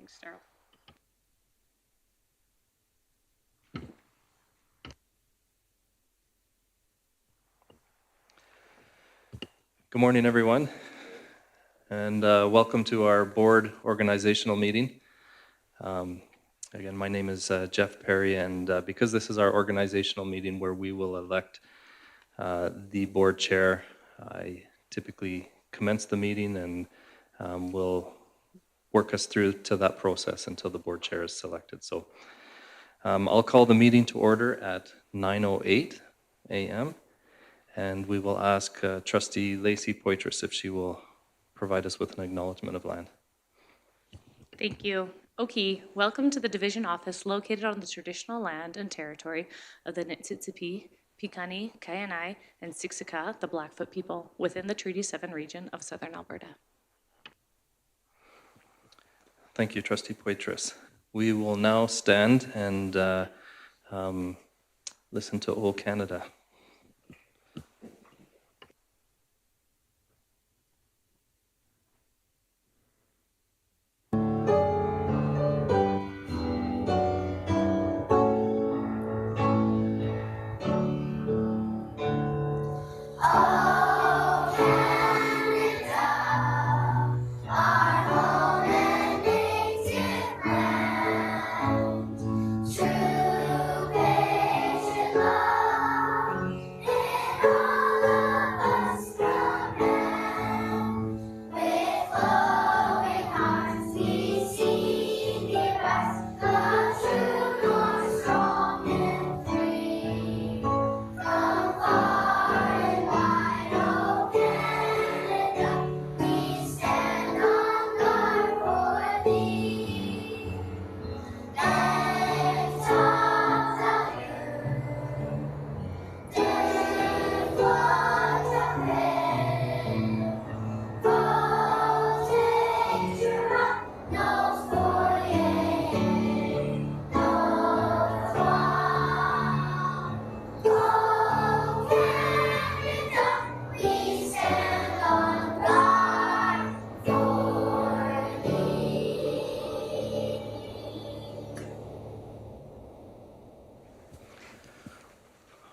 Thanks, Daryl. Good morning, everyone, and welcome to our board organizational meeting. Again, my name is Jeff Perry, and because this is our organizational meeting where we will elect the board chair, I typically commence the meeting and will work us through to that process until the board chair is selected. So I'll call the meeting to order at 9:08 a.m. And we will ask Trustee Lacey Poitras if she will provide us with an acknowledgement of land. Thank you. Okay, welcome to the division office located on the traditional land and territory of the Niitsitapi, Piikani, Kainai, and Siksika, the Blackfoot people, within the Treaty 7 region of southern Alberta. Thank you, Trustee Poitras. We will now stand and listen to O Canada.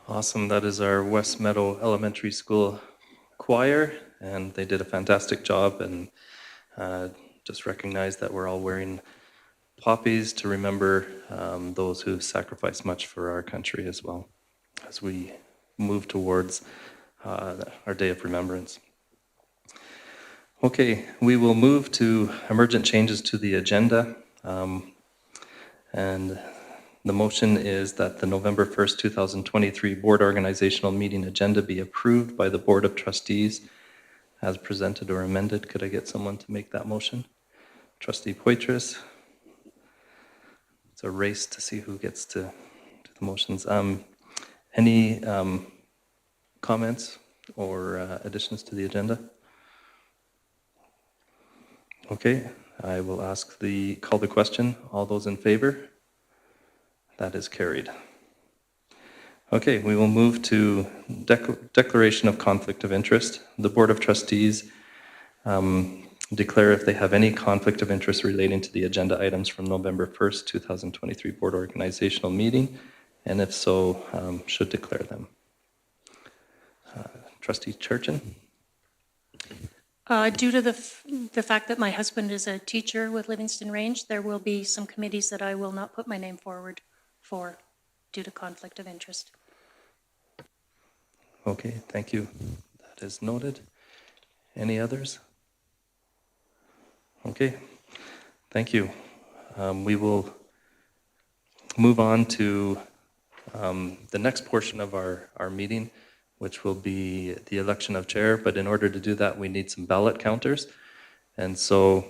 Awesome. That is our West Meadow Elementary School choir, and they did a fantastic job. And just recognize that we're all wearing poppies to remember those who sacrificed much for our country as well, as we move towards our Day of Remembrance. Okay, we will move to emergent changes to the agenda. And the motion is that the November 1st, 2023 board organizational meeting agenda be approved by the Board of Trustees as presented or amended. Could I get someone to make that motion? Trustee Poitras. It's a race to see who gets to do the motions. Any comments or additions to the agenda? Okay, I will call the question. All those in favor? That is carried. Okay, we will move to declaration of conflict of interest. The Board of Trustees declare if they have any conflict of interest relating to the agenda items from November 1st, 2023 board organizational meeting, and if so, should declare them. Trustee Churchin? Due to the fact that my husband is a teacher with Livingstone Range, there will be some committees that I will not put my name forward for due to conflict of interest. Okay, thank you. That is noted. Any others? Okay, thank you. We will move on to the next portion of our meeting, which will be the election of chair. But in order to do that, we need some ballot counters. And so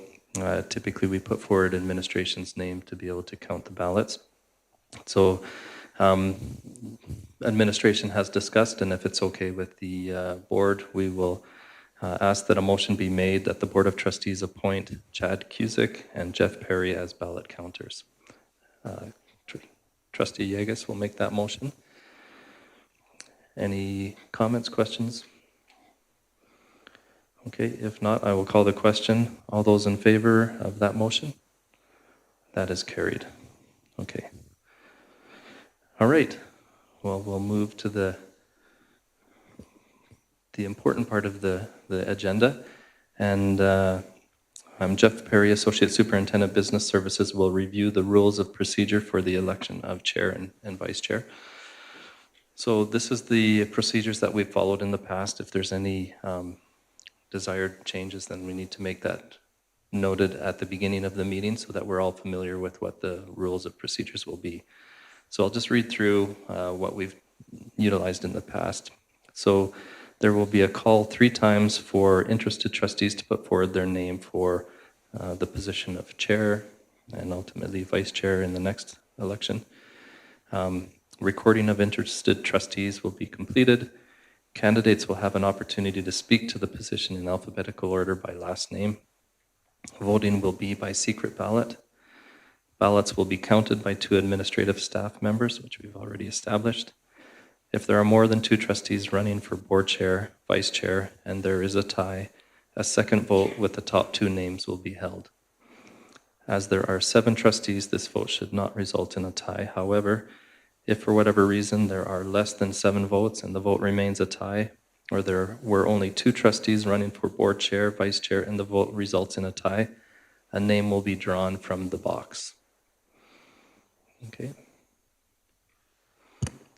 typically we put forward administration's name to be able to count the ballots. So administration has discussed, and if it's okay with the board, we will ask that a motion be made that the Board of Trustees appoint Chad Cusick and Jeff Perry as ballot counters. Trustee Yegas will make that motion. Any comments, questions? Okay, if not, I will call the question. All those in favor of that motion? That is carried. Okay. All right. Well, we'll move to the important part of the agenda. And I'm Jeff Perry, Associate Superintendent, Business Services, will review the rules of procedure for the election of chair and vice chair. So this is the procedures that we've followed in the past. If there's any desired changes, then we need to make that noted at the beginning of the meeting so that we're all familiar with what the rules of procedures will be. So I'll just read through what we've utilized in the past. So there will be a call 3 times for interested trustees to put forward their name for the position of chair and ultimately vice chair in the next election. Recording of interested trustees will be completed. Candidates will have an opportunity to speak to the position in alphabetical order by last name. Voting will be by secret ballot. Ballots will be counted by 2 administrative staff members, which we've already established. If there are more than 2 trustees running for board chair, vice chair, and there is a tie, a second vote with the top 2 names will be held. As there are 7 trustees, this vote should not result in a tie. However, if for whatever reason there are less than 7 votes and the vote remains a tie, or there were only 2 trustees running for board chair, vice chair, and the vote results in a tie, a name will be drawn from the box. Okay.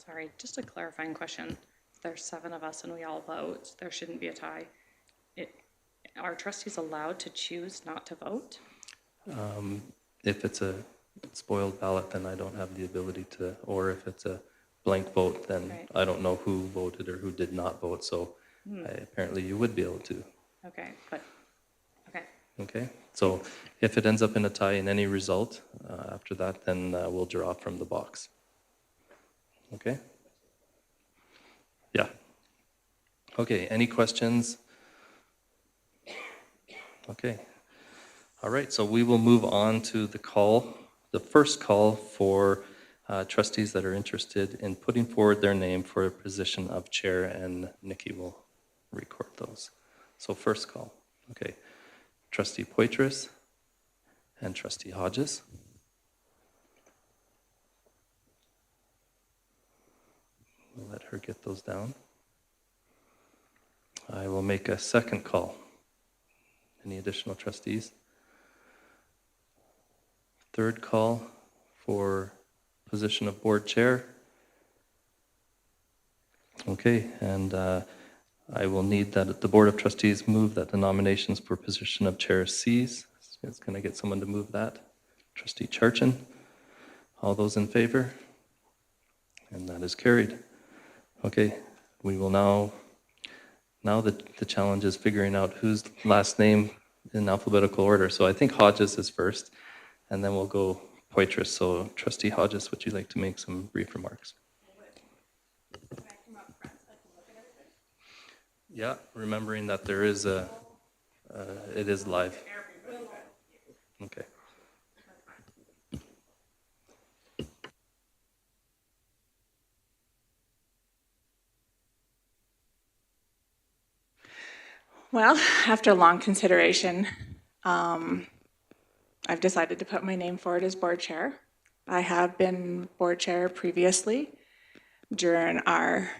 Sorry, just a clarifying question. If there's 7 of us and we all vote, there shouldn't be a tie. Are trustees allowed to choose not to vote? If it's a spoiled ballot, then I don't have the ability to, or if it's a blank vote, then Right. I don't know who voted or who did not vote, so apparently you would be able to. Okay, but, okay. Okay, so if it ends up in a tie in any result after that, then we'll draw from the box. Okay? Yeah. Okay, any questions? Okay. All right, so we will move on to the first call for trustees that are interested in putting forward their name for a position of chair, and Nikki will record those. So first call, okay. Trustee Poitras and Trustee Hodges. We'll let her get those down. I will make a second call. Any additional trustees? Third call for position of board chair. Okay, and I will need that the Board of Trustees move that the nominations for position of chair cease. It's going to get someone to move that. Trustee Charchin. All those in favor? And that is carried. Okay, we will now the challenge is figuring out whose last name in alphabetical order. So I think Hodges is first, and then we'll go Poitras. So Trustee Hodges, would you like to make some brief remarks? Yeah, remembering that there is it is live. Okay. Well, after long consideration, I've decided to put my name forward as board chair. I have been board chair previously during our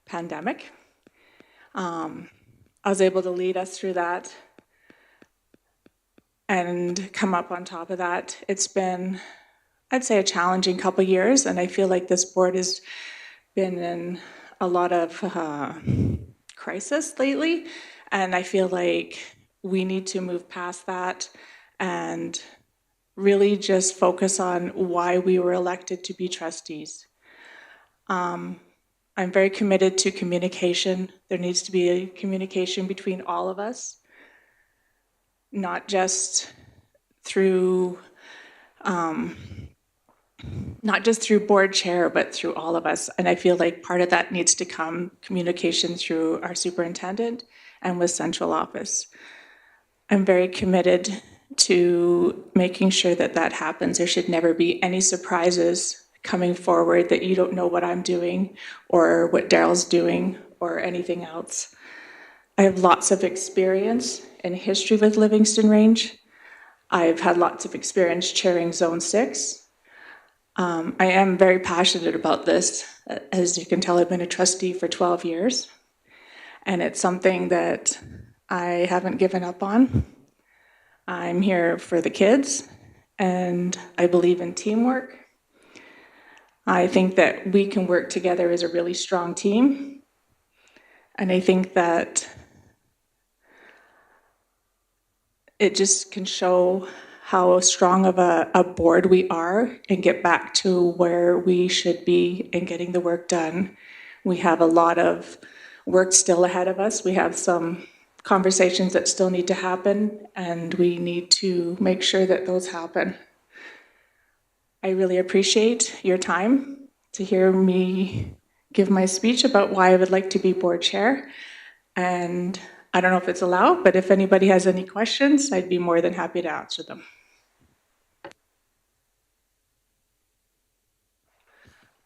pandemic. I was able to lead us through that and come up on top of that. It's been, I'd say, a challenging couple years, and I feel like this board has been in a lot of crisis lately, and I feel like we need to move past that and really just focus on why we were elected to be trustees. I'm very committed to communication. There needs to be a communication between all of us, not just through board chair, but through all of us. And I feel like part of that needs to come communication through our superintendent and with central office. I'm very committed to making sure that that happens. There should never be any surprises coming forward that you don't know what I'm doing or what Daryl's doing or anything else. I have lots of experience and history with Livingstone Range. I've had lots of experience chairing Zone 6. I am very passionate about this. As you can tell, I've been a trustee for 12 years, and it's something that I haven't given up on. I'm here for the kids, and I believe in teamwork. I think that we can work together as a really strong team, and I think that it just can show how strong of a board we are and get back to where we should be in getting the work done. We have a lot of work still ahead of us. We have some conversations that still need to happen, and we need to make sure that those happen. I really appreciate your time to hear me give my speech about why I would like to be board chair. And I don't know if it's allowed, but if anybody has any questions, I'd be more than happy to answer them.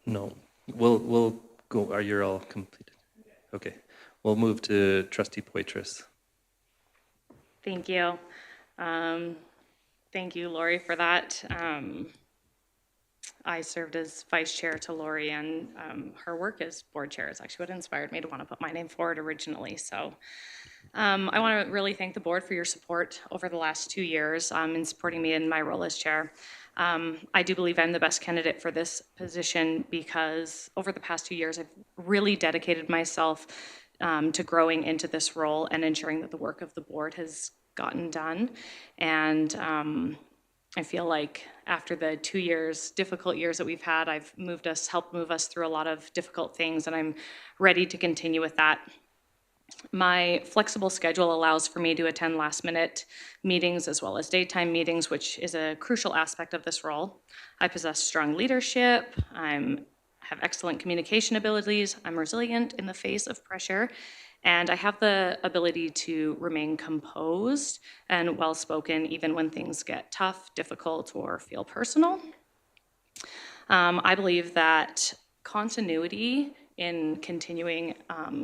No. We'll go. Are you all completed? Okay. We'll move to Trustee Poitras. Thank you. Thank you, Lori, for that. I served as vice chair to Lori, and her work as board chair is actually what inspired me to want to put my name forward originally. So I want to really thank the board for your support over the last 2 years in supporting me in my role as chair. I do believe I'm the best candidate for this position because over the past 2 years, I've really dedicated myself to growing into this role and ensuring that the work of the board has gotten done. And I feel like after the 2 years, difficult years that we've had, I've helped move us through a lot of difficult things, and I'm ready to continue with that. My flexible schedule allows for me to attend last-minute meetings as well as daytime meetings, which is a crucial aspect of this role. I possess strong leadership, have excellent communication abilities, I'm resilient in the face of pressure, and I have the ability to remain composed and well-spoken even when things get tough, difficult, or feel personal. I believe that continuity in continuing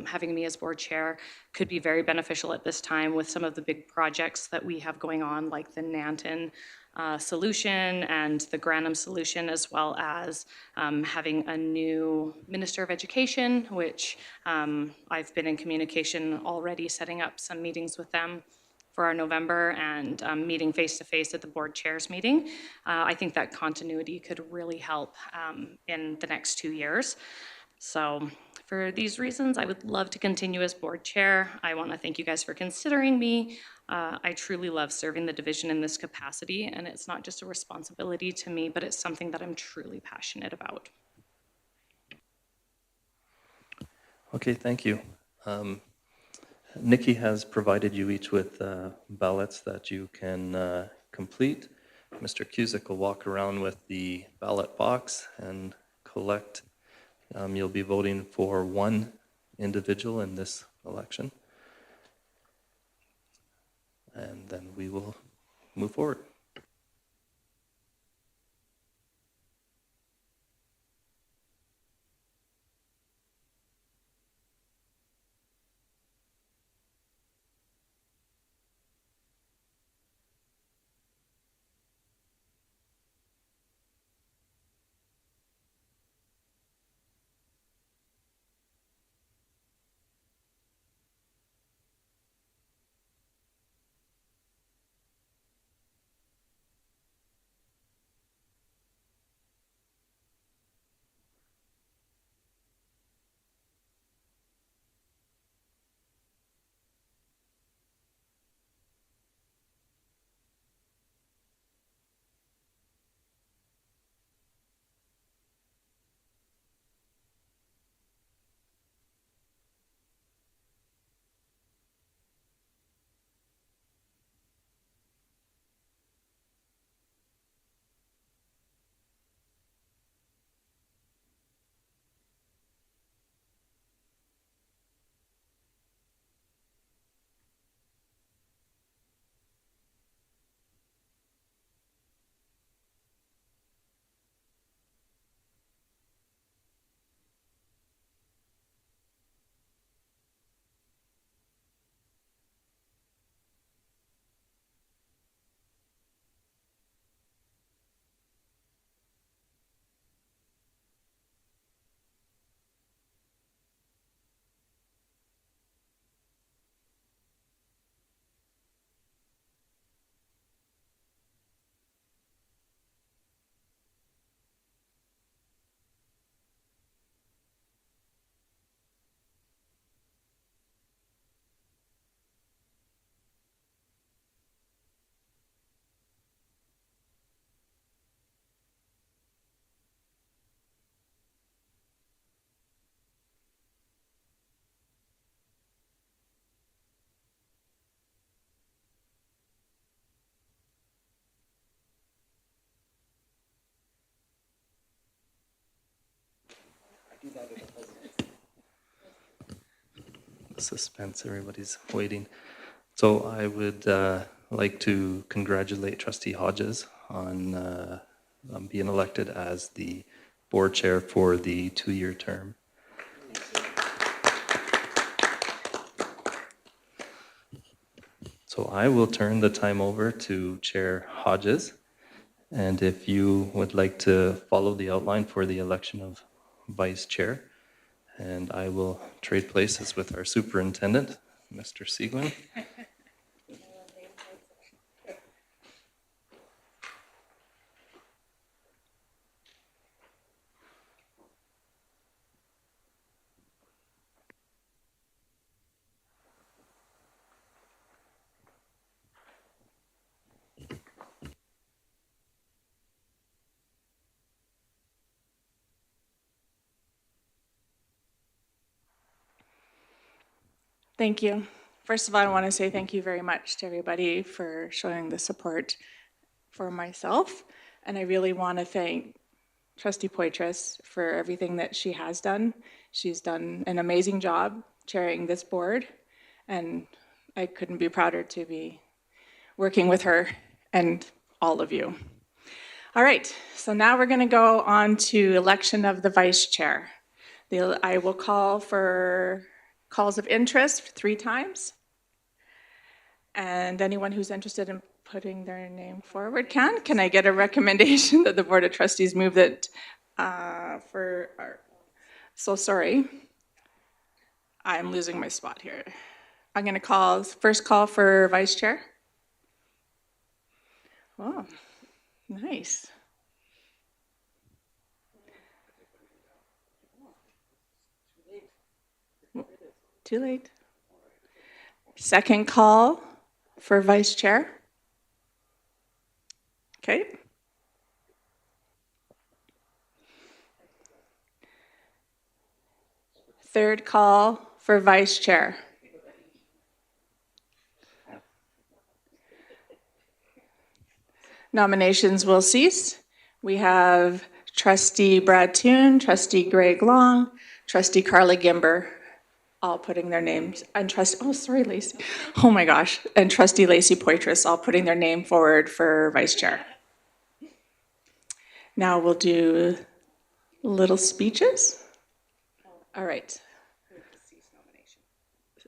having me as board chair could be very beneficial at this time with some of the big projects that we have going on, like the Nanton solution and the Granham solution, as well as having a new Minister of Education, which I've been in communication already, setting up some meetings with them for our November and meeting face-to-face at the board chairs meeting. I think that continuity could really help in the next 2 years. So for these reasons, I would love to continue as board chair. I want to thank you guys for considering me. I truly love serving the division in this capacity, and it's not just a responsibility to me, but it's something that I'm truly passionate about. Okay, thank you. Nikki has provided you each with ballots that you can complete. Mr. Cusick will walk around with the ballot box and collect. You'll be voting for one individual in this election. And then we will move forward. Suspense, everybody's waiting. So I would like to congratulate Trustee Hodges on being elected as the board chair for the 2-year term. So I will turn the time over to Chair Hodges. And if you would like to follow the outline for the election of vice chair, and I will trade places with our superintendent, Mr. Seguin. Thank you. First of all, I want to say thank you very much to everybody for showing the support for myself. And I really want to thank Trustee Poitras for everything that she has done. She's done an amazing job chairing this board, and I couldn't be prouder to be working with her and all of you. All right, so now we're going to go on to election of the vice chair. I will call for calls of interest 3 times. And anyone who's interested in putting their name forward can. Can I get a recommendation that the Board of Trustees move that so sorry. I'm losing my spot here. I'm going to first call for vice chair. Oh, nice. Too late. Second call for vice chair. Okay. Third call for vice chair. Nominations will cease. We have Trustee Brad Toon, Trustee Greg Long, Trustee Carla Gimber, all putting their names, and Lacey. Oh my gosh, and Trustee Lacey Poitras, all putting their name forward for vice chair. Now we'll do little speeches. All right.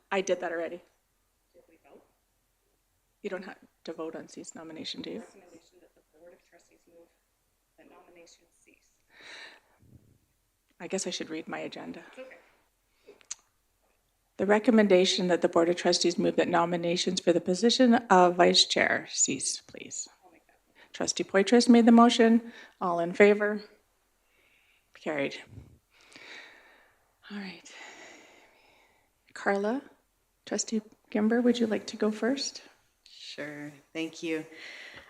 I did that already. You don't have to vote on cease nomination, do you? I guess I should read my agenda. Okay. The recommendation that the Board of Trustees move that nominations for the position of vice chair cease, please. Trustee Poitras made the motion. All in favor? Carried. All right. Carla, Trustee Gimber, would you like to go first? Sure, thank you.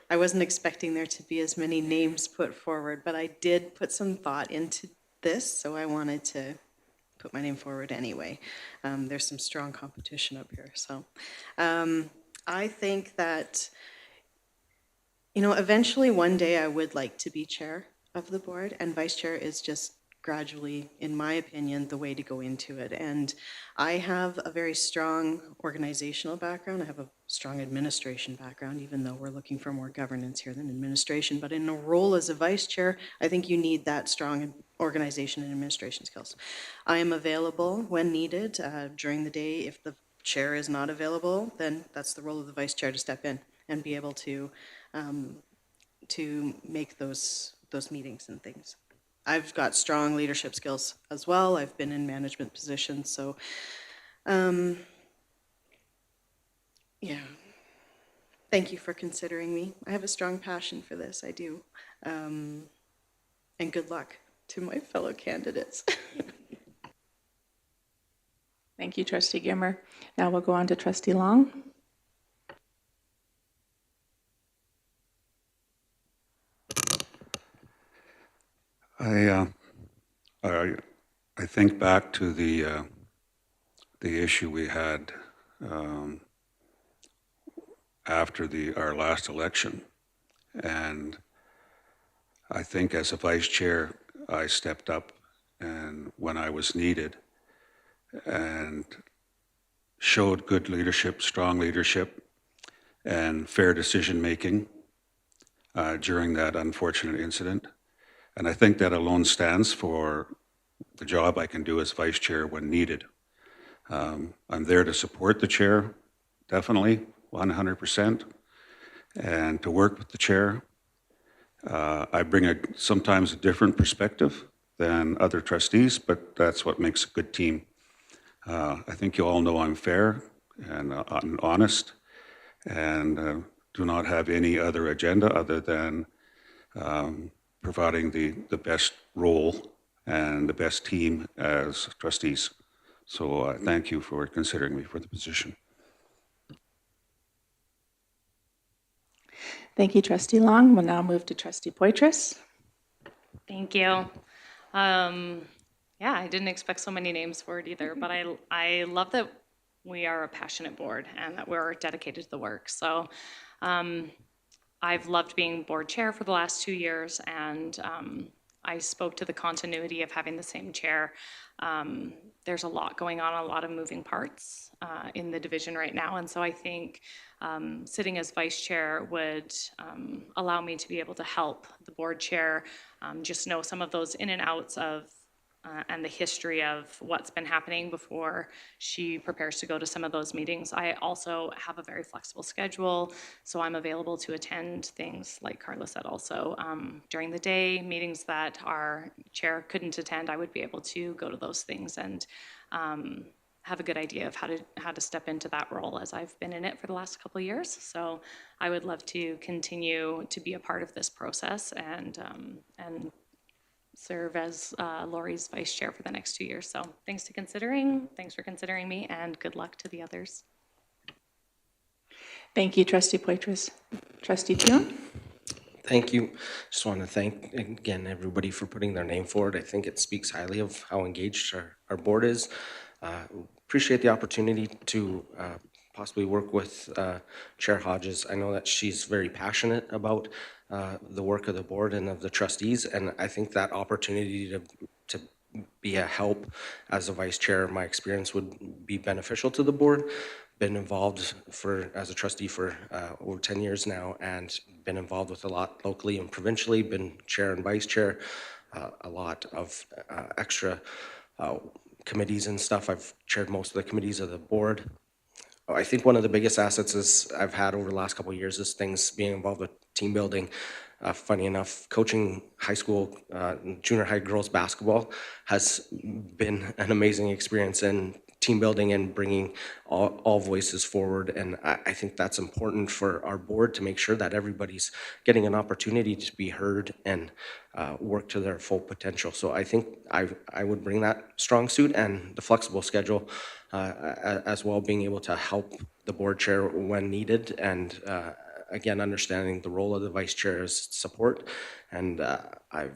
I wasn't expecting there to be as many names put forward, but I did put some thought into this, so I wanted to put my name forward anyway. There's some strong competition up here, so I think that, eventually one day I would like to be chair of the board, and vice chair is just gradually, in my opinion, the way to go into it. And I have a very strong organizational background. I have a strong administration background, even though we're looking for more governance here than administration. But in a role as a vice chair, I think you need that strong organization and administration skills. I am available when needed during the day. If the chair is not available, then that's the role of the vice chair to step in and be able to make those meetings and things. I've got strong leadership skills as well. I've been in management positions, so yeah. Thank you for considering me. I have a strong passion for this, I do. And good luck to my fellow candidates. Thank you, Trustee Gimmer. Now we'll go on to Trustee Long. I think back to the issue we had after our last election, and I think as a vice chair, I stepped up and when I was needed, and showed good leadership, strong leadership, and fair decision-making during that unfortunate incident. And I think that alone stands for the job I can do as vice chair when needed. I'm there to support the chair, definitely, 100%, and to work with the chair. I bring sometimes a different perspective than other trustees, but that's what makes a good team. I think you all know I'm fair and honest, and do not have any other agenda other than providing the best role and the best team as trustees. So thank you for considering me for the position. Thank you, Trustee Long. We'll now move to Trustee Poitras. Thank you. Yeah, I didn't expect so many names for it either, but I love that we are a passionate board and that we're dedicated to the work. So I've loved being board chair for the last 2 years, and I spoke to the continuity of having the same chair. There's a lot going on, a lot of moving parts in the division right now, and so I think sitting as vice chair would allow me to be able to help the board chair just know some of those in and outs of and the history of what's been happening before she prepares to go to some of those meetings. I also have a very flexible schedule, so I'm available to attend things, like Carla said, also during the day, meetings that our chair couldn't attend, I would be able to go to those things and have a good idea of how to step into that role, as I've been in it for the last couple of years. So I would love to continue to be a part of this process and serve as Lori's vice chair for the next 2 years. So thanks for considering me, and good luck to the others. Thank you, Trustee Poitras. Trustee Thune? Thank you. Just want to thank, again, everybody for putting their name forward. I think it speaks highly of how engaged our board is. Appreciate the opportunity to possibly work with Chair Hodges. I know that she's very passionate about the work of the board and of the trustees, and I think that opportunity to be a help as a vice chair, my experience would be beneficial to the board. Been involved as a trustee for over 10 years now, and been involved with a lot locally and provincially, been chair and vice chair, a lot of extra committees and stuff. I've chaired most of the committees of the board. I think one of the biggest assets I've had over the last couple of years is things being involved with team building. Funny enough, coaching high school, junior high girls basketball has been an amazing experience in team building and bringing all voices forward. And I think that's important for our board to make sure that everybody's getting an opportunity to be heard and work to their full potential. So I think I would bring that strong suit and the flexible schedule as well, being able to help the board chair when needed, and again, understanding the role of the vice chair is support, and I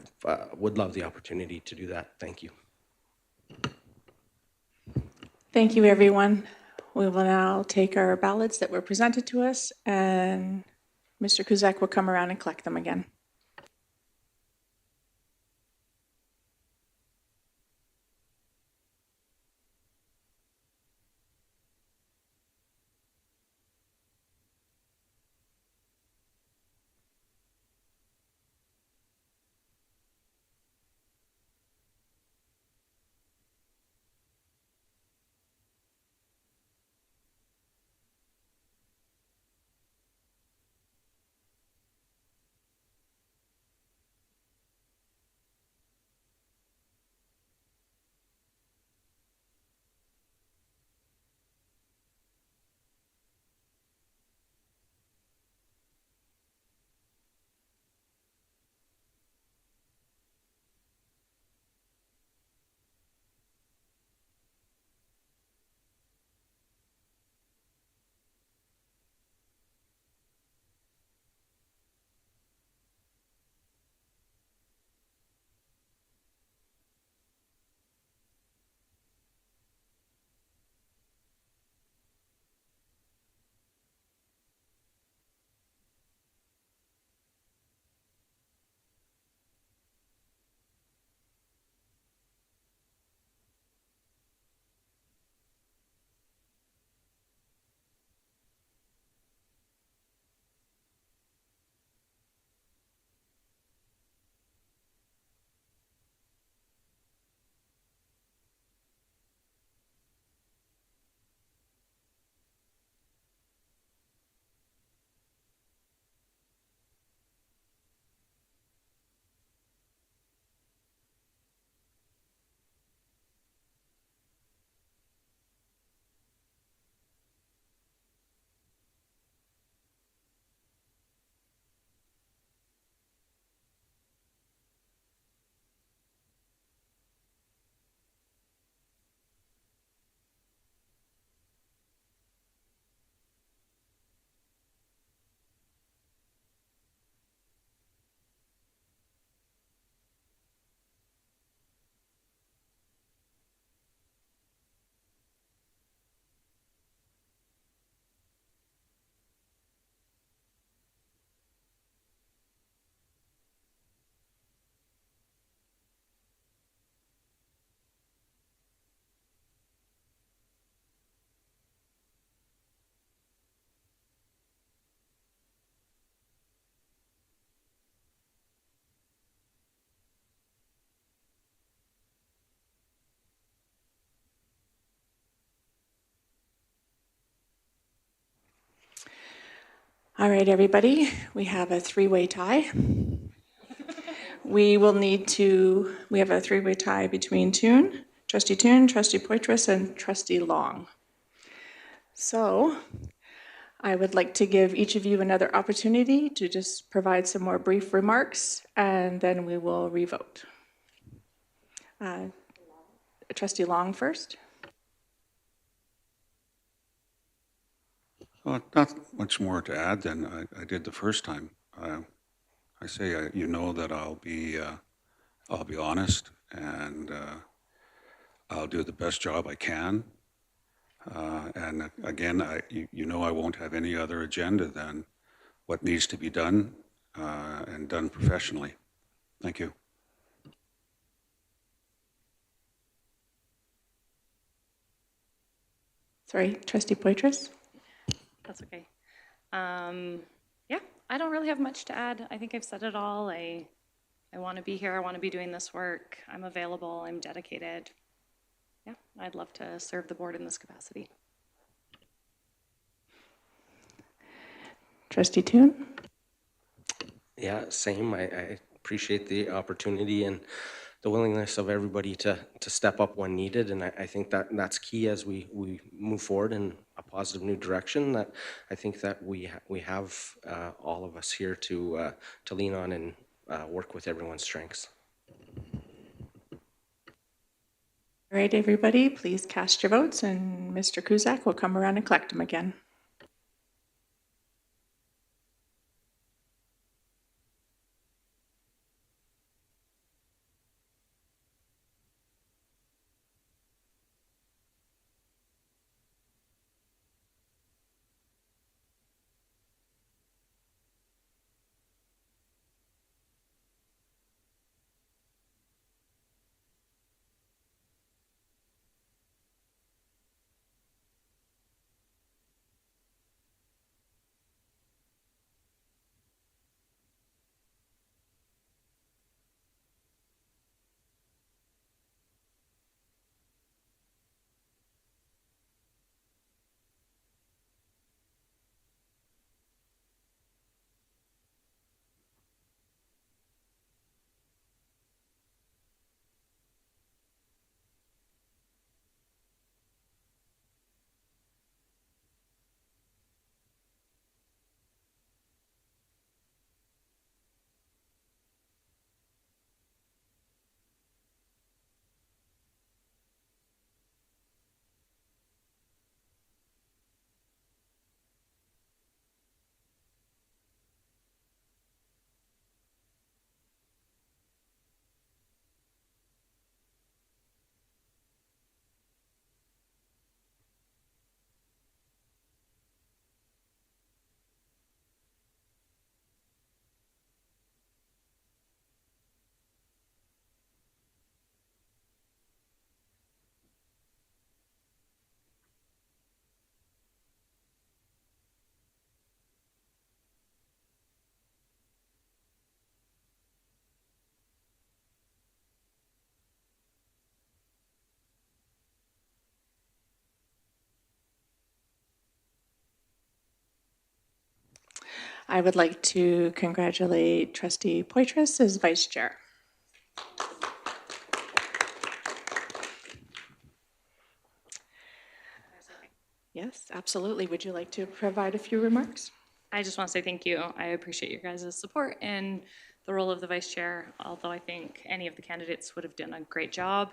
would love the opportunity to do that. Thank you. Thank you, everyone. We will now take our ballots that were presented to us, and Mr. Kuzak will come around and collect them again. All right, everybody, we have a three-way tie. We have a three-way tie between Trustee Poitras, and Trustee Long. So I would like to give each of you another opportunity to just provide some more brief remarks, and then we will revote. Trustee Long first. Well, not much more to add than I did the first time. I say, you know that I'll be honest, and I'll do the best job I can. And again, you know I won't have any other agenda than what needs to be done and done professionally. Thank you. Sorry, Trustee Poitras. That's okay. Yeah, I don't really have much to add. I think I've said it all. I want to be here. I want to be doing this work. I'm available. I'm dedicated. Yeah, I'd love to serve the board in this capacity. Trustee Toon. Yeah, same. I appreciate the opportunity and the willingness of everybody to step up when needed. And I think that that's key as we move forward in a positive new direction. That I think that we have all of us here to lean on and work with everyone's strengths. All right, everybody, please cast your votes, and Mr. Cusack will come around and collect them again. I would like to congratulate Trustee Poitras as Vice Chair. Yes, absolutely. Would you like to provide a few remarks? I just want to say thank you. I appreciate your guys' support in the role of the vice chair, although I think any of the candidates would have done a great job.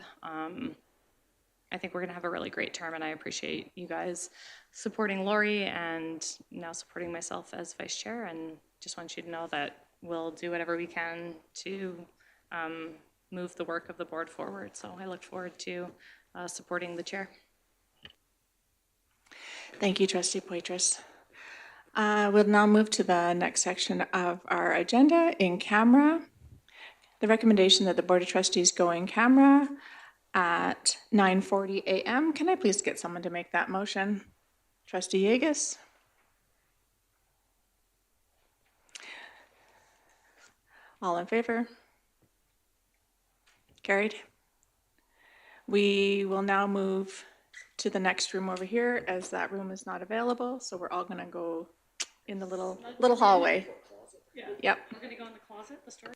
I think we're going to have a really great term, and I appreciate you guys supporting Lori and now supporting myself as vice chair, and just want you to know that we'll do whatever we can to move the work of the board forward. So I look forward to supporting the chair. Thank you, Trustee Poitras. We'll now move to the next section of our agenda, in camera. The recommendation that the Board of Trustees go in camera at 9:40 a.m. Can I please get someone to make that motion? Trustee Yegus? All in favor? Carried. We will now move to the next room over here, as that room is not available, so we're all going to go in the little hallway. Yep. We're gonna go in the closet, the storage.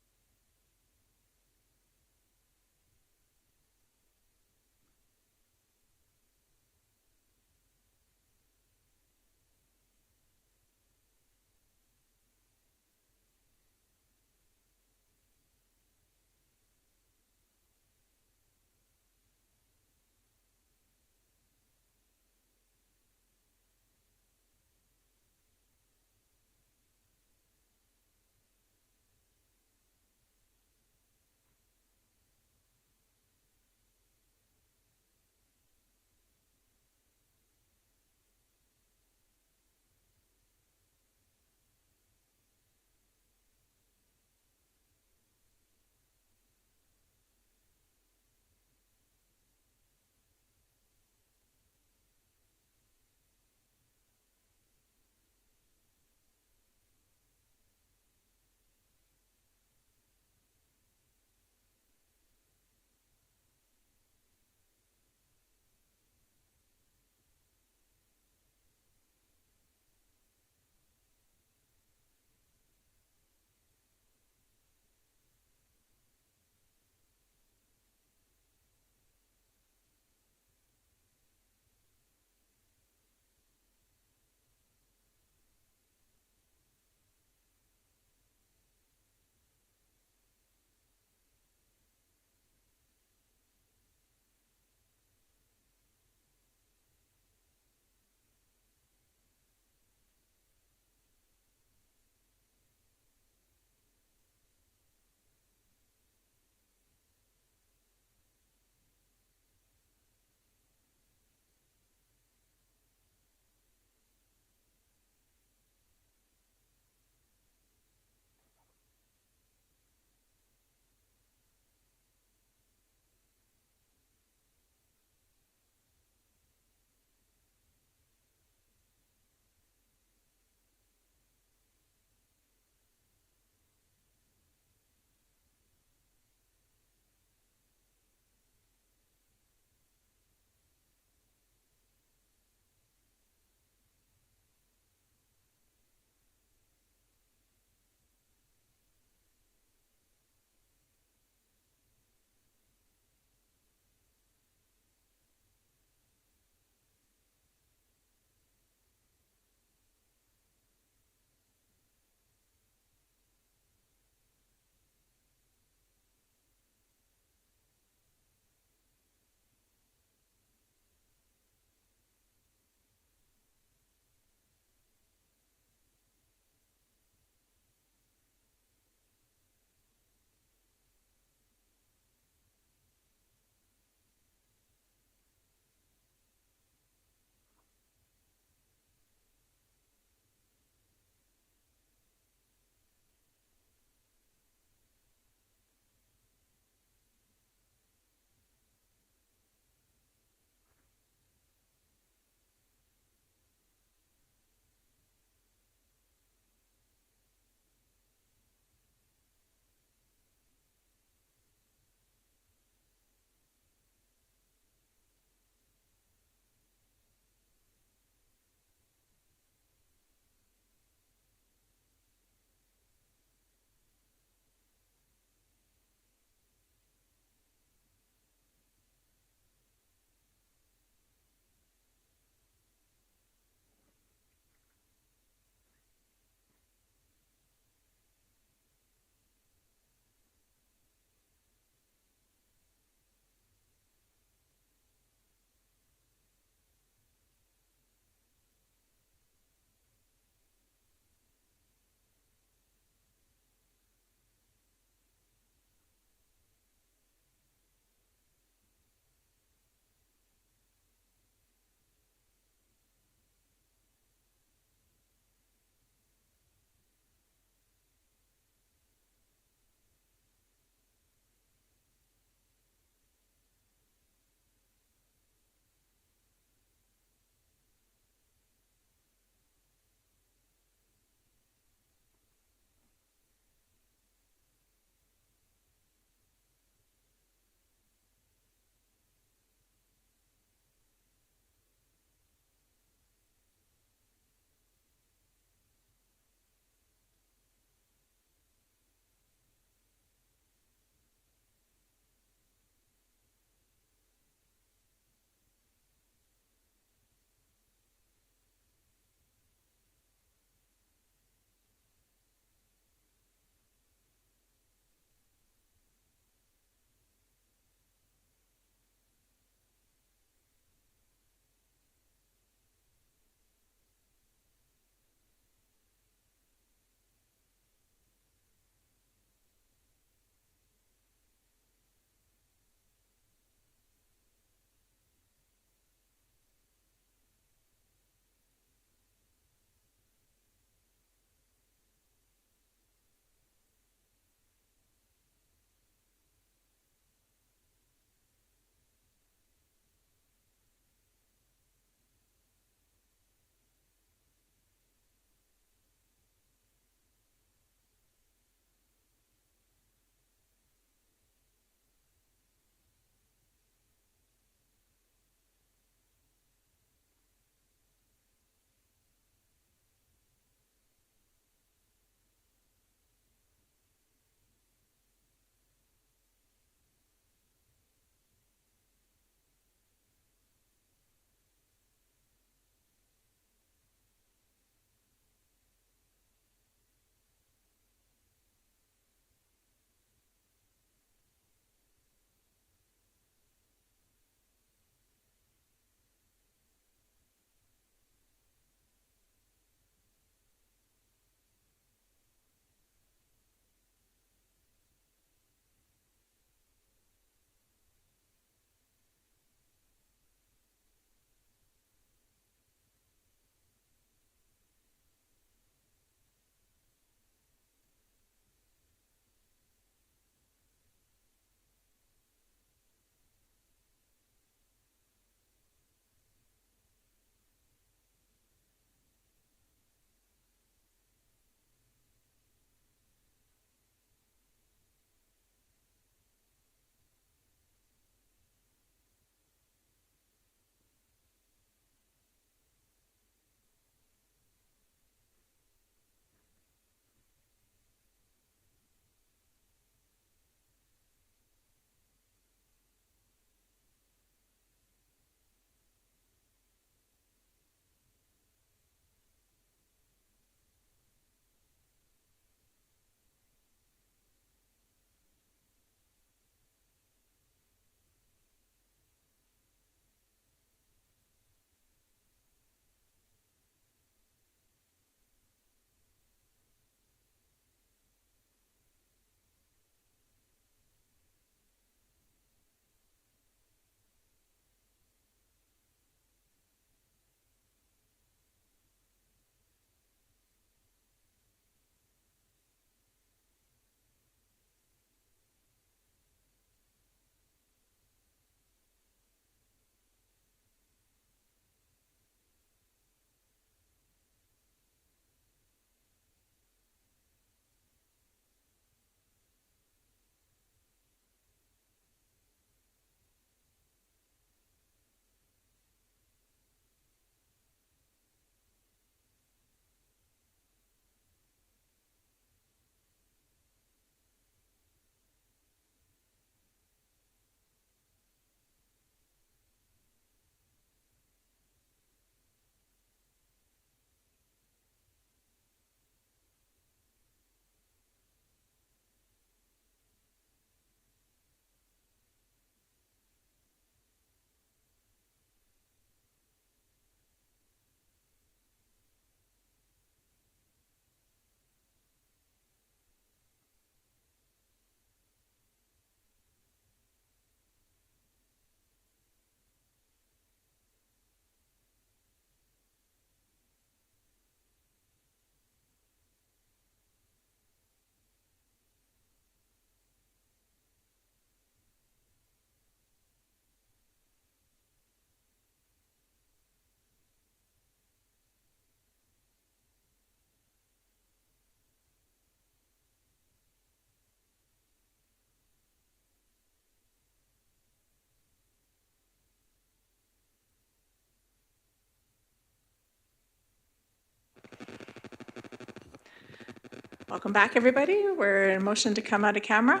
Welcome back, everybody. We're in motion to come out of camera.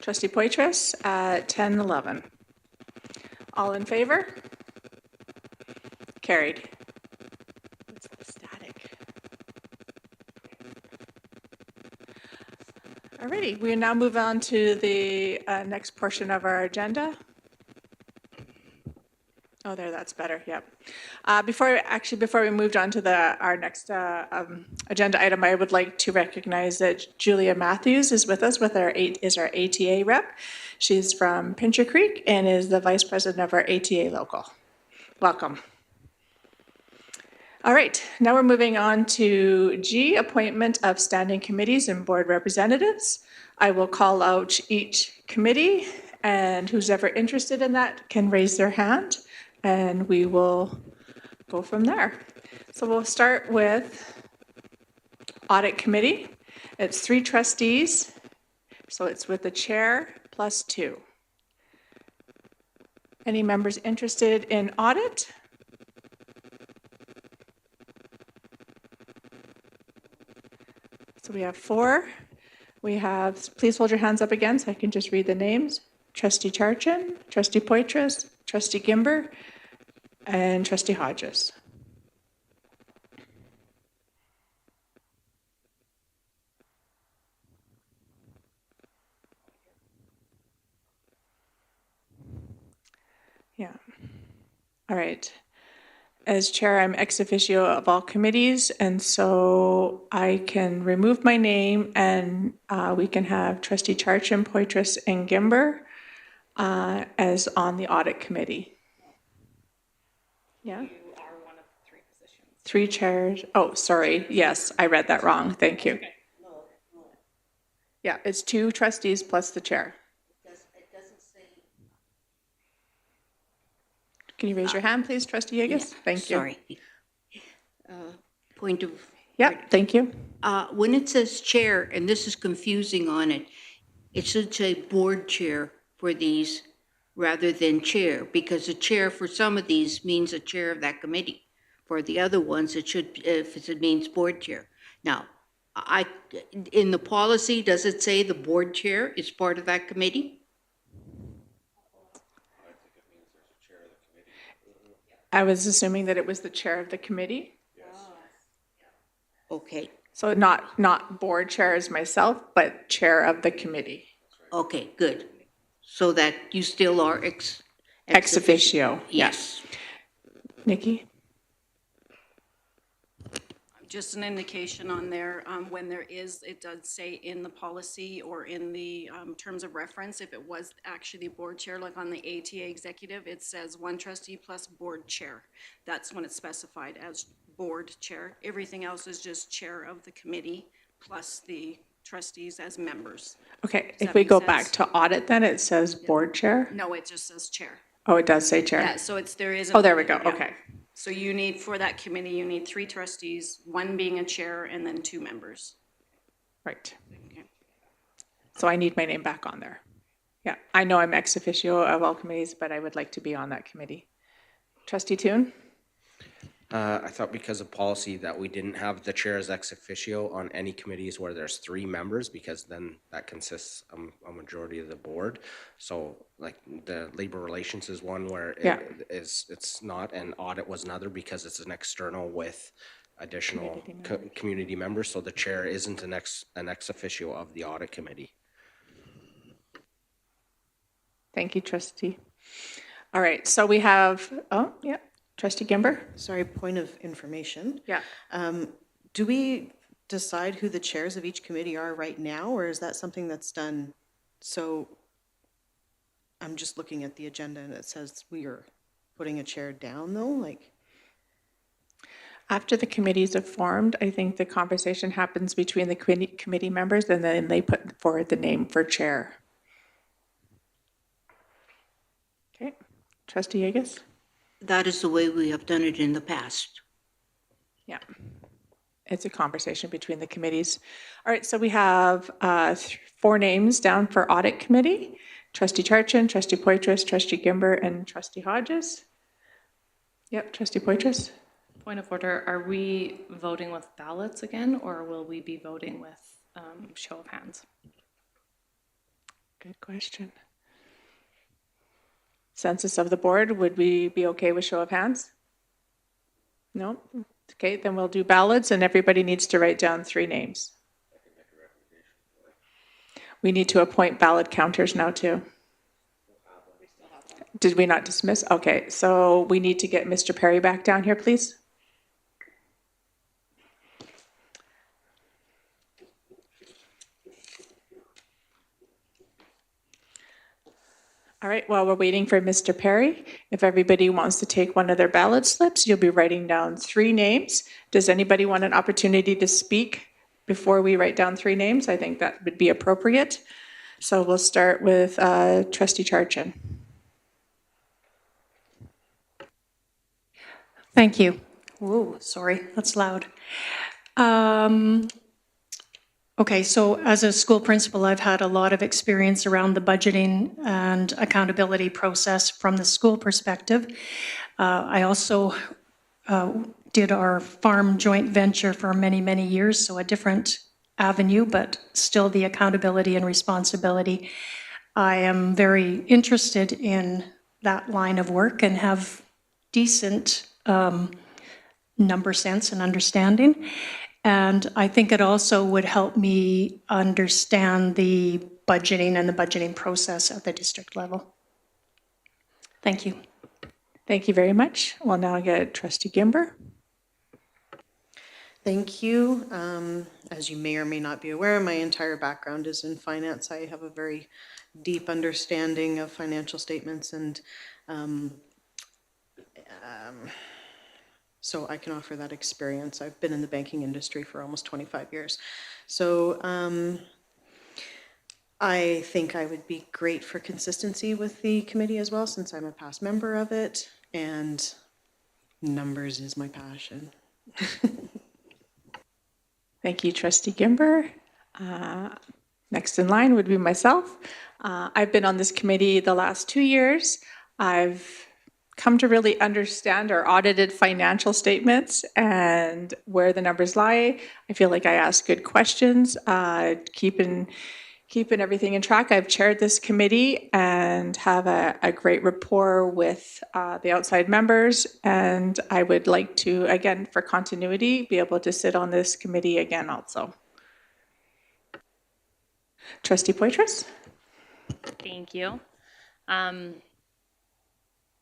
Trustee Poitras at 10:11. All in favor? Carried. What's the static? Alrighty, we now move on to the next portion of our agenda. Oh, there, that's better, yep. Before we moved on to our next agenda item, I would like to recognize that Julia Matthews is with us is our ATA rep. She's from Pincher Creek and is the vice president of our ATA local. Welcome. All right, now we're moving on to G, appointment of standing committees and board representatives. I will call out each committee, and who's ever interested in that can raise their hand, and we will go from there. So we'll start with Audit Committee. It's 3 trustees, so it's with the chair plus 2. Any members interested in audit? So we have 4. We have, please hold your hands up again so I can just read the names. Trustee Charchin, Trustee Poitras, Trustee Gimber, and Trustee Hodges. Yeah. All right. As chair, I'm ex officio of all committees, and so I can remove my name, and we can have Trustee Charchin, Poitras, and Gimber as on the audit committee. Yeah? You are one of 3 positions. 3 chairs. Oh, sorry. Yes, I read that wrong. Thank you. Okay. Yeah, it's 2 trustees plus the chair. It doesn't say. Can you raise your hand, please, Trustee Yegas? Yeah, Thank you. Sorry. Point of. Yeah, thank you. When it says chair, and this is confusing on it, it should say board chair for these rather than chair, because a chair for some of these means a chair of that committee. For the other ones, it should, if it means board chair. Now, in the policy, does it say the board chair is part of that committee? I was assuming that it was the chair of the committee. Okay, So not board chair as myself, but chair of the committee. okay, good. So that you still are ex Officio, Yes. Nikki? Just an indication on there, when there is, it does say in the policy or in the terms of reference, if it was actually the board chair, like on the ATA executive, it says 1 trustee plus board chair. That's when it's specified as board chair. Everything else is just chair of the committee plus the trustees as members. Okay, Does if that we make go sense? back to audit, then it says board chair? No, it just says chair. Oh, it does say chair? Yeah, so there is. Oh, there we go, yeah. okay. So you need, for that committee, you need 3 trustees, 1 being a chair, and then 2 members. Right. Okay. So I need my name back on there. Yeah, I know I'm ex officio of all committees, but I would like to be on that committee. Trustee Toon? I thought because of policy that we didn't have the chair as ex officio on any committees where there's 3 members, because then that consists a majority of the board. So like the labor relations is one where it's not, and audit was another because it's an external with additional community members. So the chair isn't an ex officio of the audit committee. Thank you, trustee. All right, so we have, oh, yeah, Trustee Gimber? Sorry, point of information. Yeah. Do we decide who the chairs of each committee are right now, or is that something that's done? So I'm just looking at the agenda and it says we are putting a chair down though, like? After the committees are formed, I think the conversation happens between the committee members and then they put forward the name for chair. Okay, Trustee Yegas? That is the way we have done it in the past. Yeah, it's a conversation between the committees. All right, so we have 4 names down for audit committee. Trustee Charchin, Trustee Poitras, Trustee Gimber, and Trustee Hodges. Yep, Trustee Poitras. Point of order, are we voting with ballots again, or will we be voting with show of hands? Good question. Census of the board, would we be okay with show of hands? No? Okay, then we'll do ballots and everybody needs to write down 3 names. We need to appoint ballot counters now too. Did we not dismiss? Okay, so we need to get Mr. Perry back down here, please. All right, while we're waiting for Mr. Perry, if everybody wants to take one of their ballot slips, you'll be writing down 3 names. Does anybody want an opportunity to speak before we write down 3 names? I think that would be appropriate. So we'll start with Trustee Charchin. Thank you. Whoa, sorry, that's loud. Okay, so as a school principal, I've had a lot of experience around the budgeting and accountability process from the school perspective. I also did our farm joint venture for many, many years, so a different avenue, but still the accountability and responsibility. I am very interested in that line of work and have decent number sense and understanding. And I think it also would help me understand the budgeting and the budgeting process at the district level. Thank you. Thank you very much. We'll now get Trustee Gimber. Thank you. As you may or may not be aware, my entire background is in finance. I have a very deep understanding of financial statements, and so I can offer that experience. I've been in the banking industry for almost 25 years. So I think I would be great for consistency with the committee as well, since I'm a past member of it, and numbers is my passion. Thank you, Trustee Gimber. Next in line would be myself. I've been on this committee the last 2 years. I've come to really understand our audited financial statements and where the numbers lie. I feel like I ask good questions, keeping everything in track. I've chaired this committee and have a great rapport with the outside members, and I would like to, again, for continuity, be able to sit on this committee again also. Trustee Poitras? Thank you.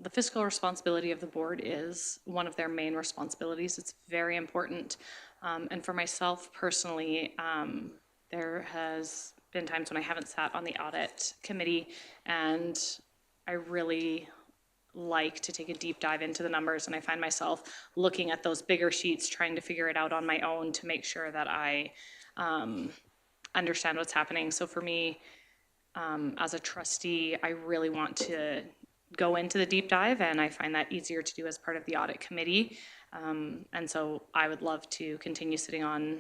The fiscal responsibility of the board is one of their main responsibilities. It's very important. And for myself personally, there has been times when I haven't sat on the audit committee, and I really like to take a deep dive into the numbers, and I find myself looking at those bigger sheets, trying to figure it out on my own to make sure that I understand what's happening. So for me, as a trustee, I really want to go into the deep dive, and I find that easier to do as part of the audit committee. And so I would love to continue sitting on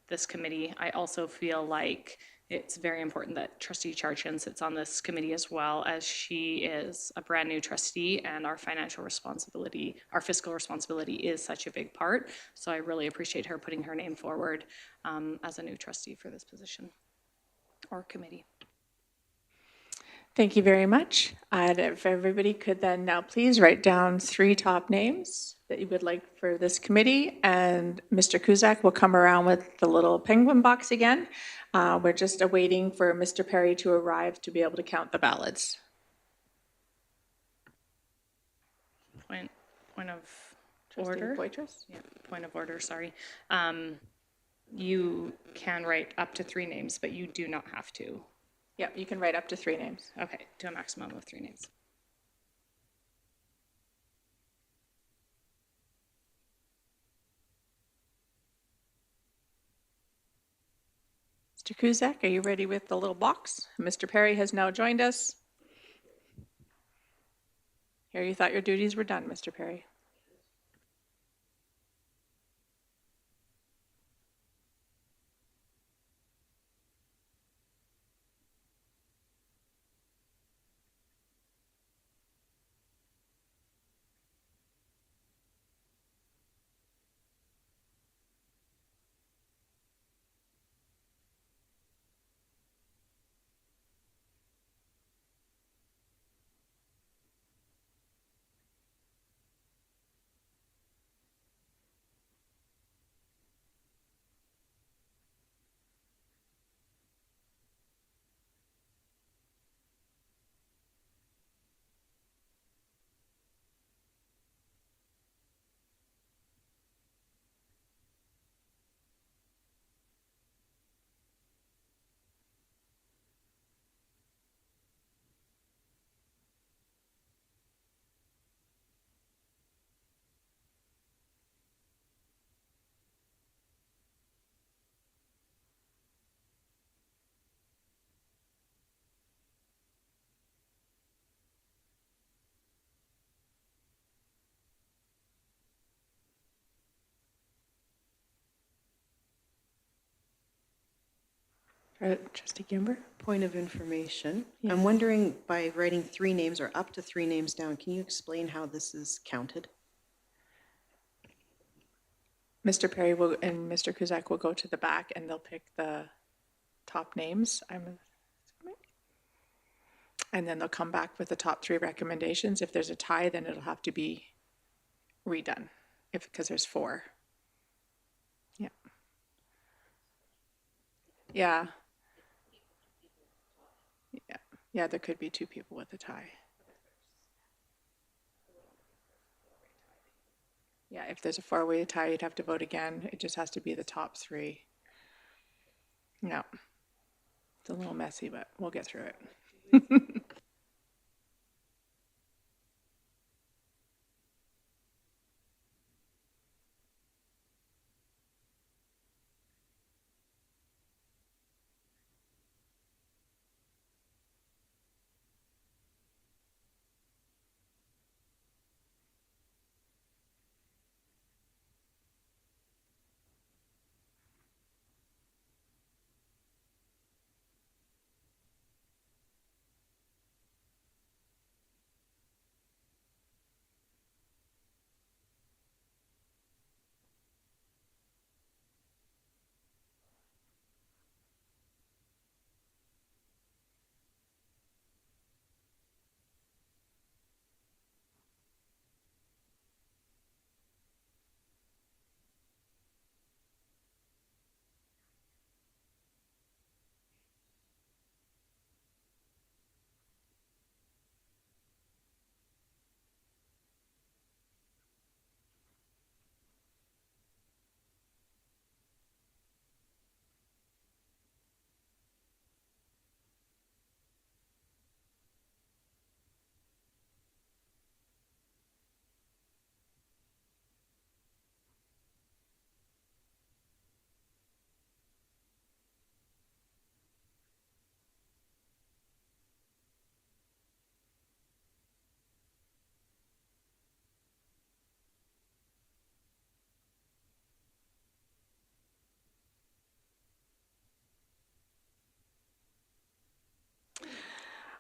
this committee. I also feel like it's very important that Trustee Charchin sits on this committee as well, as she is a brand new trustee, and our financial responsibility, our fiscal responsibility is such a big part. So I really appreciate her putting her name forward as a new trustee for this position or committee. Thank you very much. And if everybody could then now please write down 3 top names that you would like for this committee, and Mr. Kuzak will come around with the little penguin box again. We're just awaiting for Mr. Perry to arrive to be able to count the ballots. Point of Trustee order. Poitras? Yeah, point of order, sorry. You can write up to 3 names, but you do not have to. Yeah, you can write up to 3 names. Okay, to a maximum of 3 names. Mr. Kuzak, are you ready with the little box? Mr. Perry has now joined us. Here, you thought your duties were done, Mr. Perry. Trustee Gimber? Point of information. Yes. I'm wondering, by writing 3 names or up to 3 names down, can you explain how this is counted? Mr. Perry will, and Mr. Kuzak will go to the back and they'll pick the top names, I'm assuming. And then they'll come back with the top 3 recommendations. If there's a tie, then it'll have to be redone, because there's 4. Yeah. Yeah. Yeah. Yeah, there could be 2 people with a tie. Yeah, if there's a 4-way tie, you'd have to vote again. It just has to be the top 3. No. It's a little messy, but we'll get through it.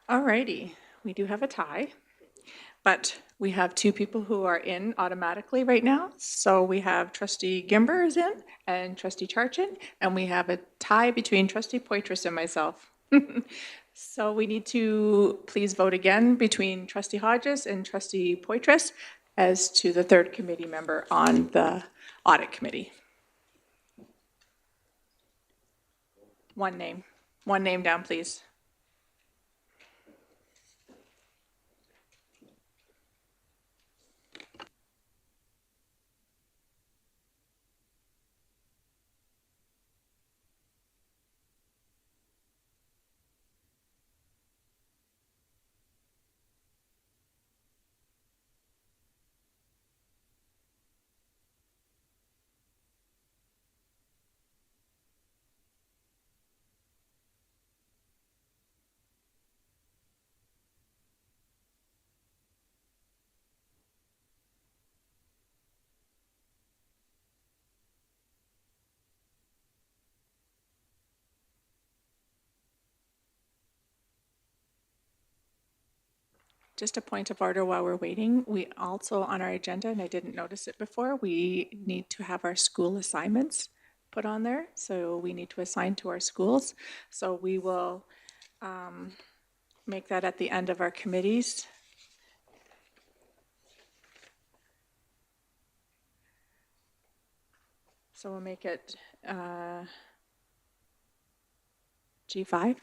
All righty, we do have a tie, but we have 2 people who are in automatically right now. So we have Trustee Gimber is in and Trustee Charchin, and we have a tie between Trustee Poitras and myself. So we need to please vote again between Trustee Hodges and Trustee Poitras as to the 3rd committee member on the audit committee. One name down, please. Just a point of order while we're waiting, we also on our agenda, and I didn't notice it before, we need to have our school assignments put on there. So we need to assign to our schools. So we will make that at the end of our committees. So we'll make it G5.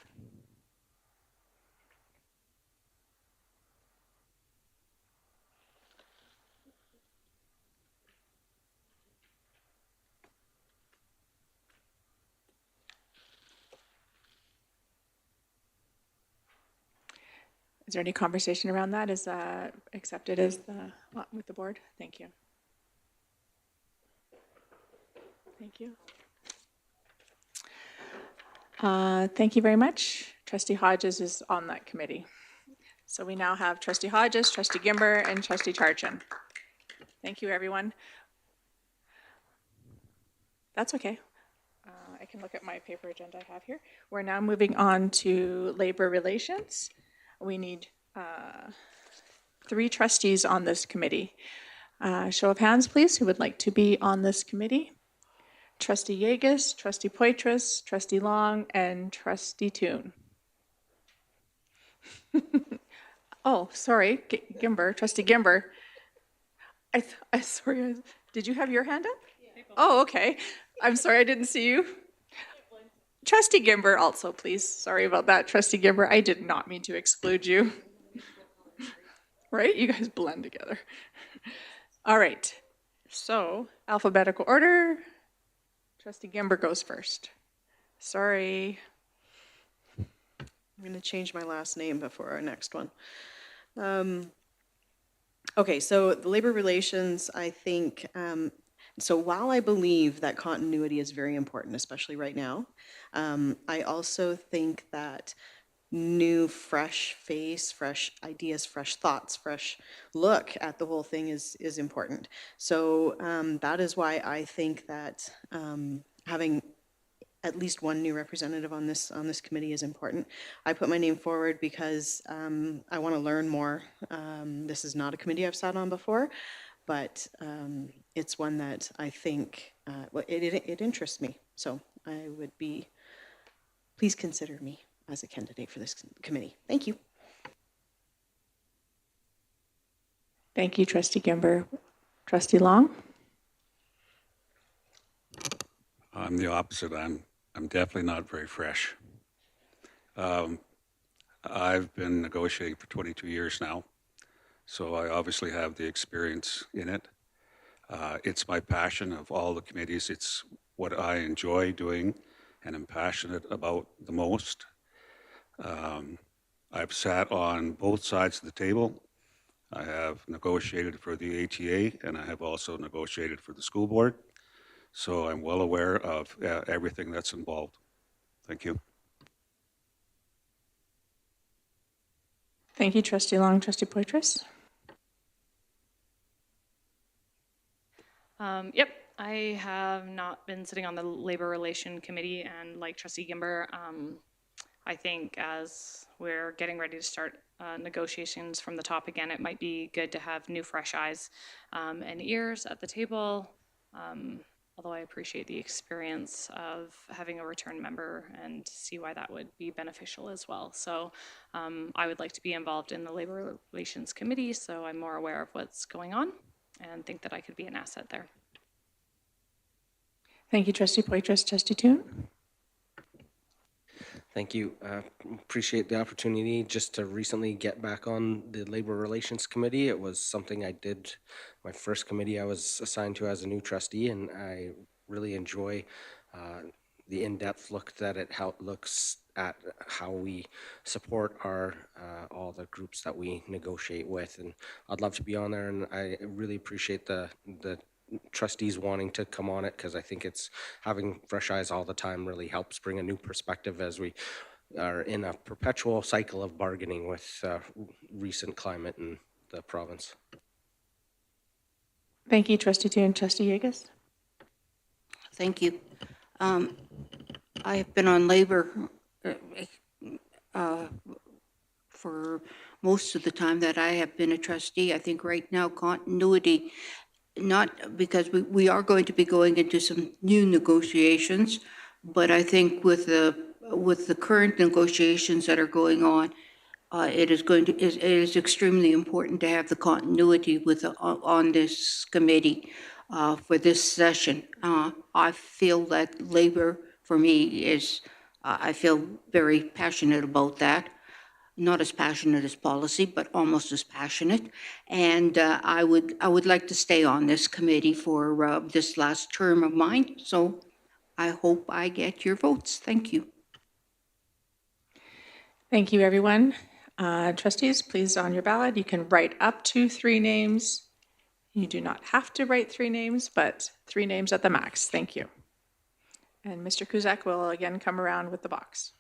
Is there any conversation around that? Is that accepted as with the board? Thank you. Thank you. Thank you very much. Trustee Hodges is on that committee. So we now have Trustee Hodges, Trustee Gimber, and Trustee Charchin. Thank you, everyone. That's okay. I can look at my paper agenda I have here. We're now moving on to labor relations. We need 3 trustees on this committee. Show of hands, please, who would like to be on this committee? Trustee Yeagus, Trustee Poitras, Trustee Long, and Trustee Toon. Oh, sorry, Gimber, Trustee Gimber. Sorry, did you have your hand up? Yeah. Oh, okay. I'm sorry, I didn't see you. Trustee Gimber also, please. Sorry about that, Trustee Gimber. I did not mean to exclude you. Right? You guys blend together. All right. So, alphabetical order. Trustee Gimber goes first. Sorry. I'm going to change my last name before our next one. Okay, so the labor relations, I think, so while I believe that continuity is very important, especially right now, I also think that new, fresh face, fresh ideas, fresh thoughts, fresh look at the whole thing is important. So that is why I think that having at least one new representative on this committee is important. I put my name forward because I want to learn more. This is not a committee I've sat on before, but it's one that I think well, it interests me. So I would be, please consider me as a candidate for this committee. Thank you. Thank you, Trustee Gimber. Trustee Long? I'm the opposite. I'm definitely not very fresh. I've been negotiating for 22 years now, so I obviously have the experience in it. It's my passion of all the committees. It's what I enjoy doing and am passionate about the most. I've sat on both sides of the table. I have negotiated for the ATA, and I have also negotiated for the school board. So I'm well aware of everything that's involved. Thank you. Thank you, Trustee Long. Trustee Poitras? Yep, I have not been sitting on the Labor Relation Committee, and like Trustee Gimber, I think as we're getting ready to start negotiations from the top again, it might be good to have new fresh eyes and ears at the table. Although I appreciate the experience of having a return member and see why that would be beneficial as well. So I would like to be involved in the Labor Relations Committee, so I'm more aware of what's going on and think that I could be an asset there. Thank you, Trustee Poitras. Trustee Toon? Thank you. Appreciate the opportunity just to recently get back on the Labor Relations Committee. It was something I did, my first committee I was assigned to as a new trustee, and I really enjoy the in-depth look that it looks at how we support our all the groups that we negotiate with. And I'd love to be on there, and I really appreciate the trustees wanting to come on it, because I think it's having fresh eyes all the time really helps bring a new perspective as we are in a perpetual cycle of bargaining with recent climate in the province. Thank you, Trustee Toon. Trustee Yeagus? Thank you. I have been on labor for most of the time that I have been a trustee. I think right now continuity, not because we are going to be going into some new negotiations, but I think with the current negotiations that are going on, it is extremely important to have the continuity with on this committee for this session. I feel that labor for me is I feel very passionate about that. Not as passionate as policy, but almost as passionate. And I would like to stay on this committee for this last term of mine. So I hope I get your votes. Thank you. Thank you, everyone. Trustees, please, on your ballot, you can write up to 3 names. You do not have to write 3 names, but 3 names at the max. Thank you. And Mr. Kuzak will again come around with the box.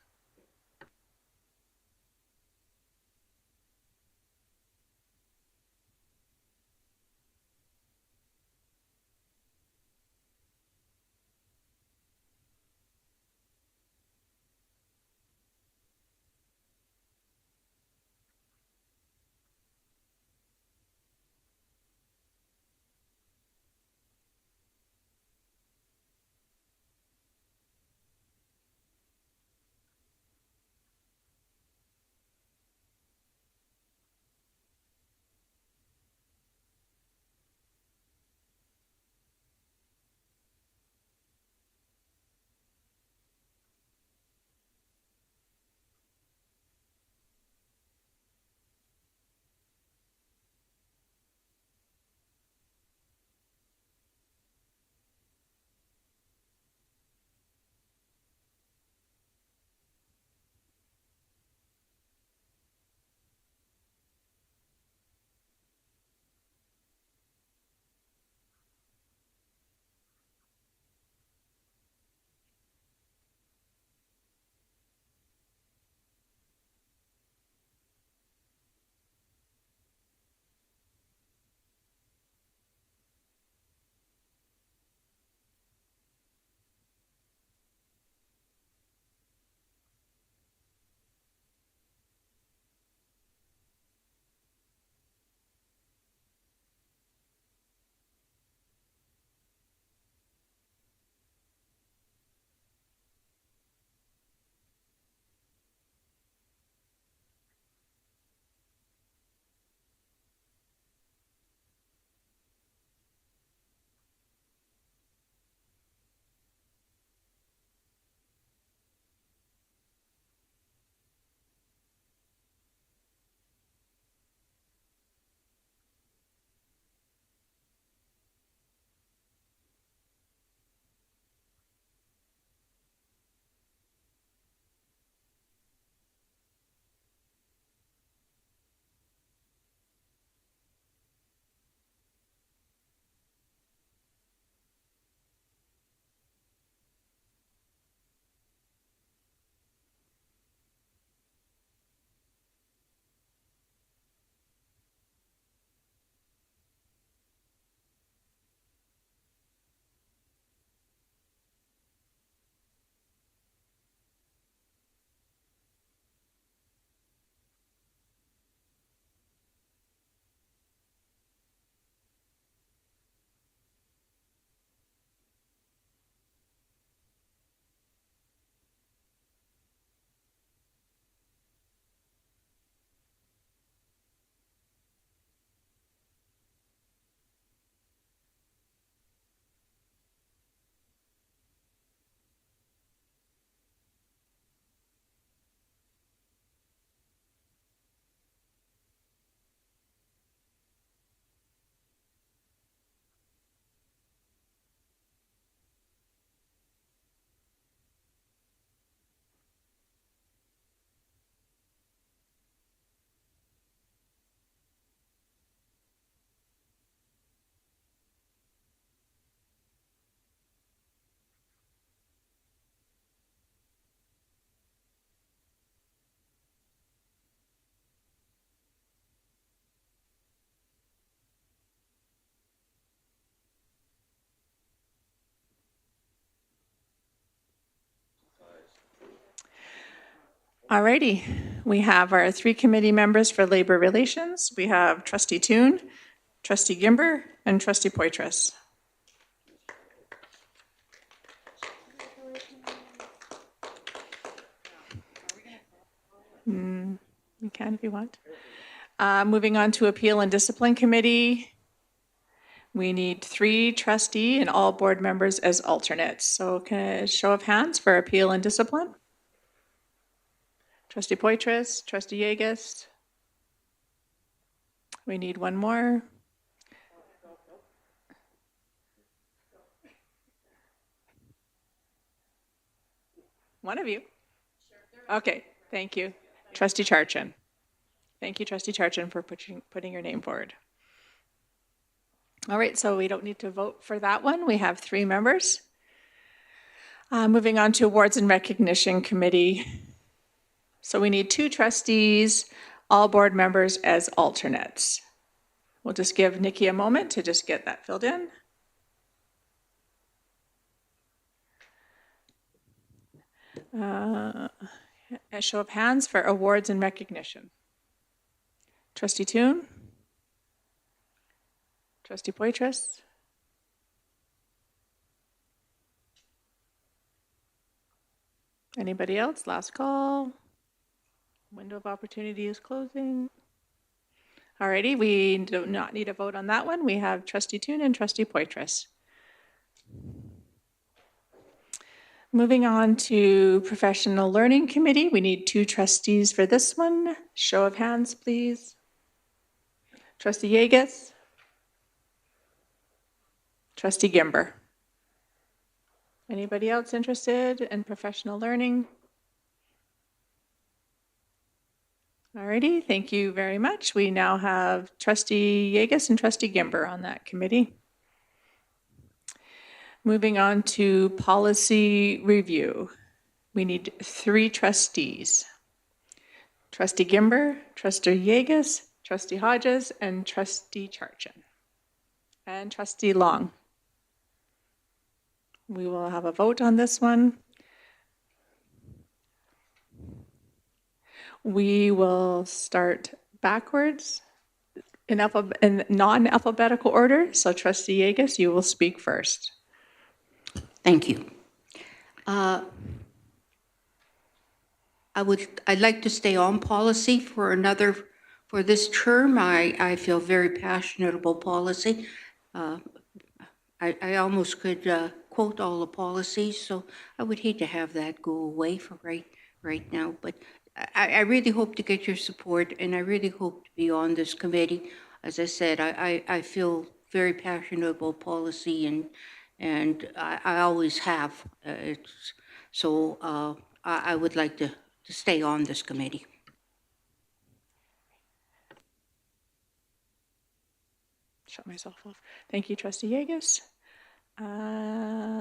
Alrighty, we have our 3 committee members for Labor Relations. We have Trustee Toon, Trustee Gimber, and Trustee Poitras. You can if you want. Moving on to Appeal and Discipline Committee. We need 3 trustee and all board members as alternates. So can I show of hands for Appeal and Discipline? Trustee Poitras, Trustee Yegas. We need one more. One of you. Okay, thank you. Trustee Charchin. Thank you, Trustee Charchin, for putting your name forward. All right, so we don't need to vote for that one. We have 3 members. Moving on to Awards and Recognition Committee. So we need 2 trustees, all board members as alternates. We'll just give Nikki a moment to just get that filled in. A show of hands for Awards and Recognition. Trustee Toon? Trustee Poitras? Anybody else? Last call. Window of opportunity is closing. Alrighty, we do not need a vote on that one. We have Trustee Toon and Trustee Poitras. Moving on to Professional Learning Committee, we need 2 trustees for this one. Show of hands, please. Trustee Yegas. Trustee Gimber. Anybody else interested in professional learning? Alrighty, thank you very much. We now have Trustee Yegas and Trustee Gimber on that committee. Moving on to policy review. We need 3 trustees. Trustee Gimber, Trustee Yegas, Trustee Hodges, and Trustee Charchin. And Trustee Long. We will have a vote on this one. We will start backwards in non-alphabetical order. So Trustee Yegas, you will speak first. Thank you. I'd like to stay on policy for this term. I feel very passionate about policy. I almost could quote all the policies, so I would hate to have that go away for right now. But I really hope to get your support, and I really hope to be on this committee. As I said, I feel very passionate about policy, and I always have. I would like to stay on this committee. Shut myself off. Thank you, Trustee Yegas.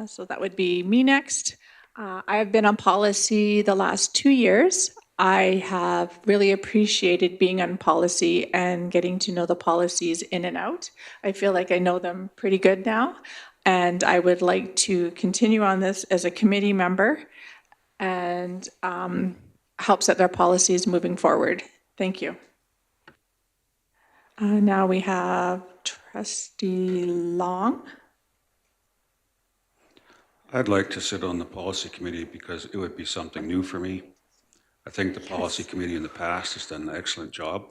So that would be me next. I have been on policy the last 2 years. I have really appreciated being on policy and getting to know the policies in and out. I feel like I know them pretty good now, and I would like to continue on this as a committee member and help set their policies moving forward. Thank you. Now we have Trustee Long. I'd like to sit on the policy committee because it would be something new for me. I think the policy committee in the past has done an excellent job,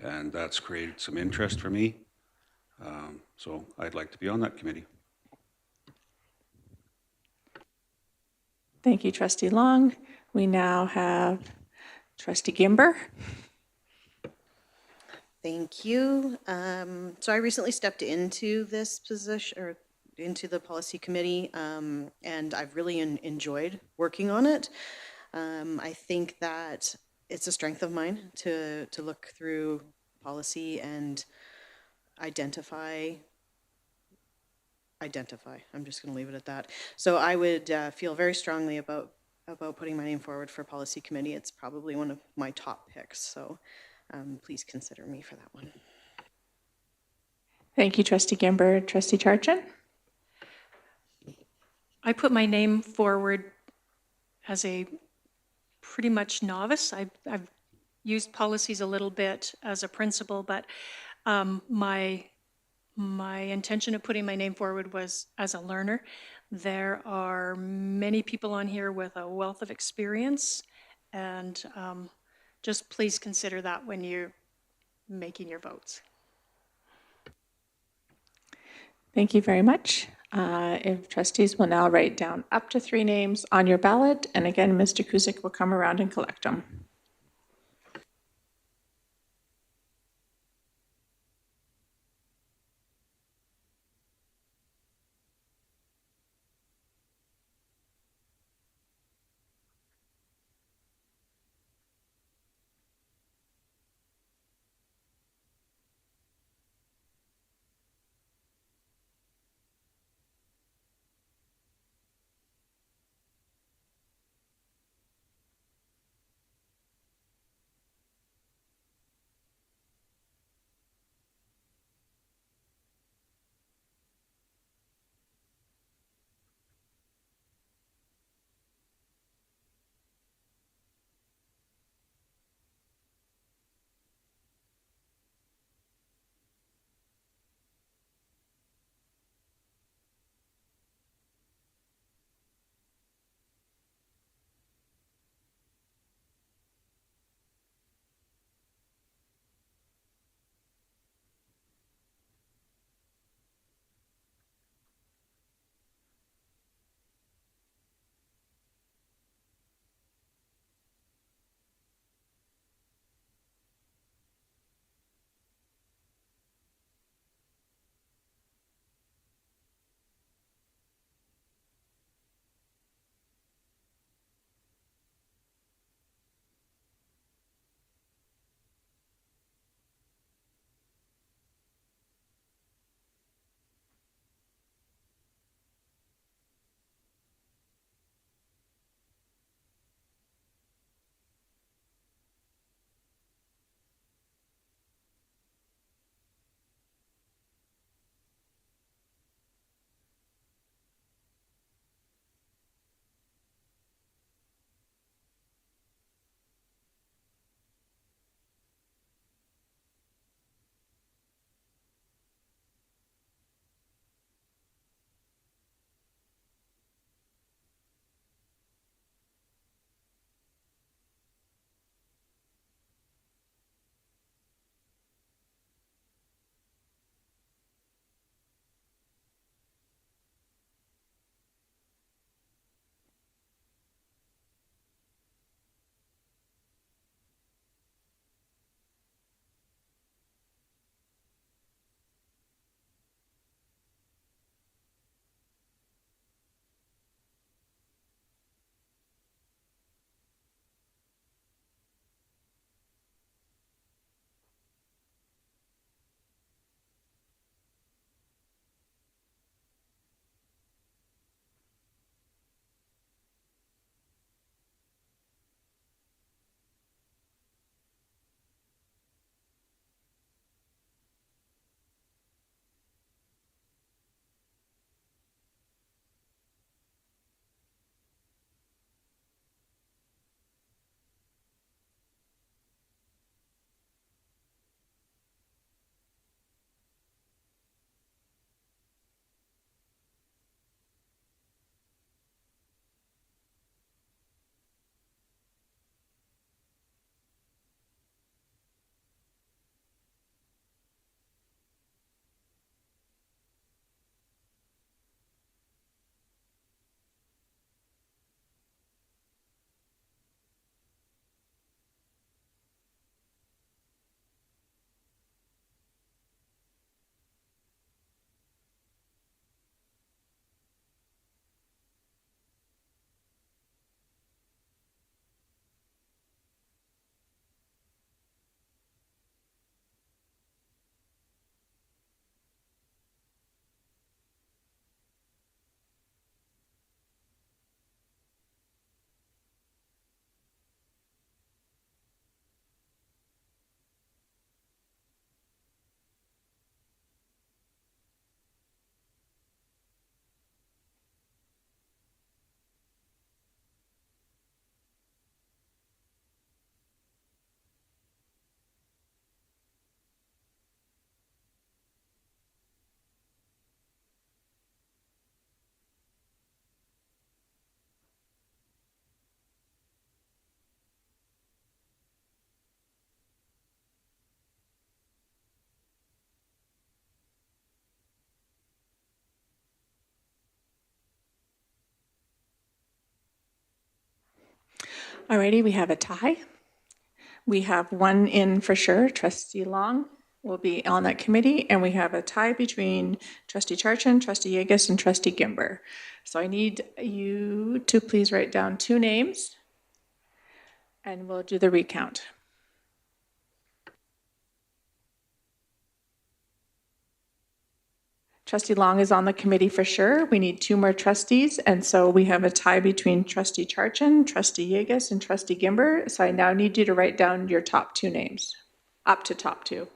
and that's created some interest for me. So I'd like to be on that committee. Thank you, Trustee Long. We now have Trustee Gimber. Thank you. So I recently stepped into this position, or into the policy committee, and I've really enjoyed working on it. I think that it's a strength of mine to look through policy and identify. I'm just going to leave it at that. So I would feel very strongly about putting my name forward for policy committee. It's probably one of my top picks. So please consider me for that one. Thank you, Trustee Gimber. Trustee Charchin? I put my name forward as a pretty much novice. I've used policies a little bit as a principal, but my intention of putting my name forward was as a learner. There are many people on here with a wealth of experience, and just please consider that when you're making your votes. Thank you very much. If trustees will now write down up to 3 names on your ballot, and again, Mr. Kuzic will come around and collect them. Alrighty, we have a tie. We have one in for sure. Trustee Long will be on that committee, and we have a tie between Trustee Charchin, Trustee Yegus, and Trustee Gimber. So I need you to please write down 2 names, and we'll do the recount. Trustee Long is on the committee for sure. We need 2 more trustees, and so we have a tie between Trustee Charchin, Trustee Yegus, and Trustee Gimber. So I now need you to write down your top 2 names, up to top 2.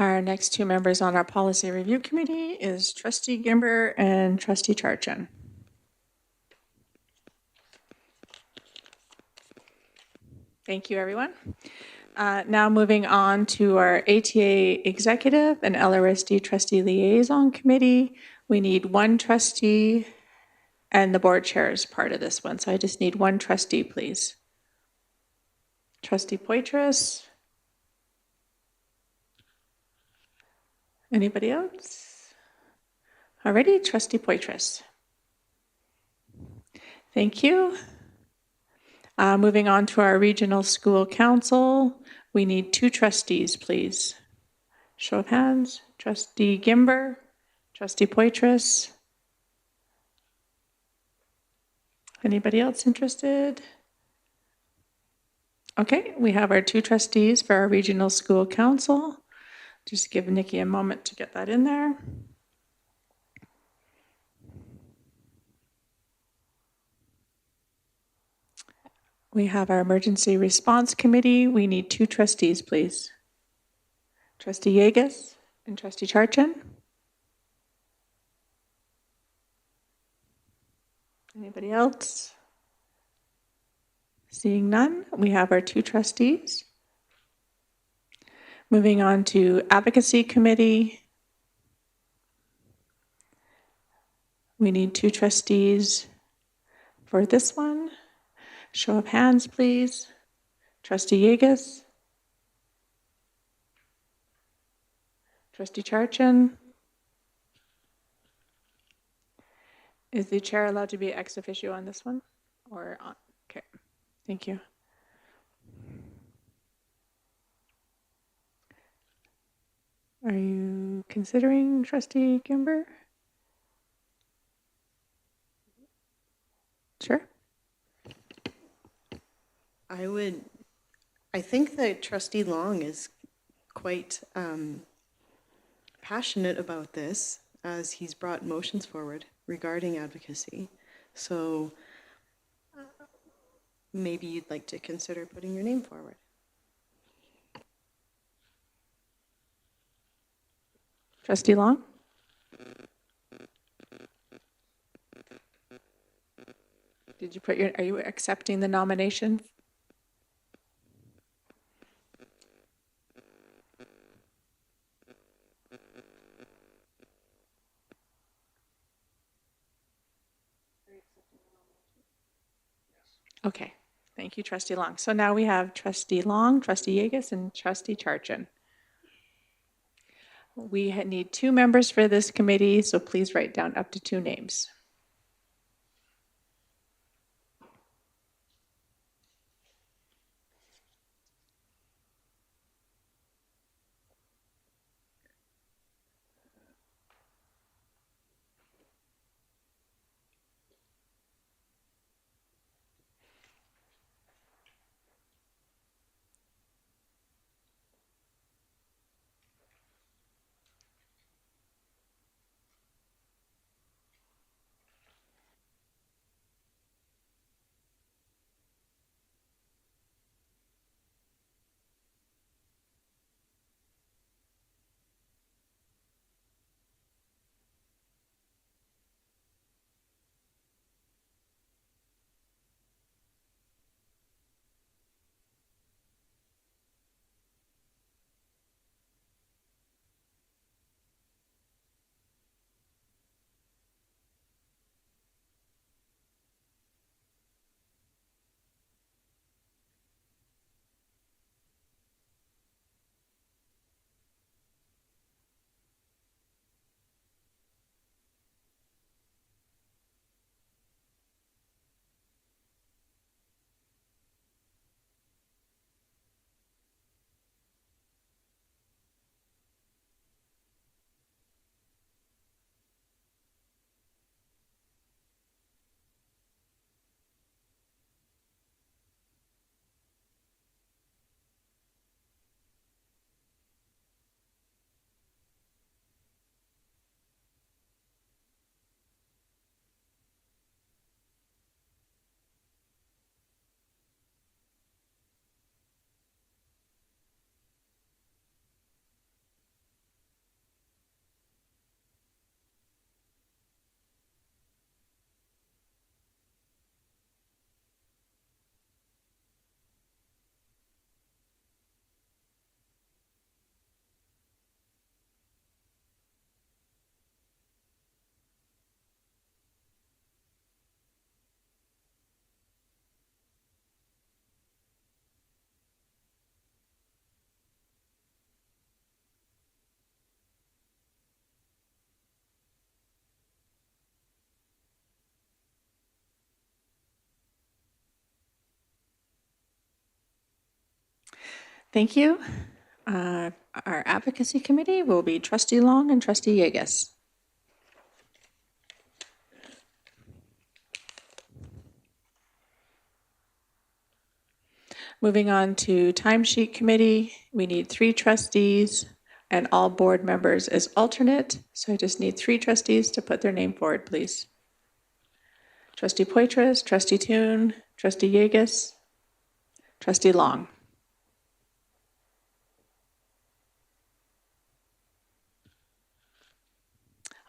Our next 2 members on our policy review committee is Trustee Gimber and Trustee Charchin. Thank you, everyone. Now moving on to our ATA Executive and LRSD Trustee Liaison Committee. We need 1 trustee, and the board chair is part of this one. So I just need 1 trustee, please. Trustee Poitras. Anybody else? Alrighty, Trustee Poitras. Thank you. Moving on to our Regional School Council, we need 2 trustees, please. Show of hands. Trustee Gimber, Trustee Poitras. Anybody else interested? Okay, we have our 2 trustees for our Regional School Council. Just give Nikki a moment to get that in there. We have our Emergency Response Committee. We need 2 trustees, please. Trustee Yegas and Trustee Charchin. Anybody else? Seeing none, we have our 2 trustees. Moving on to Advocacy Committee. We need 2 trustees for this one. Show of hands, please. Trustee Yegas. Trustee Charchin. Is the chair allowed to be ex officio on this one? Or on? Okay, thank you. Are you considering Trustee Kimber? Sure. I think that Trustee Long is quite passionate about this, as he's brought motions forward regarding advocacy. So maybe you'd like to consider putting your name forward. Trustee Long? Did you put your, are you accepting the nomination? Okay, thank you, Trustee Long. So now we have Trustee Long, Trustee Yegas, and Trustee Charchin. We need 2 members for this committee, so please write down up to 2 names. Thank you. Our advocacy committee will be Trustee Long and Trustee Yegas. Moving on to timesheet committee, we need 3 trustees and all board members as alternate. So I just need 3 trustees to put their name forward, please. Trustee Poitras, Trustee Toon, Trustee Yegas, Trustee Long.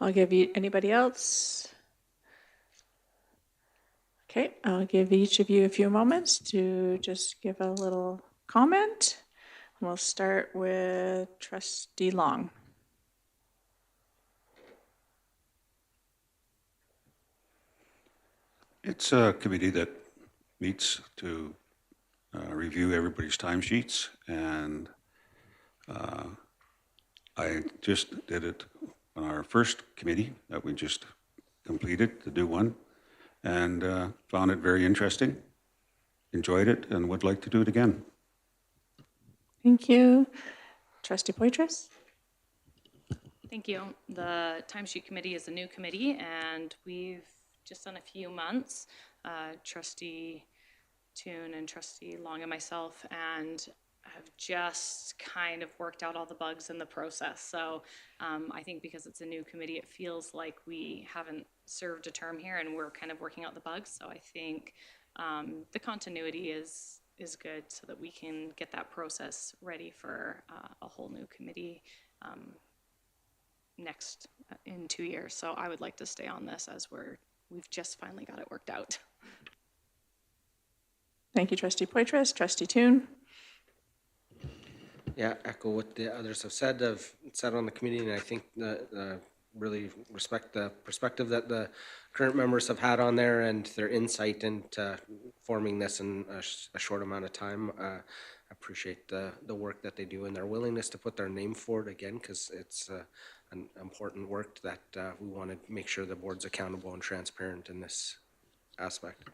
I'll give you, anybody else? Okay, I'll give each of you a few moments to just give a little comment. We'll start with Trustee Long. It's a committee that meets to review everybody's timesheets, and I just did it on our first committee that we just completed, the new one, and found it very interesting, enjoyed it, and would like to do it again. Thank you. Trustee Poitras? Thank you. The timesheet committee is a new committee, and we've just done a few months, Trustee Toon and Trustee Long and myself, and have just kind of worked out all the bugs in the process. So I think because it's a new committee, it feels like we haven't served a term here, and we're kind of working out the bugs. So I think the continuity is good, so that we can get that process ready for a whole new committee next in 2 years. So I would like to stay on this, as we've just finally got it worked out. Thank you, Trustee Poitras. Trustee Toon? Yeah, echo what the others have said. I've sat on the committee, and I think really respect the perspective that the current members have had on there and their insight into forming this in a short amount of time. I appreciate the work that they do and their willingness to put their name forward again, because it's an important work that we want to make sure the board's accountable and transparent in this aspect.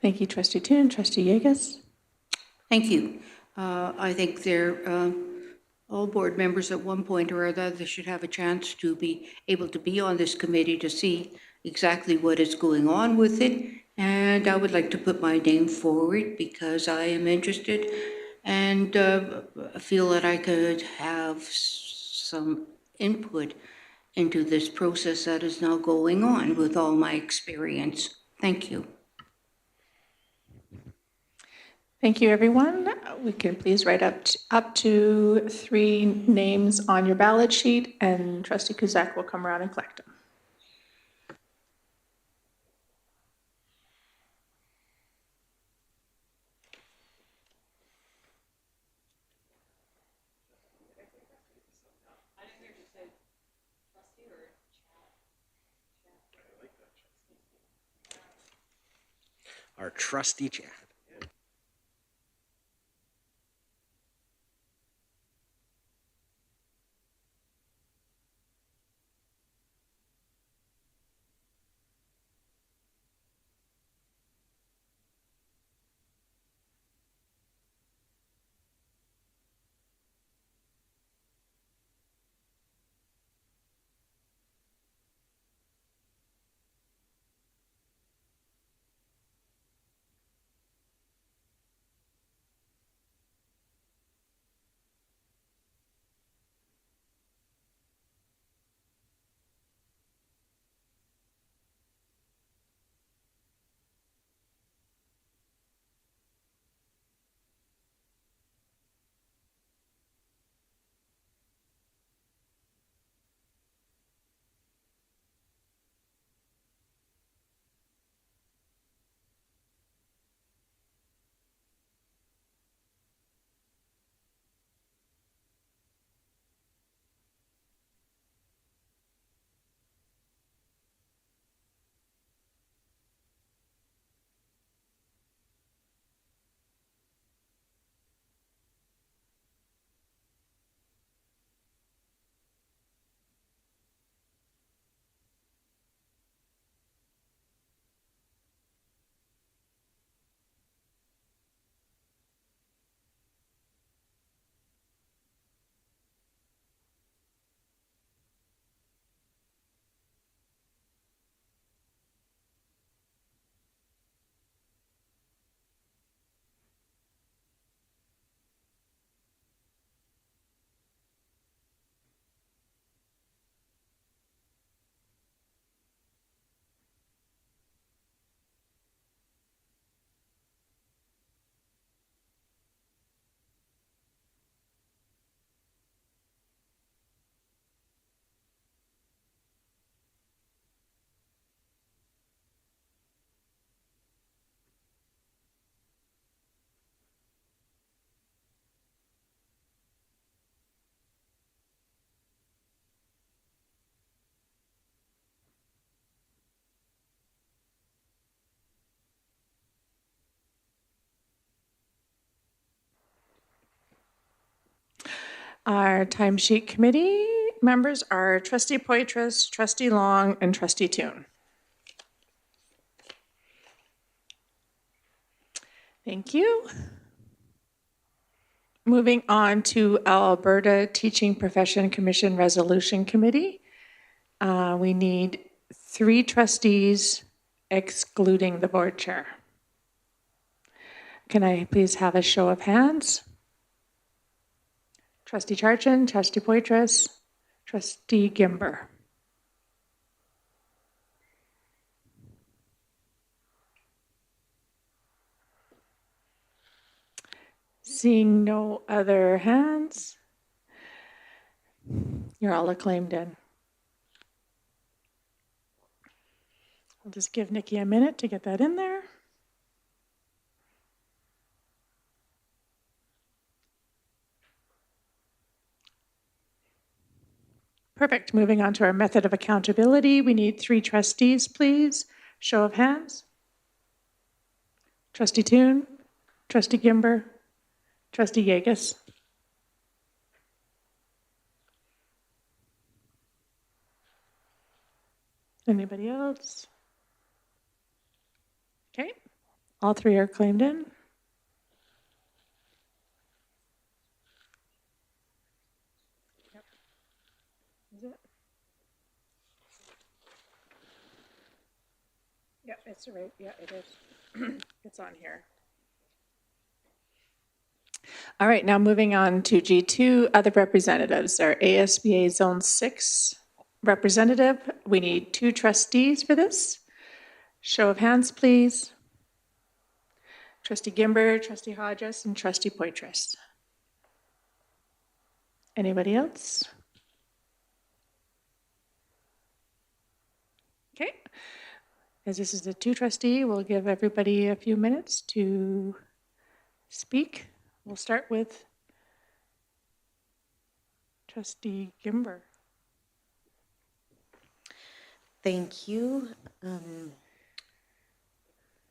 Thank you, Trustee Toon. Trustee Yegas? Thank you. I think they're all board members at one point or other should have a chance to be able to be on this committee to see exactly what is going on with it. And I would like to put my name forward because I am interested and feel that I could have some input into this process that is now going on with all my experience. Thank you. Thank you, everyone. We can please write up to 3 names on your ballot sheet, and Trustee Kuzak will come around and collect them. Our trustee Chad. Our timesheet committee members are Trustee Poitras, Trustee Long, and Trustee Toon. Thank you. Moving on to Alberta Teaching Profession Commission Resolution Committee. We need 3 trustees excluding the board chair. Can I please have a show of hands? Trustee Charchin, Trustee Poitras, Trustee Gimber. Seeing no other hands, you're all acclaimed in. I'll just give Nikki a minute to get that in there. Perfect. Moving on to our method of accountability. We need 3 trustees, please. Show of hands. Trustee Toon, Trustee Gimber, Trustee Yegus. Anybody else? Okay, all 3 are claimed in. Yep. Is it? Yeah, it's right. Yeah, it is. It's on here. All right, now moving on to G2, other representatives. Our ASBA Zone 6 representative. We need 2 trustees for this. Show of hands, please. Trustee Gimber, Trustee Hodges, and Trustee Poitras. Anybody else? Okay. As this is a 2 trustee, we'll give everybody a few minutes to speak. We'll start with Trustee Gimber. Thank you.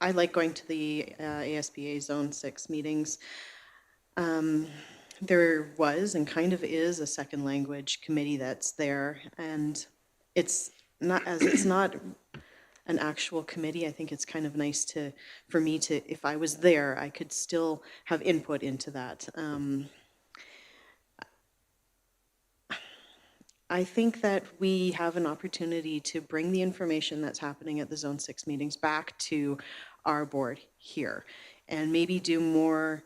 I like going to the ASBA Zone 6 meetings. There was and kind of is a second language committee that's there, and it's not an actual committee. I think it's kind of nice for me to, if I was there, I could still have input into that. I think that we have an opportunity to bring the information that's happening at the Zone 6 meetings back to our board here, and maybe do more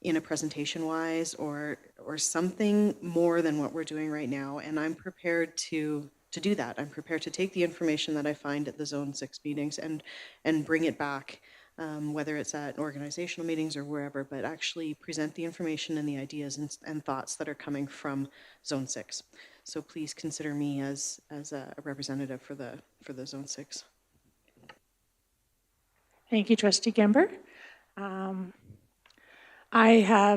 in a presentation-wise or something more than what we're doing right now. And I'm prepared to do that. I'm prepared to take the information that I find at the Zone 6 meetings and bring it back, whether it's at organizational meetings or wherever, but actually present the information and the ideas and thoughts that are coming from Zone 6. So please consider me as a representative for the Zone 6. Thank you, Trustee Gimber.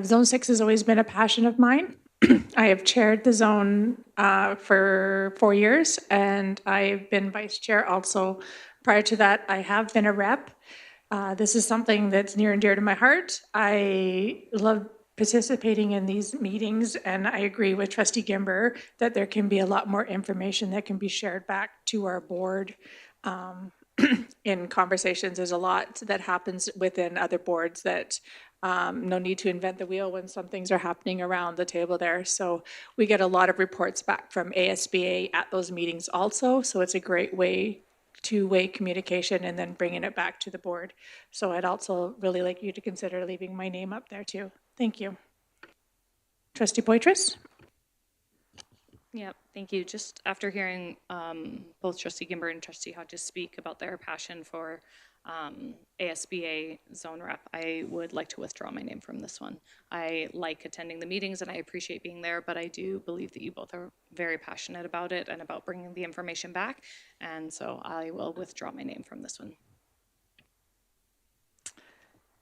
Zone 6 has always been a passion of mine. I have chaired the zone for 4 years, and I've been vice chair also. Prior to that, I have been a rep. This is something that's near and dear to my heart. I love participating in these meetings, and I agree with Trustee Gimber that there can be a lot more information that can be shared back to our board. In conversations, there's a lot that happens within other boards that no need to invent the wheel when some things are happening around the table there. So we get a lot of reports back from ASBA at those meetings also. So it's a great way, two-way communication and then bringing it back to the board. So I'd also really like you to consider leaving my name up there too. Thank you. Trustee Poitras? Yeah, thank you. Just after hearing both Trustee Gimber and Trustee Hodges speak about their passion for ASBA zone rep, I would like to withdraw my name from this one. I like attending the meetings and I appreciate being there, but I do believe that you both are very passionate about it and about bringing the information back, and so I will withdraw my name from this one.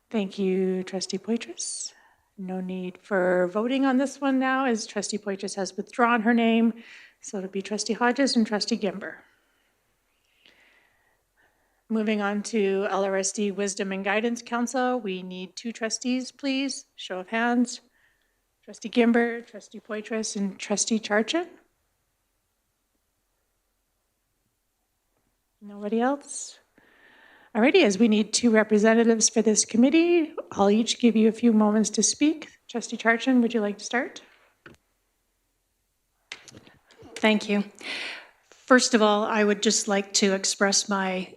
Thank you, Trustee Poitras. No need for voting on this one now, as Trustee Poitras has withdrawn her name. So it'll be Trustee Hodges and Trustee Gimber. Moving on to LRSD Wisdom and Guidance Council, we need 2 trustees, please. Show of hands. Trustee Gimber, Trustee Poitras, and Trustee Charchin? Nobody else? Alrighty, as we need 2 representatives for this committee, I'll each give you a few moments to speak. Trustee Charchin, would you like to start? Thank you. First of all, I would just like to express my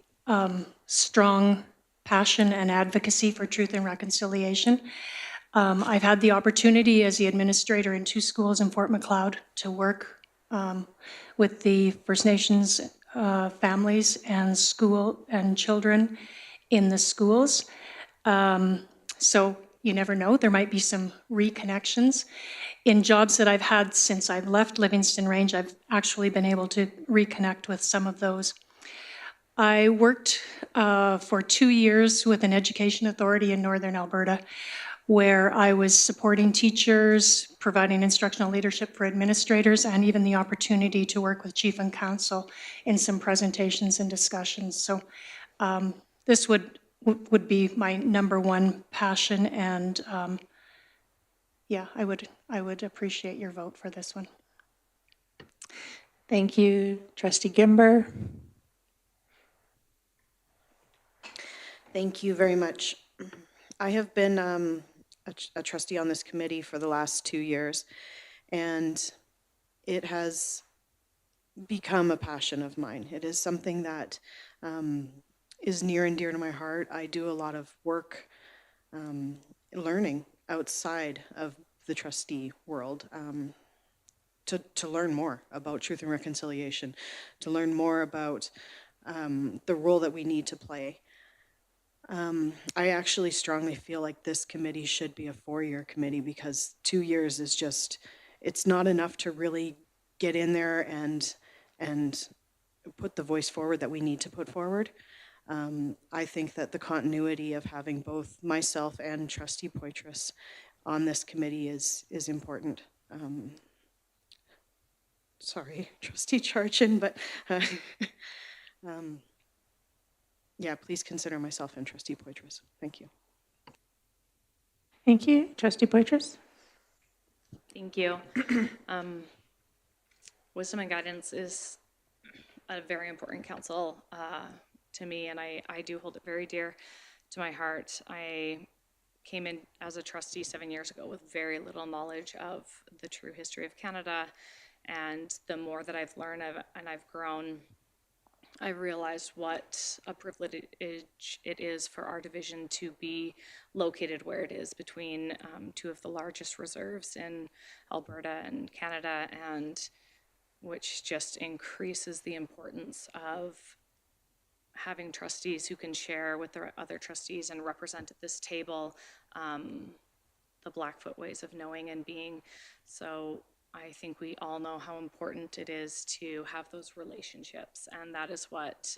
strong passion and advocacy for truth and reconciliation. I've had the opportunity as the administrator in 2 schools in Fort Macleod to work with the First Nations families and school and children in the schools. So you never know, there might be some reconnections. In jobs that I've had since I've left Livingstone Range, I've actually been able to reconnect with some of those. I worked for 2 years with an education authority in Northern Alberta, where I was supporting teachers, providing instructional leadership for administrators, and even the opportunity to work with chief and council in some presentations and discussions. So this would be my number 1 passion, and yeah, I would appreciate your vote for this one. Thank you, Trustee Gimber. Thank you very much. I have been a trustee on this committee for the last 2 years, and it has become a passion of mine. It is something that is near and dear to my heart. I do a lot of work learning outside of the trustee world to learn more about truth and reconciliation, to learn more about the role that we need to play. I actually strongly feel like this committee should be a 4-year committee, because 2 years is just, it's not enough to really get in there and put the voice forward that we need to put forward. I think that the continuity of having both myself and Trustee Poitras on this committee is important. Sorry, Trustee Charchin, but yeah, please consider myself and Trustee Poitras. Thank you. Thank you. Trustee Poitras? Thank you. Wisdom and Guidance is a very important council to me, and I do hold it very dear to my heart. I came in as a trustee 7 years ago with very little knowledge of the true history of Canada, and the more that I've learned and I've grown, I've realized what a privilege it is for our division to be located where it is, between 2 of the largest reserves in Alberta and Canada, and which just increases the importance of having trustees who can share with their other trustees and represent at this table the Blackfoot ways of knowing and being. So I think we all know how important it is to have those relationships, and that is what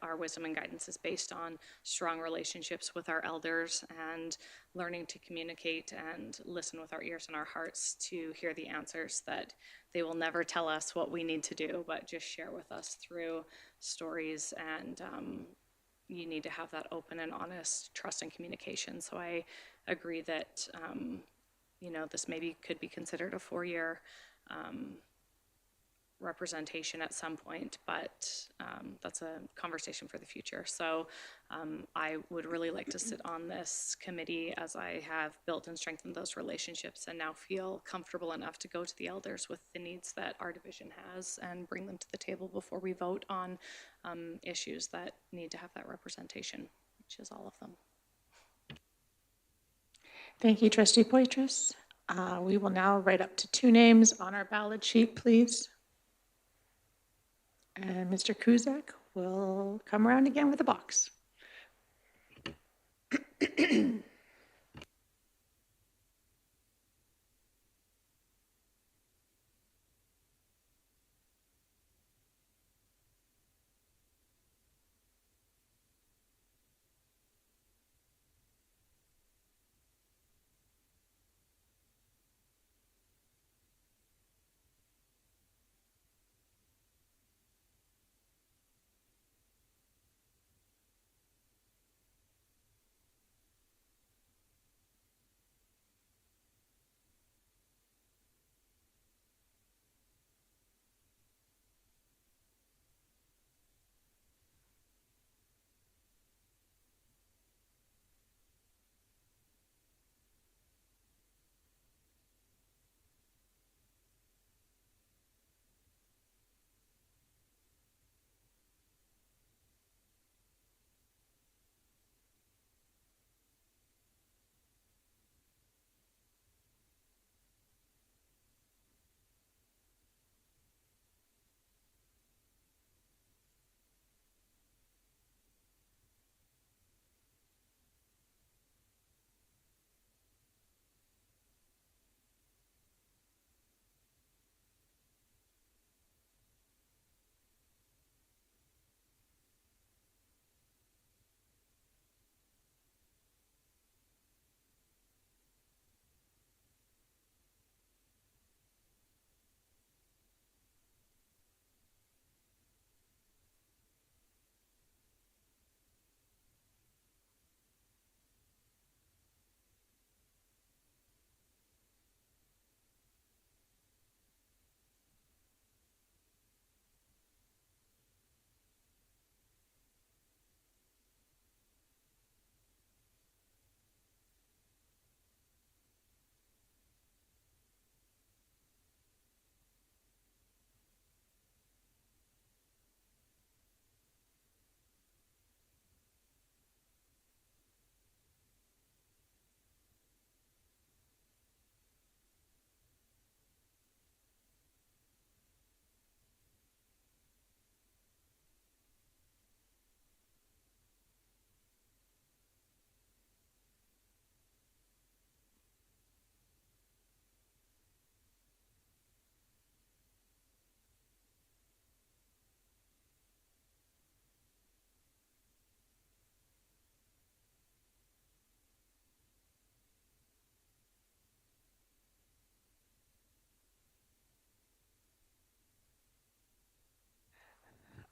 our Wisdom and Guidance is based on: strong relationships with our elders and learning to communicate and listen with our ears and our hearts to hear the answers that they will never tell us what we need to do, but just share with us through stories. And you need to have that open and honest trust and communication. So I agree that this maybe could be considered a 4-year representation at some point, but that's a conversation for the future. So I would really like to sit on this committee, as I have built and strengthened those relationships and now feel comfortable enough to go to the elders with the needs that our division has and bring them to the table before we vote on issues that need to have that representation, which is all of them. Thank you, Trustee Poitras. We will now write up to 2 names on our ballot sheet, please. And Mr. Kuzak will come around again with a box.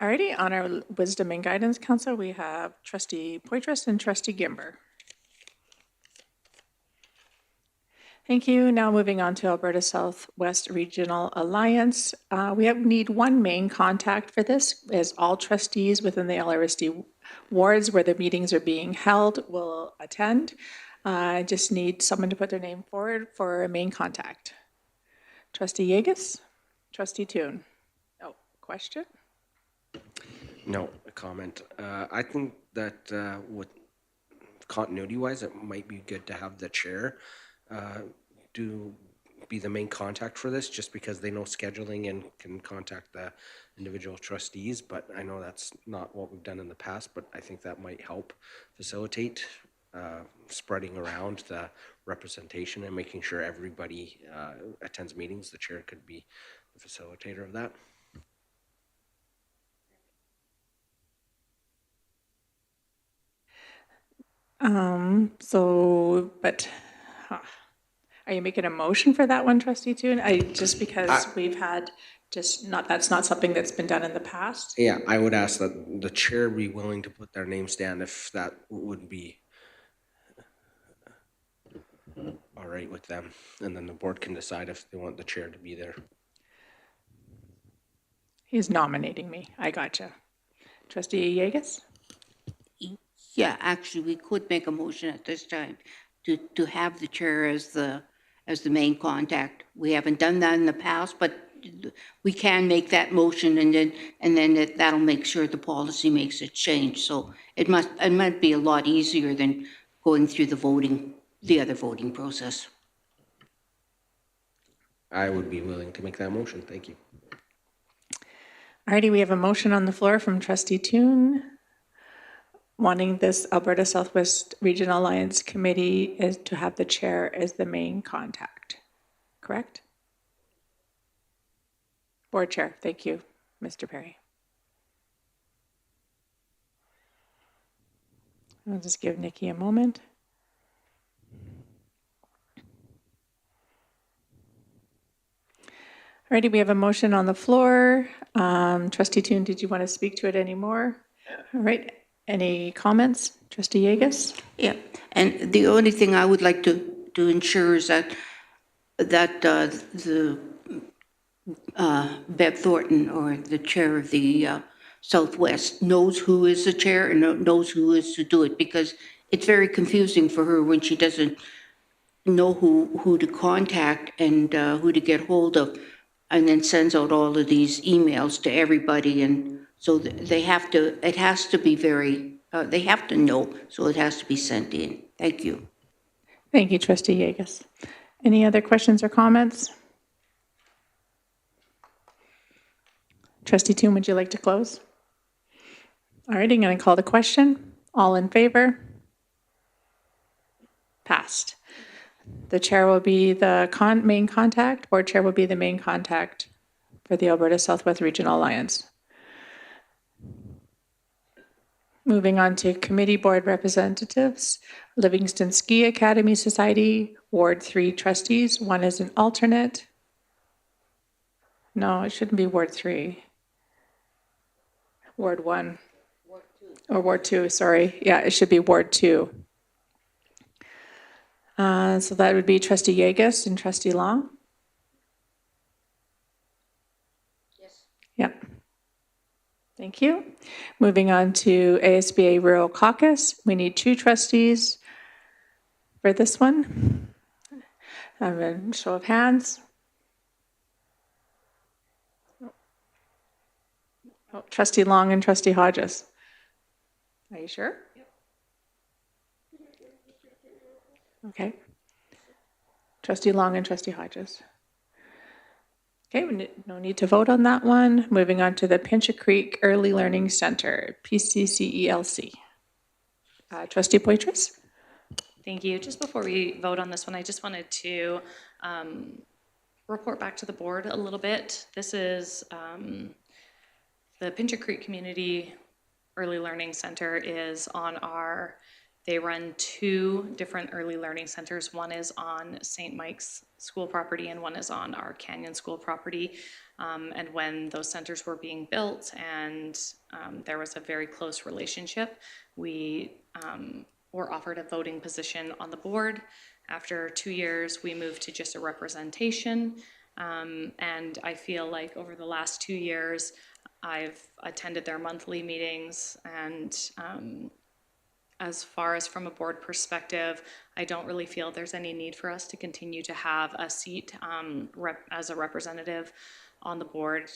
Alrighty, on our Wisdom and Guidance Council, we have Trustee Poitras and Trustee Gimber. Thank you. Now moving on to Alberta Southwest Regional Alliance. We need one main contact for this, as all trustees within the LRSD wards where the meetings are being held will attend. I just need someone to put their name forward for a main contact. Trustee Yegus? Trustee Toon? Oh, question? No, a comment. I think that with continuity-wise, it might be good to have the chair be the main contact for this, just because they know scheduling and can contact the individual trustees. But I know that's not what we've done in the past, but I think that might help facilitate spreading around the representation and making sure everybody attends meetings. The chair could be the facilitator of that. Are you making a motion for that one, Trustee Toon? Just because we've had that's not something that's been done in the past. Yeah, I would ask that the chair be willing to put their names down if that would be all right with them. And then the board can decide if they want the chair to be there. He's nominating me. I gotcha. Trustee Yegus? Yeah, actually, we could make a motion at this time to have the chair as the main contact. We haven't done that in the past, but we can make that motion, and then that'll make sure the policy makes a change. So it might be a lot easier than going through the other voting process. I would be willing to make that motion. Thank you. Alrighty, we have a motion on the floor from Trustee Toon wanting this Alberta Southwest Regional Alliance Committee is to have the chair as the main contact, correct? Board Chair, thank you, Mr. Perry. I'll just give Nikki a moment. Alrighty, we have a motion on the floor. Trustee Toon, did you want to speak to it anymore? All right, any comments? Trustee Yegus? Yeah, and the only thing I would like to ensure is that the Bev Thornton, or the chair of the Southwest, knows who is the chair and knows who is to do it, because it's very confusing for her when she doesn't know who to contact and who to get hold of, and then sends out all of these emails to everybody. And so they have to, it has to be very, they have to know, so it has to be sent in. Thank you. Thank you, Trustee Yegus. Any other questions or comments? Trustee Toon, would you like to close? All right, I'm going to call the question. All in favor? Passed. The chair will be the main contact. Board chair will be the main contact for the Alberta Southwest Regional Alliance. Moving on to committee board representatives. Livingstone Ski Academy Society, Ward 3 trustees. One is an alternate. No, it shouldn't be Ward 3. Ward 1. Or Ward 2, sorry. Yeah, it should be Ward 2. So that would be Trustee Yegus and Trustee Long? Yes. Yep. Thank you. Moving on to ASBA Rural Caucus. We need 2 trustees for this one. Have a show of hands. Oh, Trustee Long and Trustee Hodges. Are you sure? Yep. Okay. Trustee Long and Trustee Hodges. Okay, no need to vote on that one. Moving on to the Pincher Creek Early Learning Center, PCCELC. Trustee Poitras? Thank you. Just before we vote on this one, I just wanted to report back to the board a little bit. This is the Pincher Creek Community Early Learning Center is on our They run 2 different early learning centers. One is on St. Mike's school property and one is on our Canyon school property. And when those centers were being built and there was a very close relationship, we were offered a voting position on the board. After 2 years, we moved to just a representation. And I feel like over the last 2 years, I've attended their monthly meetings, and as far as from a board perspective, I don't really feel there's any need for us to continue to have a seat as a representative on the board.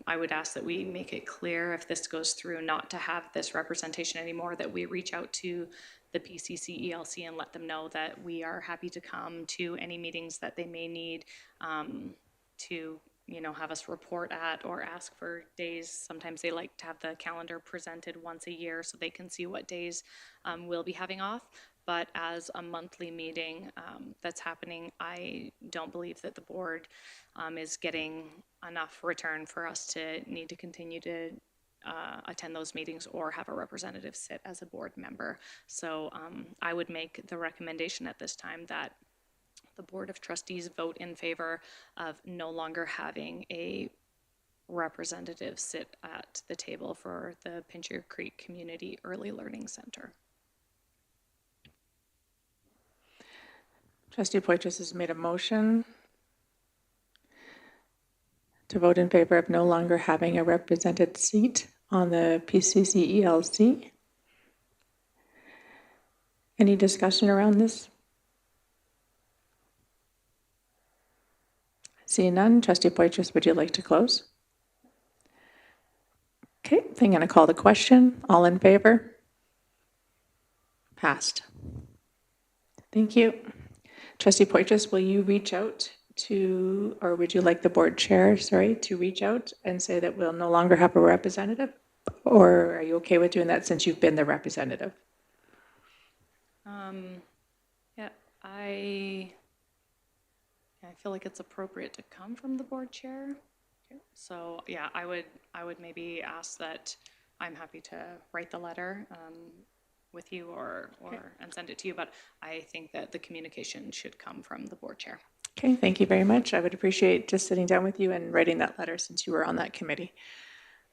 I would ask that we make it clear, if this goes through, not to have this representation anymore, that we reach out to the PCC ELC and let them know that we are happy to come to any meetings that they may need to have us report at or ask for days. Sometimes they like to have the calendar presented once a year so they can see what days we'll be having off. But as a monthly meeting that's happening, I don't believe that the board is getting enough return for us to need to continue to attend those meetings or have a representative sit as a board member. So I would make the recommendation at this time that the Board of Trustees vote in favor of no longer having a representative sit at the table for the Pincher Creek Community Early Learning Center. Trustee Poitras has made a motion to vote in favor of no longer having a represented seat on the PCC ELC. Any discussion around this? Seeing none, Trustee Poitras, would you like to close? Okay, I'm going to call the question. All in favor? Passed. Thank you. Trustee Poitras, will you reach out to, or would you like the board chair, to reach out and say that we'll no longer have a representative? Or are you okay with doing that since you've been the representative? Yeah, I feel like it's appropriate to come from the board chair. So yeah, I would maybe ask that I'm happy to write the letter with you and send it to you, but I think that the communication should come from the board chair. Okay, thank you very much. I would appreciate just sitting down with you and writing that letter since you were on that committee.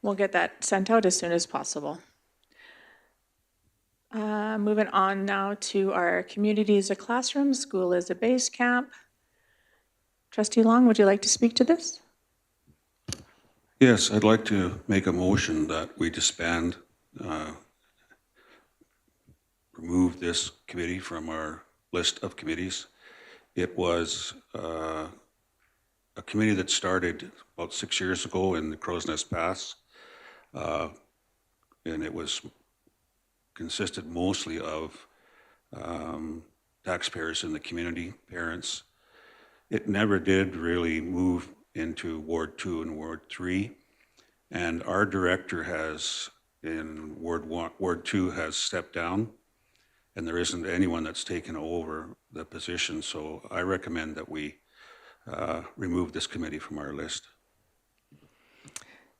We'll get that sent out as soon as possible. Moving on now to our community as a classroom, school as a base camp. Trustee Long, would you like to speak to this? Yes, I'd like to make a motion that we disband, remove this committee from our list of committees. It was a committee that started about 6 years ago in the Crow's Nest Pass, and it was consisted mostly of taxpayers in the community, parents. It never did really move into Ward 2 and Ward 3, and our director has, in Ward 2 has stepped down, and there isn't anyone that's taken over the position, so I recommend that we remove this committee from our list.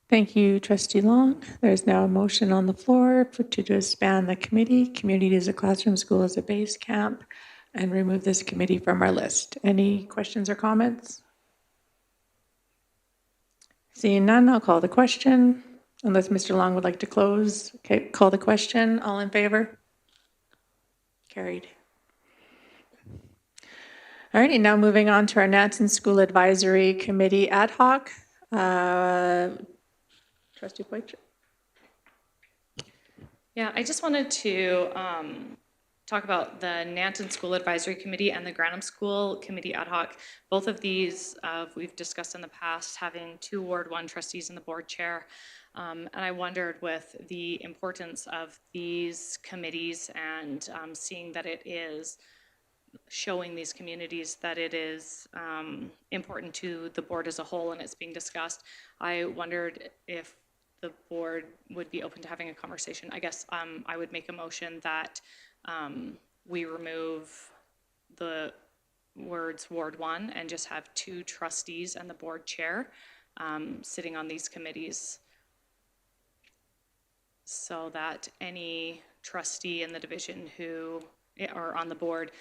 Thank you, Trustee Long. There's now a motion on the floor to disband the committee, community as a classroom, school as a base camp, and remove this committee from our list. Any questions or comments? Seeing none, I'll call the question, unless Mr. Long would like to close. Okay, call the question. All in favor? Carried. All righty, now moving on to our Nansen School Advisory Committee ad hoc. Trustee Poitras. Yeah, I just wanted to talk about the Nanton School Advisory Committee and the Grantham School Committee ad hoc. Both of these we've discussed in the past, having 2 Ward 1 trustees and the board chair. And I wondered, with the importance of these committees and seeing that it is showing these communities that it is important to the board as a whole and it's being discussed, I wondered if the board would be open to having a conversation. I guess I would make a motion that we remove the words Ward 1 and just have 2 trustees and the board chair sitting on these committees, so that any trustee in the division who, or on the board,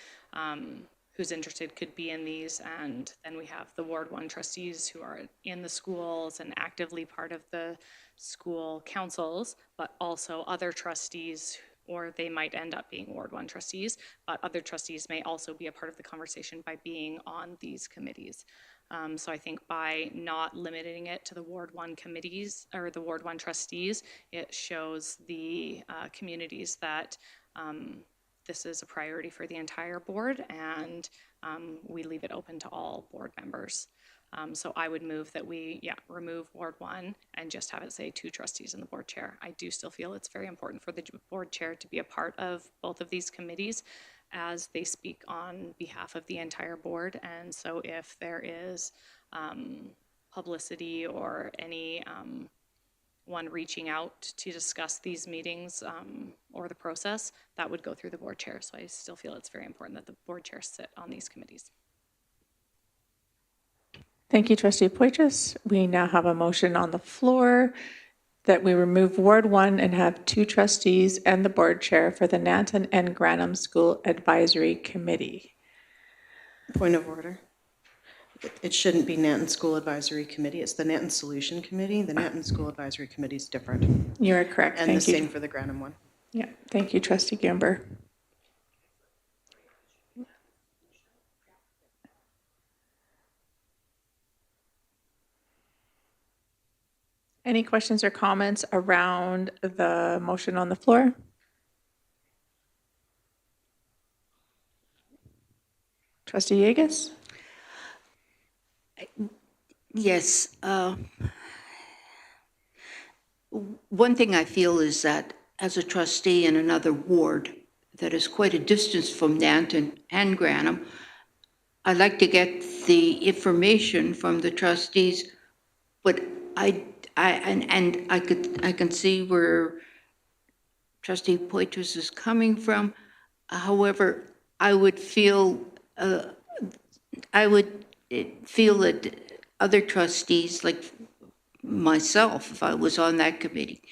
who's interested could be in these. And then we have the Ward 1 trustees who are in the schools and actively part of the school councils, but also other trustees, or they might end up being Ward 1 trustees, but other trustees may also be a part of the conversation by being on these committees. So I think by not limiting it to the Ward 1 committees or the Ward 1 trustees, it shows the communities that this is a priority for the entire board, and we leave it open to all board members. So I would move that we, remove Ward 1 and just have it say 2 trustees in the board chair. I do still feel it's very important for the board chair to be a part of both of these committees as they speak on behalf of the entire board. And so if there is publicity or any one reaching out to discuss these meetings or the process, that would go through the board chair. So I still feel it's very important that the board chair sit on these committees. Thank you, Trustee Poitras. We now have a motion on the floor that we remove Ward 1 and have 2 trustees and the board chair for the Nanton and Granham School Advisory Committee. Point of order. It shouldn't be Nanton School Advisory Committee. It's the Nanton Solution Committee. The Nanton School Advisory Committee is different. You are correct. And the Thank you. same for the Granham one. Yeah, thank you, Trustee Gimber. Any questions or comments around the motion on the floor? Trustee Yegas? Yes. One thing I feel is that as a trustee in another ward that is quite a distance from Nanton and Granham, I'd like to get the information from the trustees, but I can see where Trustee Poitras is coming from. However, I would feel that other trustees, like myself, if I was on that committee,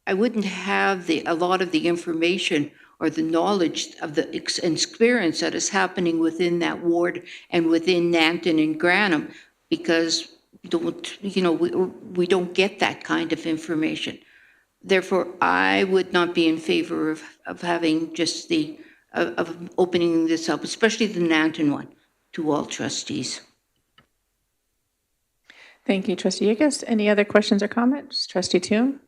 I wouldn't have a lot of the information or the knowledge of the experience that is happening within that ward and within Nanton and Granham, because we don't get that kind of information. Therefore, I would not be in favor of having just of opening this up, especially the Nanton one, to all trustees. Thank you, Trustee Yegas. Any other questions or comments? Trustee Toom?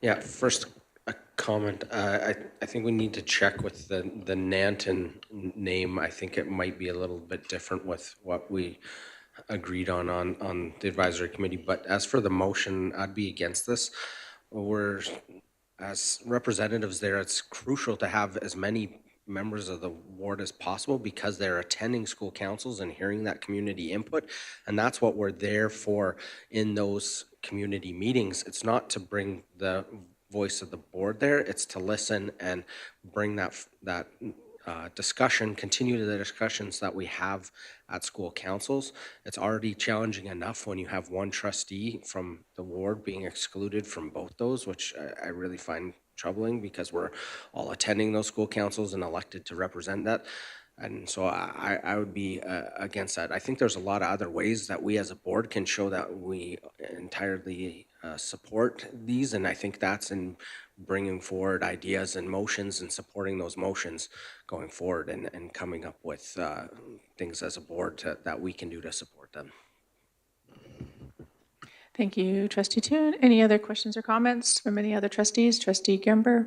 Yeah, first a comment. I think we need to check with the Nanton name. I think it might be a little bit different with what we agreed on the advisory committee. But as for the motion, I'd be against this. We're, as representatives there, it's crucial to have as many members of the ward as possible because they're attending school councils and hearing that community input. And that's what we're there for in those community meetings. It's not to bring the voice of the board there, it's to listen and bring that discussion, continue the discussions that we have at school councils. It's already challenging enough when you have one trustee from the ward being excluded from both those, which I really find troubling because we're all attending those school councils and elected to represent that. And so I would be against that. I think there's a lot of other ways that we as a board can show that we entirely support these. And I think that's in bringing forward ideas and motions and supporting those motions going forward and coming up with things as a board that we can do to support them. Thank you, Trustee Toon. Any other questions or comments from any other trustees? Trustee Gimber?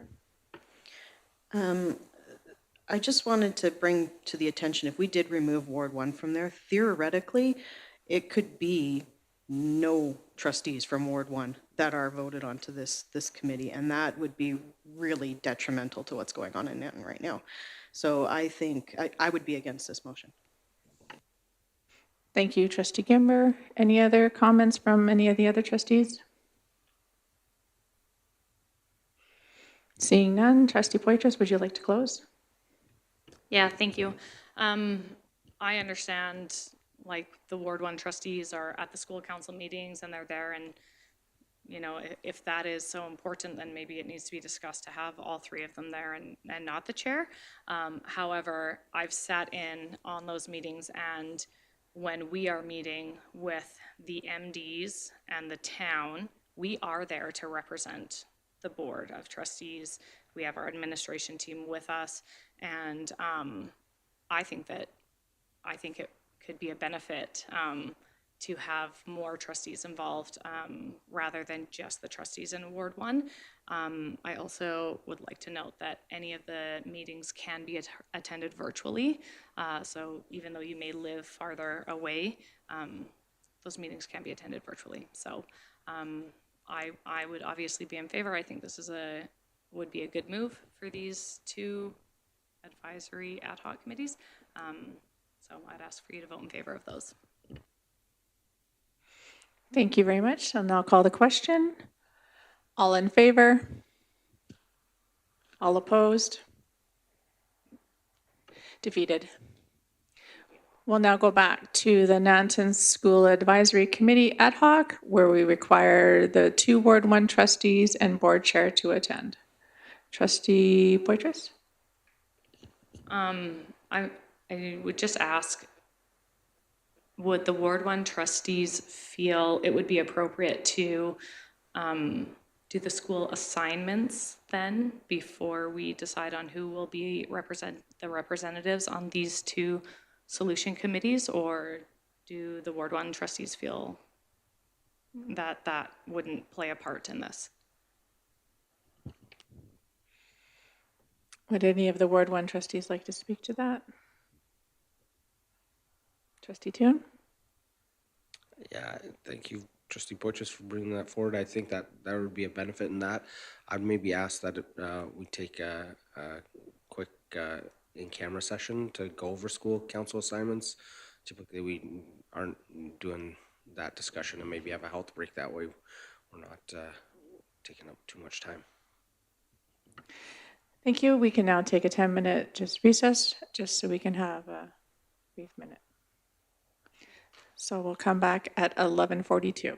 I just wanted to bring to the attention, if we did remove Ward 1 from there, theoretically, it could be no trustees from Ward 1 that are voted onto this committee, and that would be really detrimental to what's going on in Nanton right now. So I think I would be against this motion. Thank you, Trustee Gimber. Any other comments from any of the other trustees? Seeing none, Trustee Poitras, would you like to close? Yeah, thank you. I understand, like, the Ward 1 trustees are at the school council meetings and they're there and you know, if that is so important, then maybe it needs to be discussed to have all three of them there and not the chair. However, I've sat in on those meetings, and when we are meeting with the MDs and the town, we are there to represent the board of trustees. We have our administration team with us, and I think it could be a benefit to have more trustees involved rather than just the trustees in Ward 1. I also would like to note that any of the meetings can be attended virtually. So even though you may live farther away, those meetings can be attended virtually. So I would obviously be in favor. I think this is would be a good move for these two advisory ad hoc committees. So I'd ask for you to vote in favor of those. Thank you very much. I'll now call the question. All in favor? All opposed? Defeated. We'll now go back to the Nanton School Advisory Committee ad hoc, where we require the 2 Ward 1 trustees and board chair to attend. Trustee Poitras? I would just ask, would the Ward 1 trustees feel it would be appropriate to do the school assignments then before we decide on who will be the representatives on these 2 solution committees, or do the Ward 1 trustees feel that that wouldn't play a part in this? Would any of the Ward 1 trustees like to speak to that? Trustee Toon? Yeah, thank you, Trustee Poitras, for bringing that forward. I think that there would be a benefit in that. I'd maybe ask that we take a quick in-camera session to go over school council assignments. Typically, we aren't doing that discussion, and maybe have a health break that way. We're not taking up too much time. Thank you. We can now take a 10-minute recess, just so we can have a brief minute. So we'll come back at 11:42.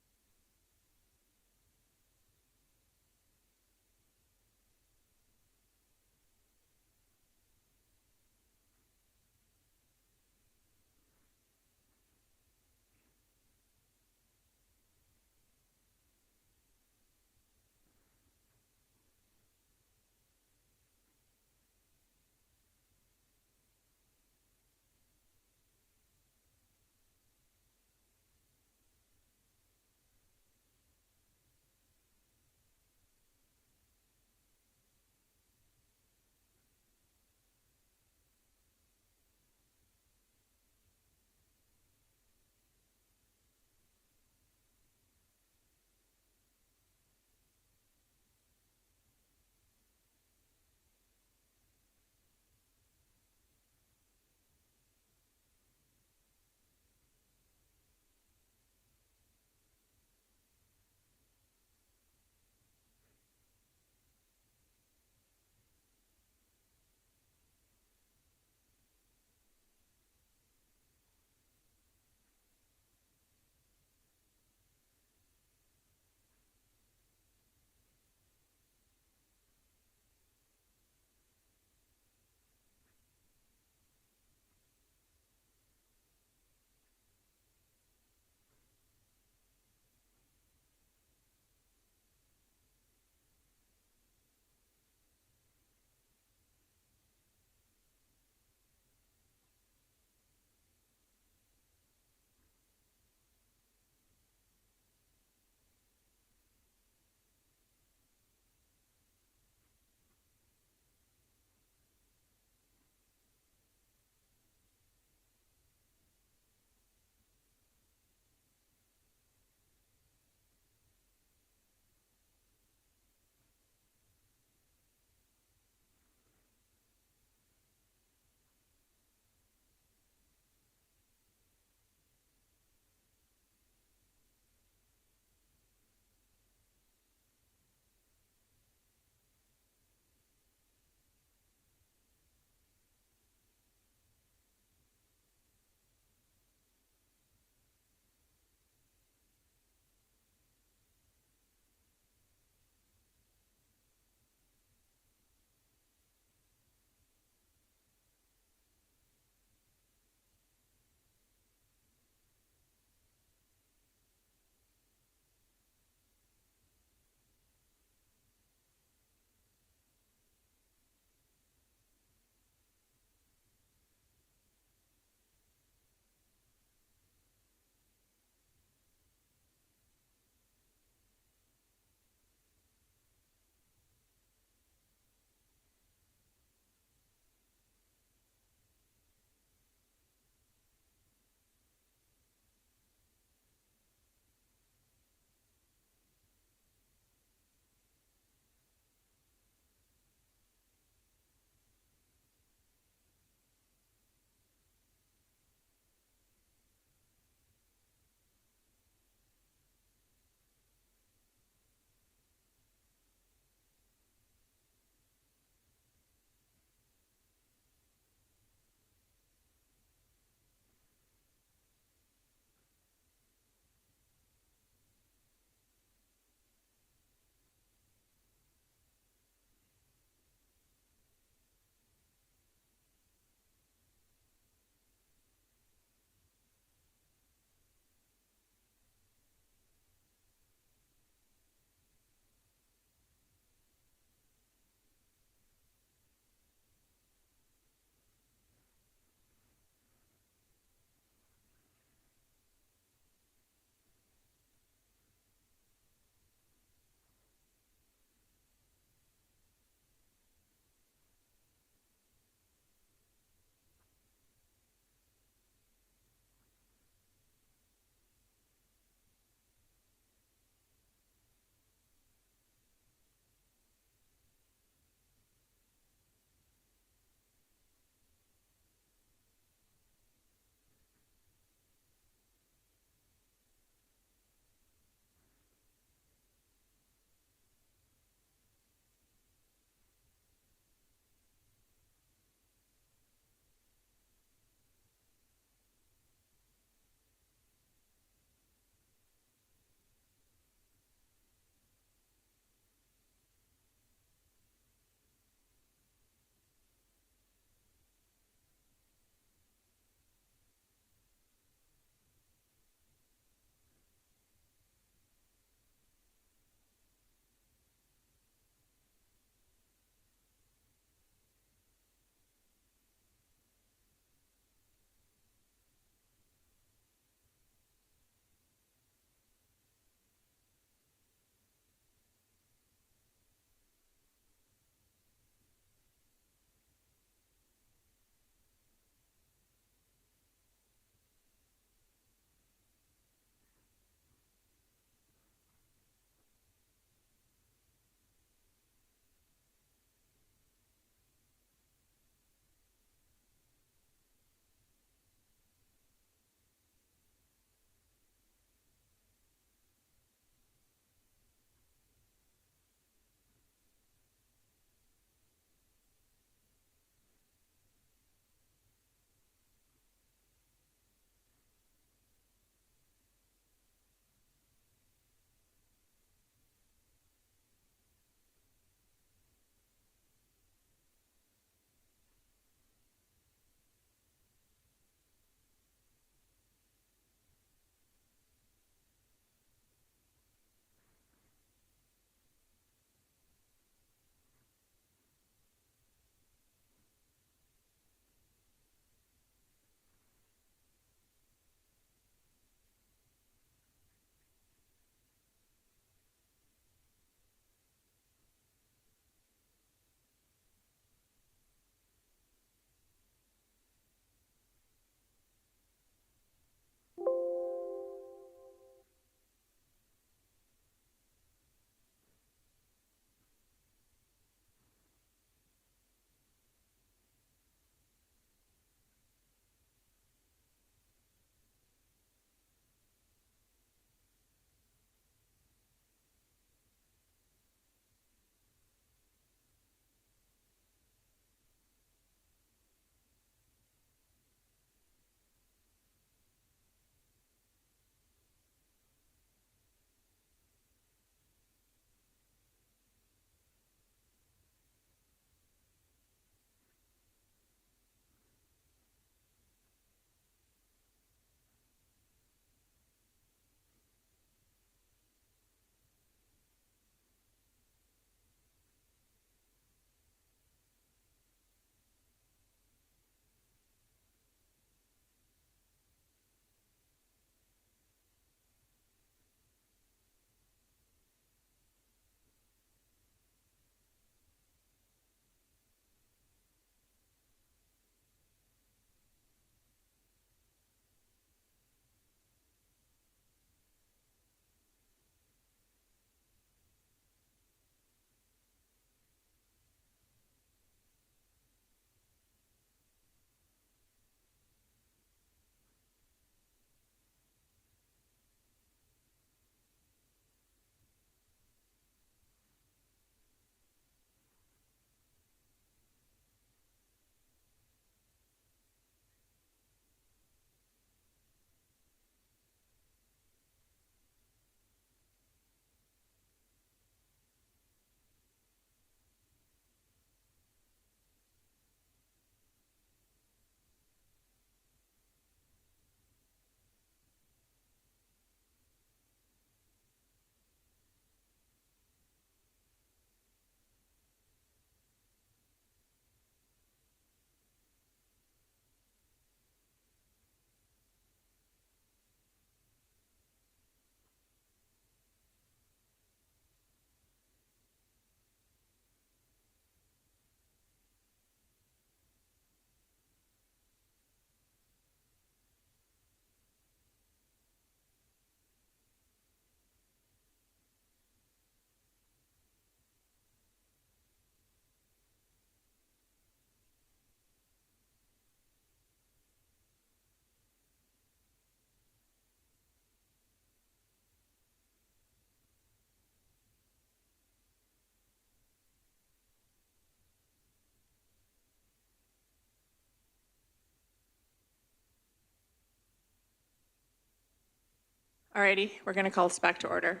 Alrighty, we're going to call us back to order.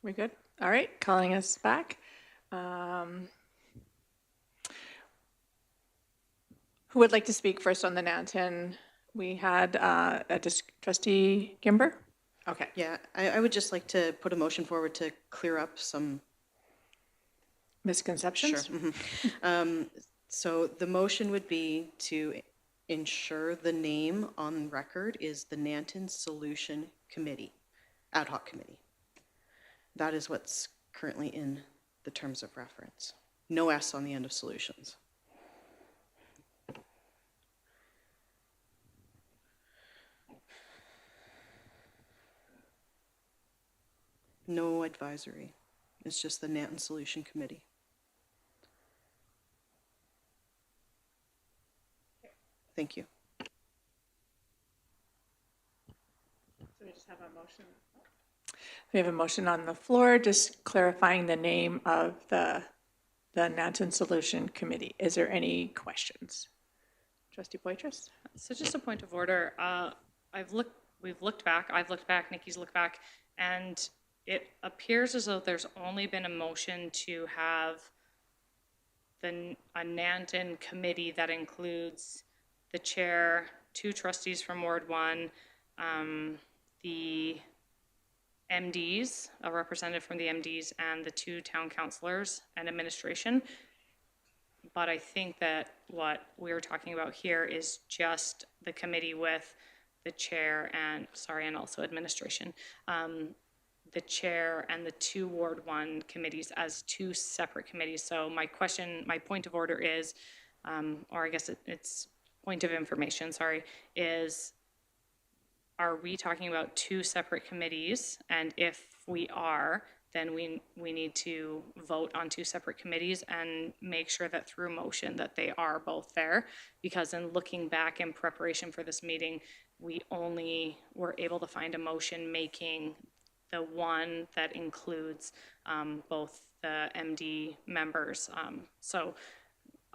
We good? All right, calling us back. Who would like to speak first on the Nanton? We had Trustee Gimber? Okay. Yeah, I would just like to put a motion forward to clear up some. Misconceptions? Sure. So the motion would be to ensure the name on record is the Nanton Solution Committee, ad hoc committee. That is what's currently in the terms of reference. No S on the end of solutions. No advisory. It's just the Nanton Solution Committee. Thank you. So we just have a motion. We have a motion on the floor, just clarifying the name of the Nanton Solution Committee. Is there any questions? Trustee Poitras? So just a point of order. We've looked back, I've looked back, Nikki's looked back, and it appears as though there's only been a motion to have a Nanton committee that includes the chair, 2 trustees from Ward 1, the MDs, a representative from the MDs, and the 2 town councilors and administration. But I think that what we're talking about here is just the committee with the chair and, and also administration. The chair and the 2 Ward 1 committees as 2 separate committees. So my point of order is, or I guess it's point of information, is are we talking about 2 separate committees? And if we are, then we need to vote on 2 separate committees and make sure that through motion that they are both there. Because in looking back in preparation for this meeting, we only were able to find a motion making the one that includes both the MD members. So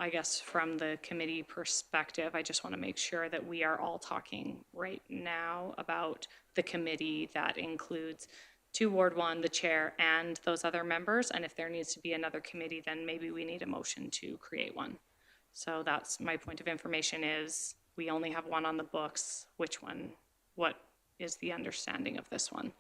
I guess from the committee perspective, I just want to make sure that we are all talking right now about the committee that includes 2 Ward 1, the chair, and those other members. And if there needs to be another committee, then maybe we need a motion to create one. So that's my point of information is we only have one on the books. Which one? What is the understanding of this one?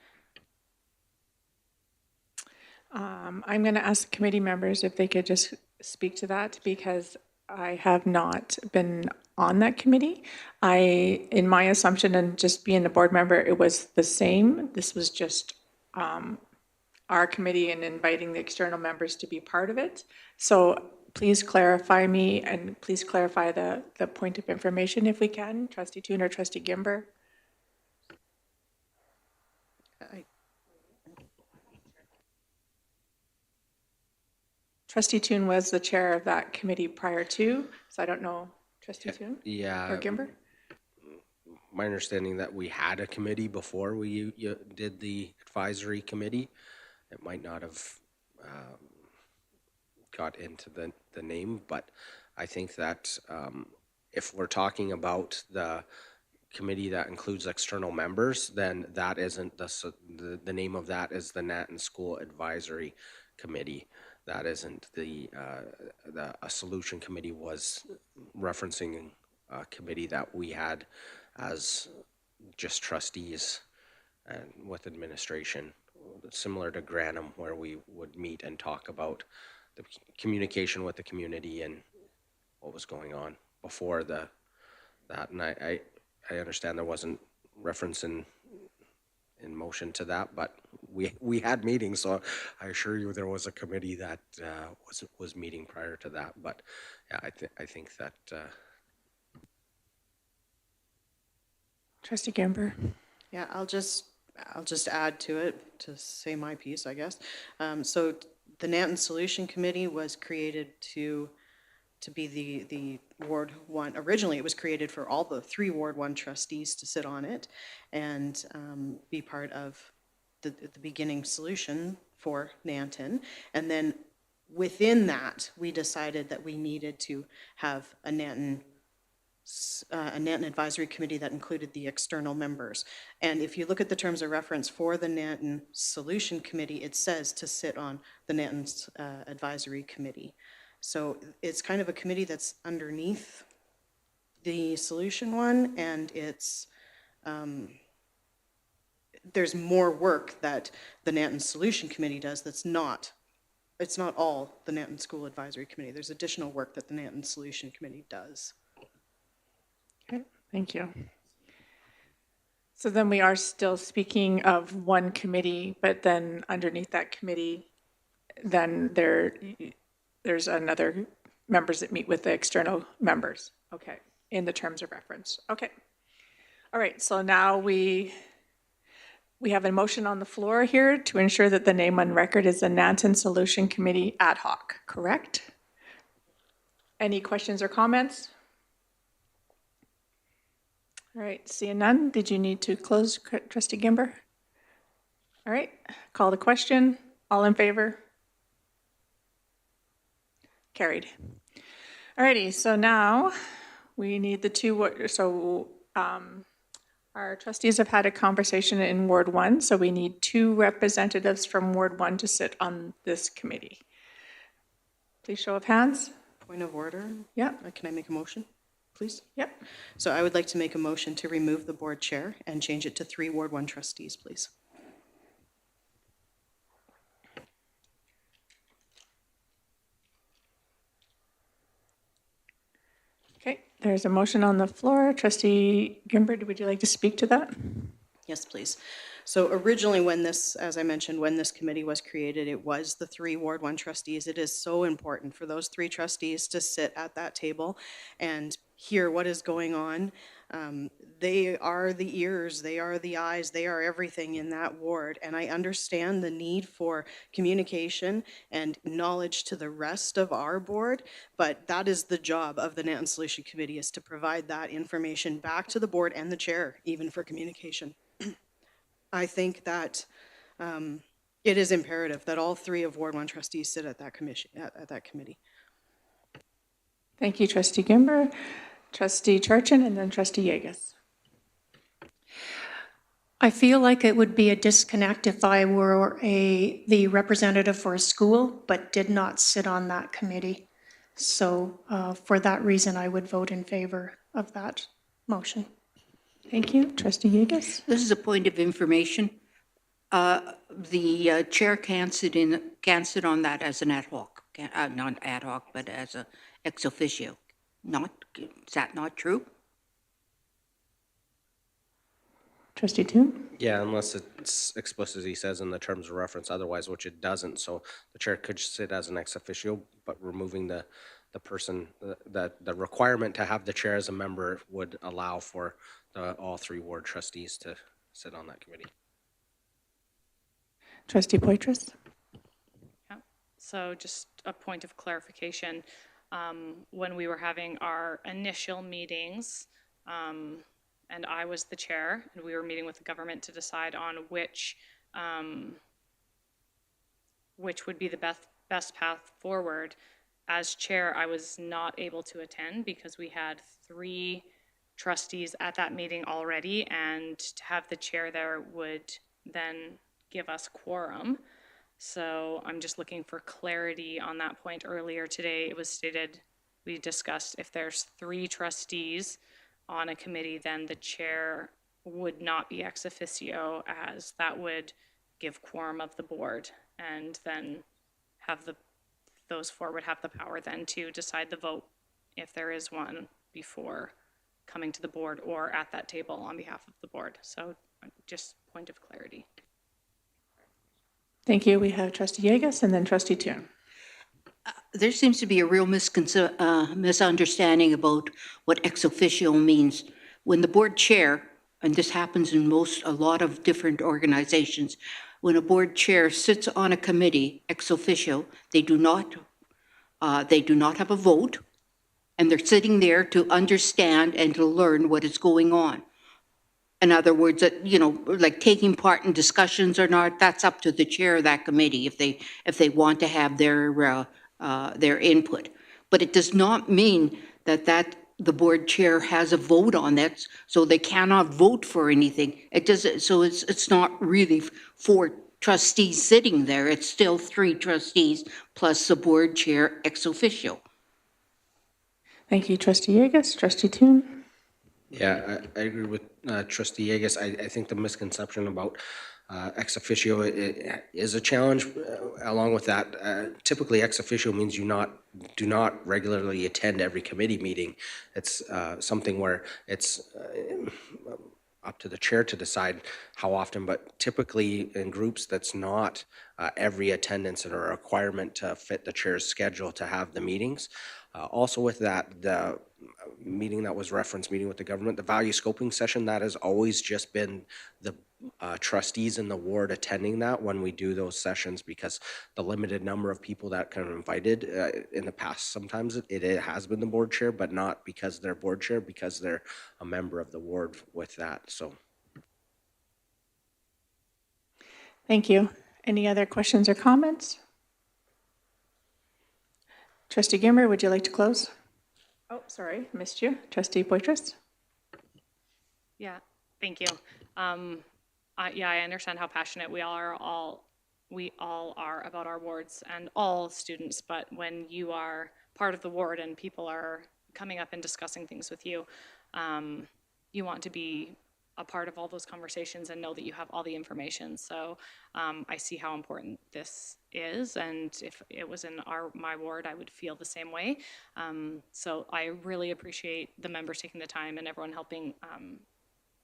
I'm going to ask committee members if they could just speak to that because I have not been on that committee. In my assumption and just being a board member, it was the same. This was just our committee and inviting the external members to be part of it. So please clarify me and please clarify the point of information if we can. Trustee Toon or Trustee Gimber? Trustee Toon was the chair of that committee prior to, so I don't know, Trustee Toon? Yeah. Or Gimber? My understanding that we had a committee before we did the advisory committee. It might not have got into the name, but I think that if we're talking about the committee that includes external members, then that isn't the name of that is the Nanton School Advisory Committee. That isn't a solution committee was referencing a committee that we had as just trustees and with administration, similar to Granham, where we would meet and talk about the communication with the community and what was going on before that. And I understand there wasn't reference in motion to that, but we had meetings, so I assure you there was a committee that was meeting prior to that. But yeah, I think that. Trustee Gimber. Yeah, I'll just add to it to say my piece, I guess. So the Nanton Solution Committee was created to be the Ward 1. Originally, it was created for all the 3 Ward 1 trustees to sit on it and be part of the beginning solution for Nanton. And then within that, we decided that we needed to have a Nanton a Nanton Advisory Committee that included the external members. And if you look at the terms of reference for the Nanton Solution Committee, it says to sit on the Nanton Advisory Committee. So it's kind of a committee that's underneath the solution one, and it's there's more work that the Nanton Solution Committee does that's not, it's not all the Nanton School Advisory Committee. There's additional work that the Nanton Solution Committee does. Okay, thank you. So then we are still speaking of one committee, but then underneath that committee, then there's another members that meet with the external members. Okay, in the terms of reference. Okay. All right, so now we have a motion on the floor here to ensure that the name on record is the Nanton Solution Committee Ad Hoc, correct? Any questions or comments? All right, seeing none, did you need to close, Trustee Gimber? All right, call the question. All in favor? Carried. All righty, so now we need the two, our trustees have had a conversation in Ward 1, so we need 2 representatives from Ward 1 to sit on this committee. Please show of hands. Point of order? Yeah. Can I make a motion, please? Yep. So I would like to make a motion to remove the board chair and change it to 3 Ward 1 trustees, please. Okay, there's a motion on the floor. Trustee Gimber, would you like to speak to that? Yes, please. So originally when this, as I mentioned, when this committee was created, it was the 3 Ward 1 trustees. It is so important for those 3 trustees to sit at that table and hear what is going on. They are the ears, they are the eyes, they are everything in that ward. And I understand the need for communication and knowledge to the rest of our board, but that is the job of the Nanton Solution Committee, is to provide that information back to the board and the chair, even for communication. I think that it is imperative that all 3 of Ward 1 trustees sit at that commission, at that committee. Thank you, Trustee Gimber. Trustee Charchin, and then Trustee Yegas. I feel like it would be a disconnect if I were the representative for a school but did not sit on that committee. So for that reason, I would vote in favor of that motion. Thank you. Trustee Yegas. This is a point of information. The chair can't sit on that as an ad hoc, not ad hoc, but as a ex officio. Is that not true? Trustee Toon? Yeah, unless it's explicitly says in the terms of reference otherwise, which it doesn't. So the chair could sit as an ex officio, but removing the person, the requirement to have the chair as a member would allow for all 3 ward trustees to sit on that committee. Trustee Poitras? Yeah. So just a point of clarification. When we were having our initial meetings, and I was the chair, and we were meeting with the government to decide on which would be the best path forward. As chair, I was not able to attend because we had 3 trustees at that meeting already, and to have the chair there would then give us quorum. So I'm just looking for clarity on that point. Earlier today, it was stated, we discussed if there's 3 trustees on a committee, then the chair would not be ex officio, as that would give quorum of the board, and then have those 4 would have the power then to decide the vote, if there is one, before coming to the board or at that table on behalf of the board. So just point of clarity. Thank you. We have Trustee Yegas and then Trustee Toon. There seems to be a real misunderstanding about what ex officio means. When the board chair, and this happens in a lot of different organizations, when a board chair sits on a committee ex officio, they do not have a vote, and they're sitting there to understand and to learn what is going on. In other words, like taking part in discussions or not, that's up to the chair of that committee if they want to have their input. But it does not mean that the board chair has a vote on that, so they cannot vote for anything. It doesn't, so it's not really 4 trustees sitting there. It's still 3 trustees plus the board chair ex officio. Thank you, Trustee Yegas. Trustee Toon? Yeah, I agree with Trustee Yegas. I think the misconception about ex officio is a challenge. Along with that, typically ex officio means you do not regularly attend every committee meeting. It's something where it's up to the chair to decide how often, but typically in groups, that's not every attendance and a requirement to fit the chair's schedule to have the meetings. Also with that, the meeting that was referenced, meeting with the government, the value scoping session, that has always just been the trustees in the ward attending that when we do those sessions, because the limited number of people that kind of invited in the past, sometimes it has been the board chair, but not because they're board chair, because they're a member of the ward with that. So Thank you. Any other questions or comments? Trustee Gimber, would you like to close? Oh, sorry, missed you. Trustee Poitras? Yeah, thank you. I understand how passionate we all are about our wards and all students, but when you are part of the ward and people are coming up and discussing things with you, you want to be a part of all those conversations and know that you have all the information. So I see how important this is, and if it was in my ward, I would feel the same way. So I really appreciate the members taking the time and everyone helping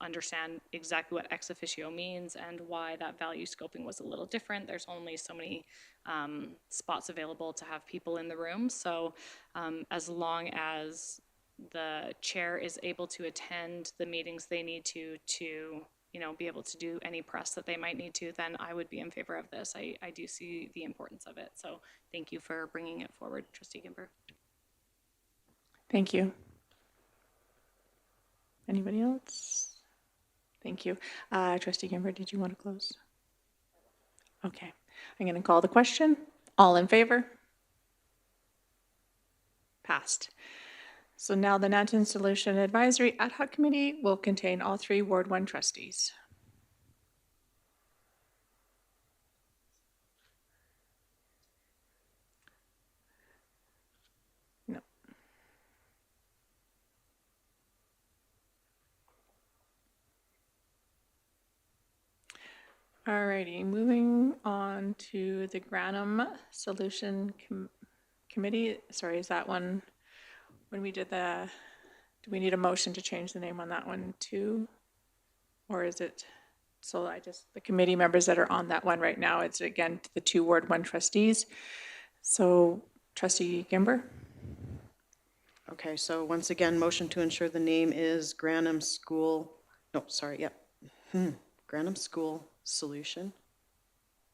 understand exactly what ex officio means and why that value scoping was a little different. There's only so many spots available to have people in the room. So as long as the chair is able to attend the meetings they need to be able to do any press that they might need to, then I would be in favor of this. I do see the importance of it. So thank you for bringing it forward, Trustee Gimber. Thank you. Anybody else? Thank you. Trustee Gimber, did you want to close? Okay. I'm going to call the question. All in favor? Passed. So now the Nanton Solution Advisory Ad Hoc Committee will contain all 3 Ward 1 trustees. No. All righty, moving on to the Granum Solution Committee. Sorry, is that one, when we did do we need a motion to change the name on that one too? Or is it, so the committee members that are on that one right now, it's again the 2 Ward 1 trustees. So Trustee Gimber? Okay, so once again, motion to ensure the name is Granum School Solution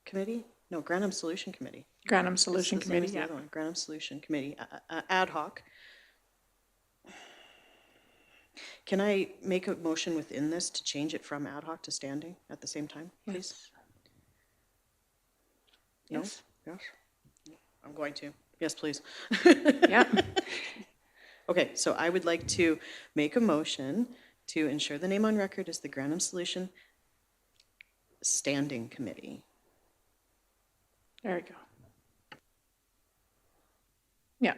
Committee? No, Granum Solution Committee. Granum Solution It's the same Committee, as the yeah. other one, Granum Solution Committee, ad hoc. Can I make a motion within this to change it from ad hoc to standing at the same time, please? Yes. No? Yes? I'm going to. Yes, please. Yeah. Okay, so I would like to make a motion to ensure the name on record is the Granum Solution Standing Committee. There we go. Yeah.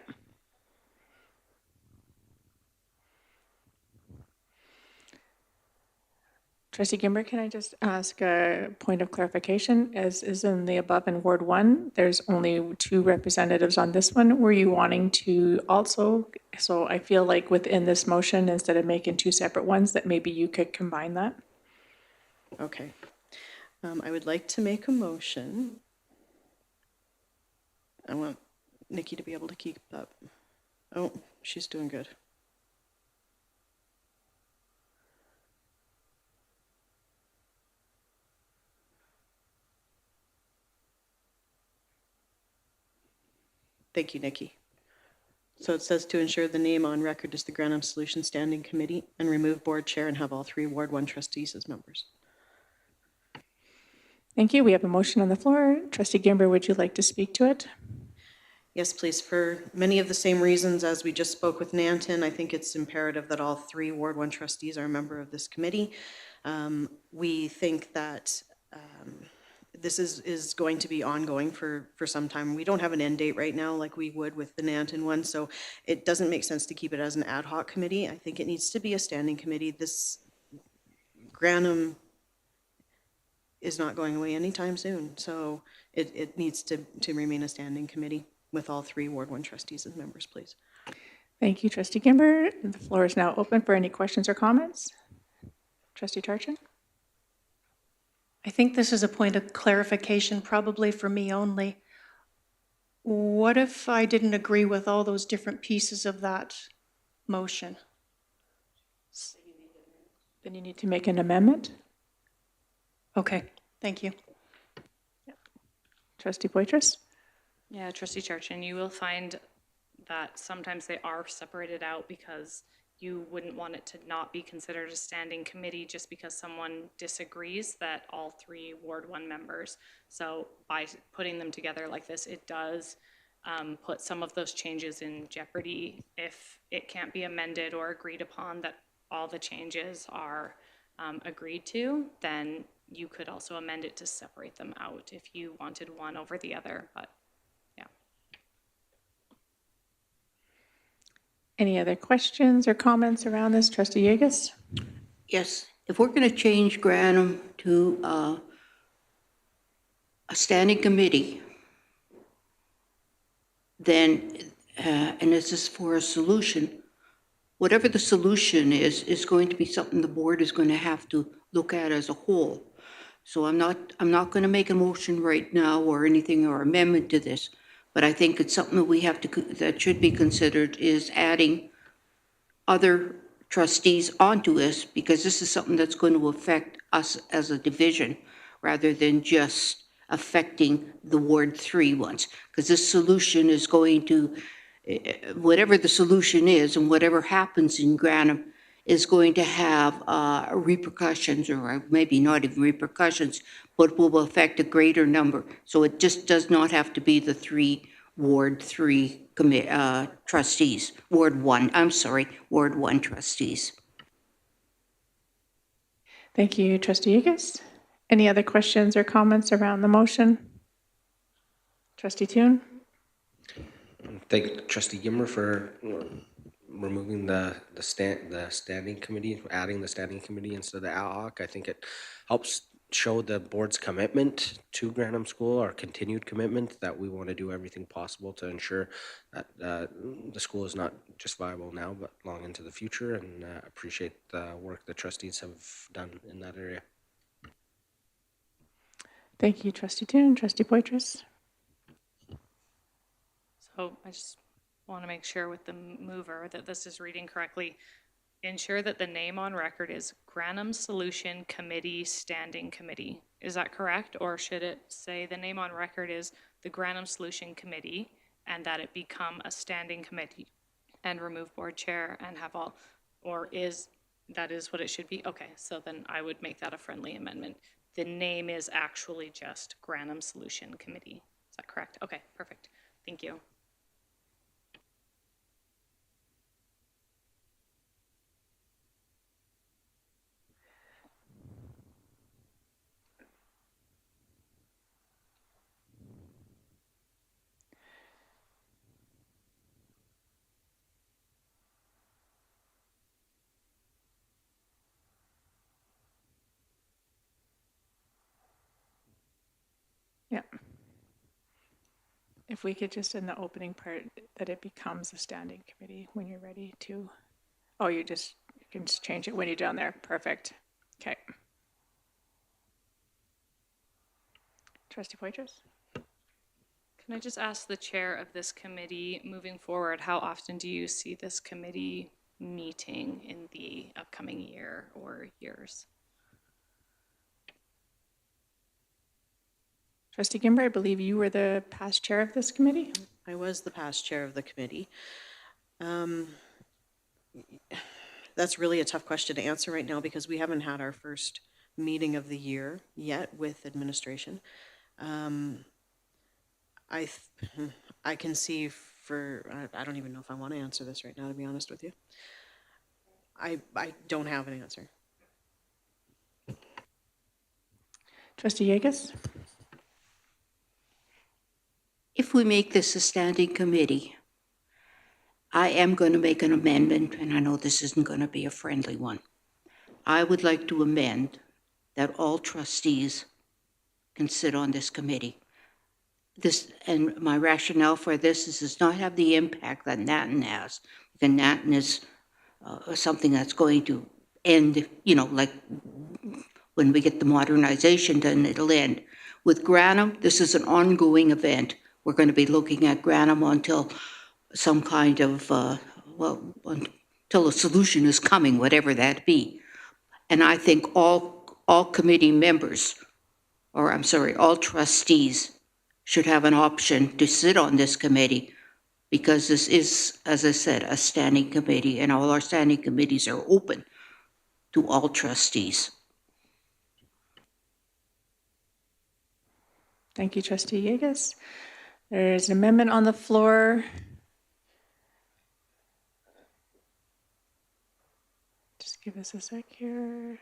Trustee Gimber, can I just ask a point of clarification? As is in the above in Ward 1, there's only 2 representatives on this one. Were you wanting to also, so I feel like within this motion, instead of making 2 separate ones, that maybe you could combine that? Okay. I would like to make a motion. I want Nikki to be able to keep up. Oh, she's doing good. Thank you, Nikki. So it says to ensure the name on record is the Granum Solution Standing Committee and remove board chair and have all 3 Ward 1 trustees as members. Thank you. We have a motion on the floor. Trustee Gimber, would you like to speak to it? Yes, please. For many of the same reasons as we just spoke with Nanton, I think it's imperative that all 3 Ward 1 trustees are a member of this committee. We think that this is going to be ongoing for some time. We don't have an end date right now like we would with the Nanton one, so it doesn't make sense to keep it as an ad hoc committee. I think it needs to be a standing committee. This Granum is not going away anytime soon, so it needs to remain a standing committee with all 3 Ward 1 trustees as members, please. Thank you, Trustee Kimber. The floor is now open for any questions or comments. Trustee Tarchin? I think this is a point of clarification, probably for me only. What if I didn't agree with all those different pieces of that motion? Then you need to make an amendment. Okay, thank you. Trustee Poitras? Yeah, Trustee Charchin, you will find that sometimes they are separated out because you wouldn't want it to not be considered a standing committee just because someone disagrees that all 3 Ward 1 members. So by putting them together like this, it does put some of those changes in jeopardy if it can't be amended or agreed upon that all the changes are agreed to. Then you could also amend it to separate them out if you wanted one over the other, but yeah. Any other questions or comments around this? Trustee Yegas? Yes, if we're going to change Granum to a standing committee, then, and this is for a solution, whatever the solution is going to be something the board is going to have to look at as a whole. So I'm not going to make a motion right now or anything or amendment to this, but I think it's something that we have to, that should be considered is adding other trustees onto this, because this is something that's going to affect us as a division rather than just affecting the Ward 3 ones. Because this solution is going to, whatever the solution is and whatever happens in Granum is going to have repercussions, or maybe not even repercussions, but will affect a greater number. So it just does not have to be the 3 Ward 3 trustees, Ward 1 trustees. Thank you, Trustee Yegas. Any other questions or comments around the motion? Trustee Toon? Thank Trustee Gimmer for removing the standing committee, adding the standing committee instead of the ad hoc. I think it helps show the board's commitment to Granum School, our continued commitment that we want to do everything possible to ensure that the school is not just viable now, but long into the future, and appreciate the work the trustees have done in that area. Thank you, Trustee Toon. Trustee Poitras? So I just want to make sure with the mover that this is reading correctly. Ensure that the name on record is Granum Solution Committee Standing Committee. Is that correct? Or should it say the name on record is the Granum Solution Committee and that it become a standing committee and remove board chair and have all, or is that is what it should be? Okay, so then I would make that a friendly amendment. The name is actually just Granum Solution Committee. Is that correct? Okay, perfect. Thank you. Yeah. If we could just in the opening part that it becomes a standing committee when you're ready to. Oh, you can just change it when you're down there. Perfect. Okay. Trustee Poitras? Can I just ask the chair of this committee, moving forward, how often do you see this committee meeting in the upcoming year or years? Trustee Gimber, I believe you were the past chair of this committee. I was the past chair of the committee. That's really a tough question to answer right now because we haven't had our first meeting of the year yet with administration. I can see I don't even know if I want to answer this right now, to be honest with you. I don't have an answer. Trustee Yeagas? If we make this a standing committee, I am going to make an amendment, and I know this isn't going to be a friendly one. I would like to amend that all trustees can sit on this committee. And my rationale for this is does not have the impact that Natton has. The Natton is something that's going to end, like when we get the modernization done, it'll end. With Granham, this is an ongoing event. We're going to be looking at Granham until some kind of, until a solution is coming, whatever that be. And I think all committee members, all trustees should have an option to sit on this committee because this is, as I said, a standing committee, and all our standing committees are open to all trustees. Thank you, Trustee Yeagas. There is an amendment on the floor. Just give us a sec here.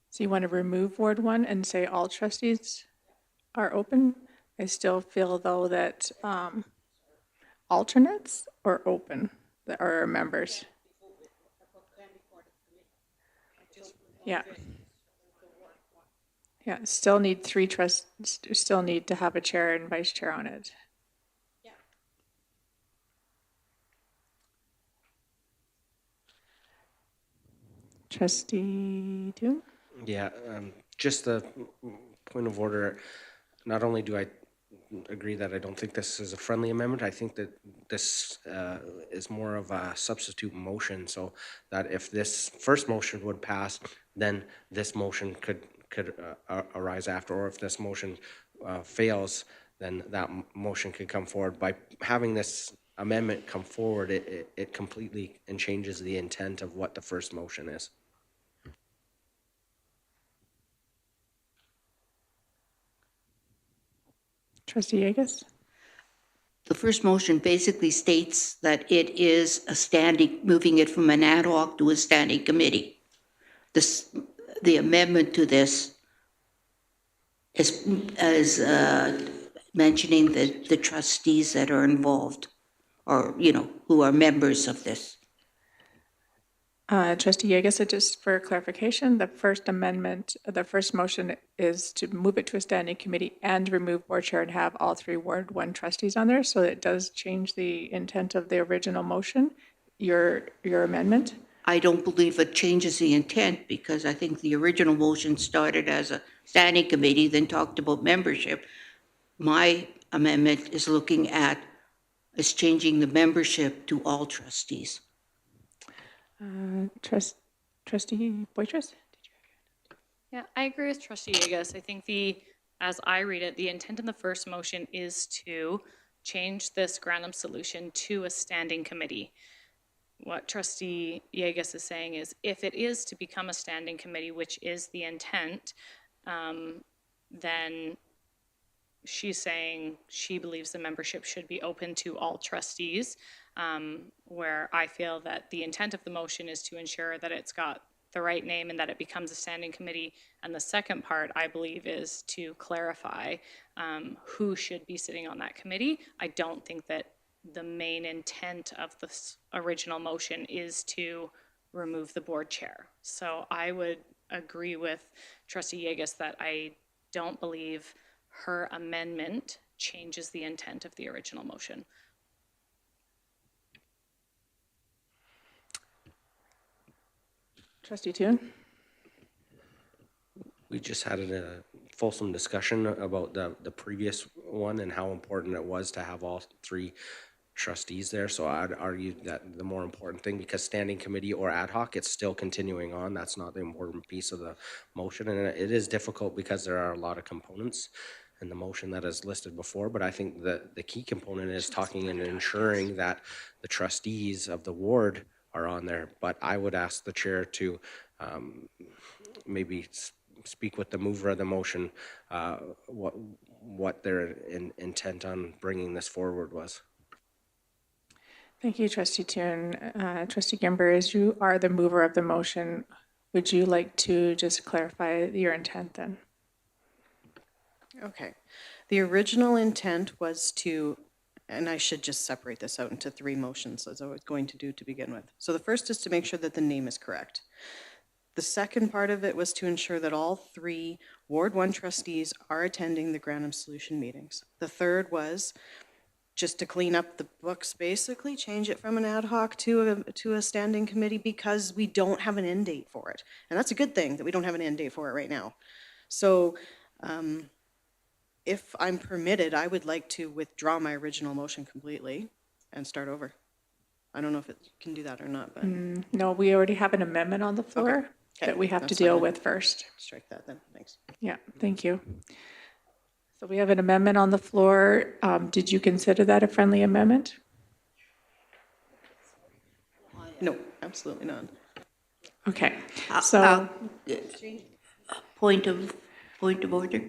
So you want to remove Ward 1 and say all trustees are open? I still feel, though, that alternates are open, that are members. Yeah. Yeah, still need still need to have a chair and vice chair on it. Yeah. Trustee Toon? Yeah, just a point of order. Not only do I agree that I don't think this is a friendly amendment, I think that this is more of a substitute motion, so that if this first motion would pass, then this motion could arise after, or if this motion fails, then that motion could come forward. By having this amendment come forward, it completely changes the intent of what the first motion is. Trustee Yeagas? The first motion basically states that it is moving it from an ad hoc to a standing committee. The amendment to this is mentioning the trustees that are involved, or, who are members of this. Trustee Yeagas, just for clarification, the first motion is to move it to a standing committee and remove board chair and have all 3 Ward 1 trustees on there, so it does change the intent of the original motion, your amendment? I don't believe it changes the intent, because I think the original motion started as a standing committee, then talked about membership. My amendment is changing the membership to all trustees. Trustee Boytress? Yeah, I agree with Trustee Yeagas. I think as I read it, the intent in the first motion is to change this Granham solution to a standing committee. What Trustee Yeagas is saying is if it is to become a standing committee, which is the intent, then she's saying she believes the membership should be open to all trustees, where I feel that the intent of the motion is to ensure that it's got the right name and that it becomes a standing committee. And the second part, I believe, is to clarify who should be sitting on that committee. I don't think that the main intent of the original motion is to remove the board chair. So I would agree with Trustee Yeagas that I don't believe her amendment changes the intent of the original motion. Trustee Toon? We just had a fulsome discussion about the previous one and how important it was to have all 3 trustees there. So I'd argue that the more important thing, because standing committee or ad hoc, it's still continuing on. That's not the important piece of the motion. And it is difficult because there are a lot of components in the motion that is listed before. But I think that the key component is talking and ensuring that the trustees of the ward are on there. But I would ask the chair to maybe speak with the mover of the motion, what their intent on bringing this forward was. Thank you, Trustee Toon. Trustee Gimber, as you are the mover of the motion, would you like to just clarify your intent then? Okay. The original intent was to, and I should just separate this out into 3 motions as I was going to do to begin with. So the first is to make sure that the name is correct. The second part of it was to ensure that all 3 Ward 1 trustees are attending the Grantham Solution meetings. The third was just to clean up the books, basically, change it from an ad hoc to a standing committee because we don't have an end date for it. And that's a good thing that we don't have an end date for it right now. So if I'm permitted, I would like to withdraw my original motion completely and start over. I don't know if it can do that or not, but No, we already have an amendment on the floor Okay, that we have to that's deal fine. with first. strike that then, thanks. Yeah, thank you. So we have an amendment on the floor. Did you consider that a friendly amendment? No, absolutely not. Okay, so, Point of order.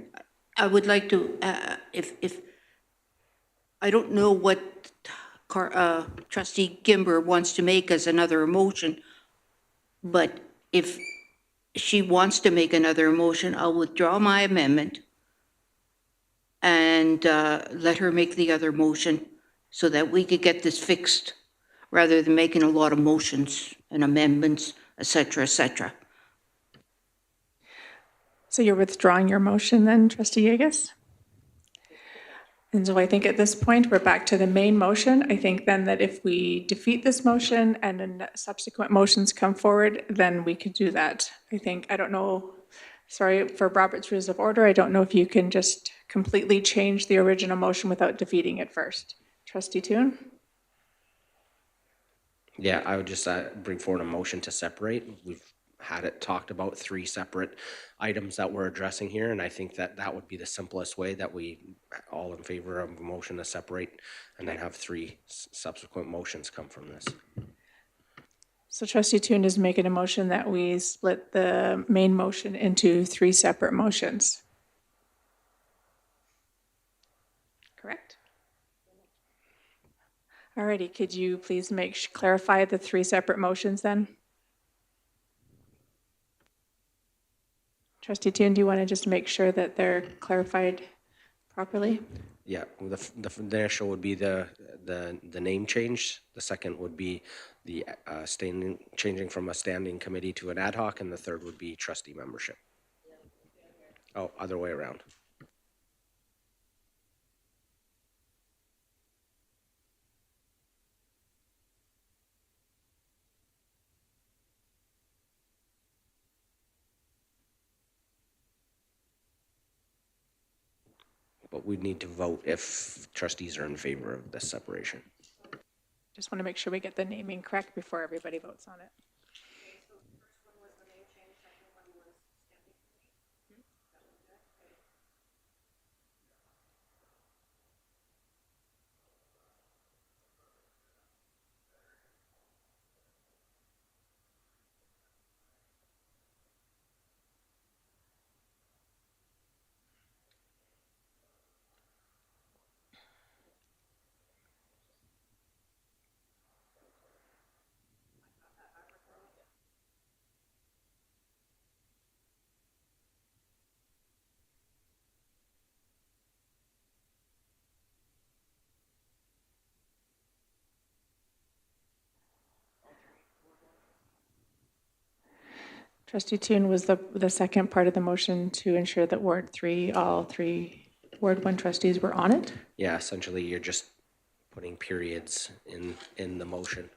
I would like to, if, I don't know what Trustee Gimber wants to make as another motion, but if she wants to make another motion, I'll withdraw my amendment and let her make the other motion so that we could get this fixed, rather than making a lot of motions and amendments, et cetera, et cetera. so you're withdrawing your motion then, Trustee Yegas? And so I think at this point, we're back to the main motion. I think then that if we defeat this motion and then subsequent motions come forward, then we could do that. I don't know, sorry, for Robert's Rules of Order, I don't know if you can just completely change the original motion without defeating it first. Trustee Toon? Yeah, I would just bring forward a motion to separate. We've had it talked about 3 separate items that we're addressing here, and I think that that would be the simplest way, that we all in favor of a motion to separate and then have 3 subsequent motions come from this. So Trustee Toon is making a motion that we split the main motion into 3 separate motions. Correct? Alrighty, could you please clarify the 3 separate motions then? Trustee Toon, do you want to just make sure that they're clarified properly? Yeah, the initial would be the name change. The second would be the changing from a standing committee to an ad hoc, and the third would be trustee membership. Oh, other way around. But we'd need to vote if trustees are in favor of this separation. Just want to make sure we get the naming correct before everybody votes on it. Trustee Toon, was the second part of the motion to ensure that Ward 3, all 3 Ward 1 trustees were on it? Yeah, essentially you're just putting periods in the motion.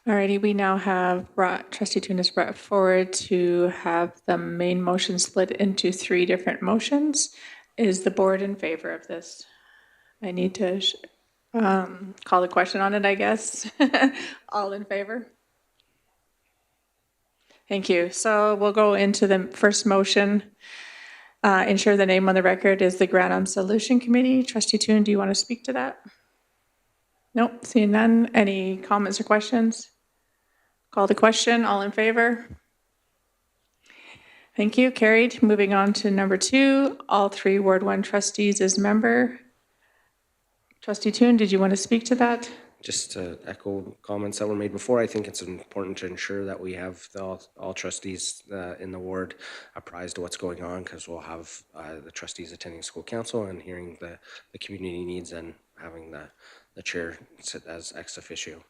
Alrighty, we now have Trustee Toon has brought forward to have the main motion split into 3 different motions. Is the board in favor of this? I need to call the question on it, I guess. All in favor? Thank you. So we'll go into the first motion. Ensure the name on the record is the Granum Solution Committee. Trustee Toon, do you want to speak to that? Nope, seeing none. Any comments or questions? Call the question. All in favor? Thank you. Carried. Moving on to number 2, all 3 Ward 1 trustees as member. Trustee Toon, did you want to speak to that? Just to echo comments that were made before, I think it's important to ensure that we have all trustees in the ward apprised of what's going on, because we'll have the trustees attending school council and hearing the community needs and having the chair sit as ex officio.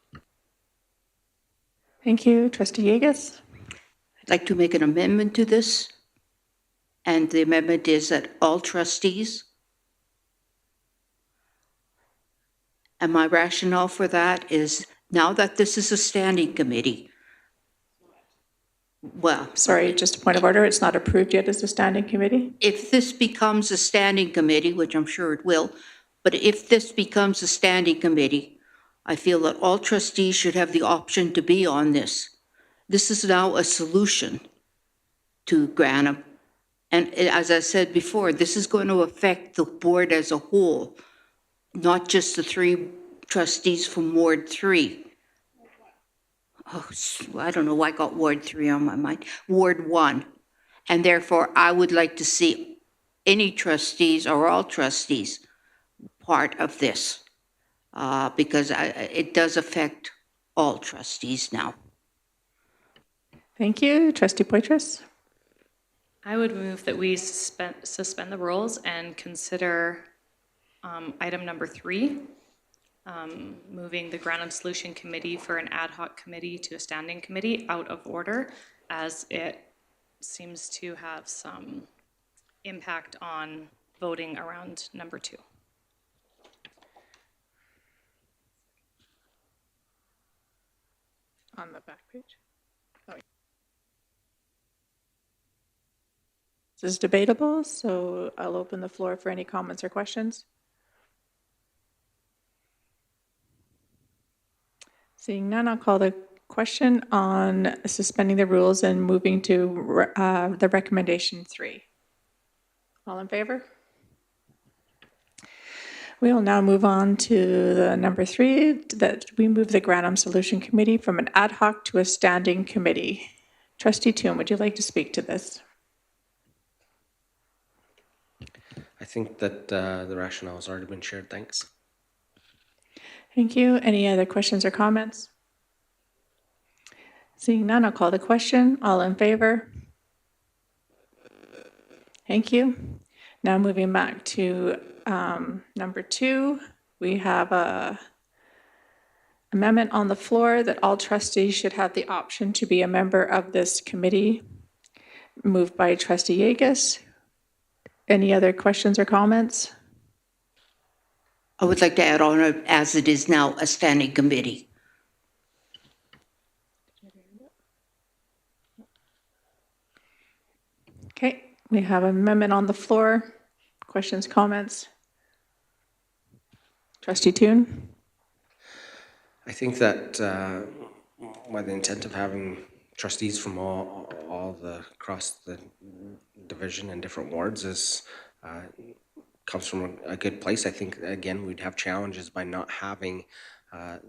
Thank you. Trustee Yegas? I'd like to make an amendment to this, and the amendment is that all trustees, and my rationale for that is now that this is a standing committee, well, Sorry, just a point of order. It's not approved yet as a standing committee. if this becomes a standing committee, which I'm sure it will, but if this becomes a standing committee, I feel that all trustees should have the option to be on this. This is now a solution to Granum. And as I said before, this is going to affect the board as a whole, not just the 3 trustees from Ward 3. Oh, I don't know why I got Ward 3 on my mind. Ward 1. And therefore, I would like to see any trustees or all trustees part of this, because it does affect all trustees now. Thank you. Trustee Poitras? I would move that we suspend the rules and consider item number 3, moving the Granum Solution Committee for an ad hoc committee to a standing committee out of order, as it seems to have some impact on voting around number 2. On the back page. Oh, yeah. This is debatable, so I'll open the floor for any comments or questions. Seeing none, I'll call the question on suspending the rules and moving to the recommendation 3. All in favor? We will now move on to the number 3, that we move the Granum Solution Committee from an ad hoc to a standing committee. Trustee Toon, would you like to speak to this? I think that the rationale has already been shared. Thanks. Thank you. Any other questions or comments? Seeing none, I'll call the question. All in favor? Thank you. Now moving back to number 2, we have a amendment on the floor that all trustees should have the option to be a member of this committee, moved by Trustee Yegas. Any other questions or comments? I would like to add on it as it is now a standing committee. Okay, we have an amendment on the floor. Questions, comments? Trustee Toon? I think that by the intent of having trustees from all the across the division and different wards is comes from a good place. I think again we'd have challenges by not having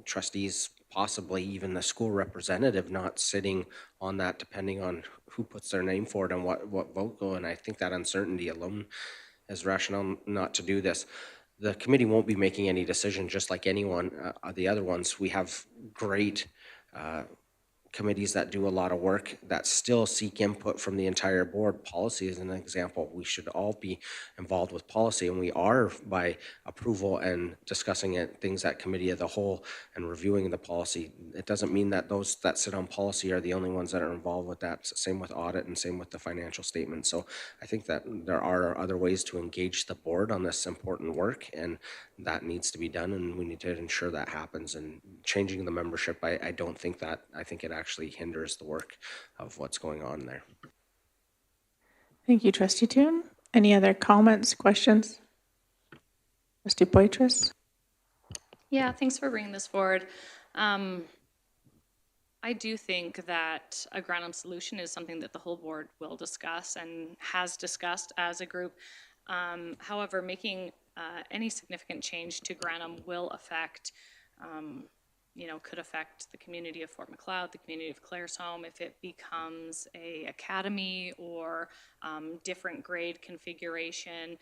trustees, possibly even the school representative, not sitting on that, depending on who puts their name forward and what vote go. And I think that uncertainty alone is rationale not to do this. The committee won't be making any decision, just like anyone, the other ones. We have great committees that do a lot of work that still seek input from the entire board. Policy is an example. We should all be involved with policy, and we are by approval and discussing it, things at committee of the whole and reviewing the policy. It doesn't mean that those that sit on policy are the only ones that are involved with that. Same with audit and same with the financial statement. So I think that there are other ways to engage the board on this important work, and that needs to be done, and we need to ensure that happens. And changing the membership, I don't think that, I think it actually hinders the work of what's going on there. Thank you, Trustee Toon. Any other comments, questions? Trustee Poitras? Yeah, thanks for bringing this forward. I do think that a Granum solution is something that the whole board will discuss and has discussed as a group. However, making any significant change to Granum will affect, could affect the community of Fort Macleod, the community of Claresholm, if it becomes a academy or different grade configuration.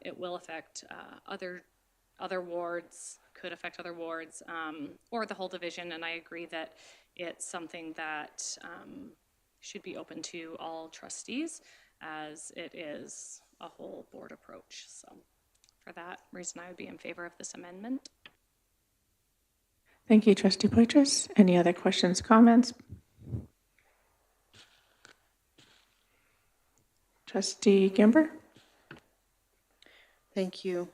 It will affect other wards, could affect other wards, or the whole division, and I agree that it's something that should be open to all trustees, as it is a whole board approach. So for that reason, I would be in favor of this amendment. Thank you, Trustee Poitras. Any other questions, comments? Trustee Gimber? Thank you.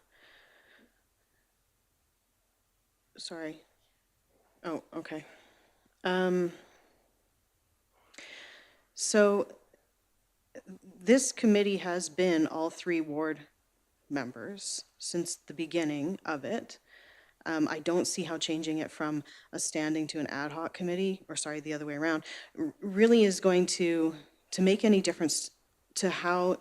Sorry. Oh, okay. So this committee has been all 3 ward members since the beginning of it. I don't see how changing it from a standing to an ad hoc committee, or sorry, the other way around, really is going to make any difference to how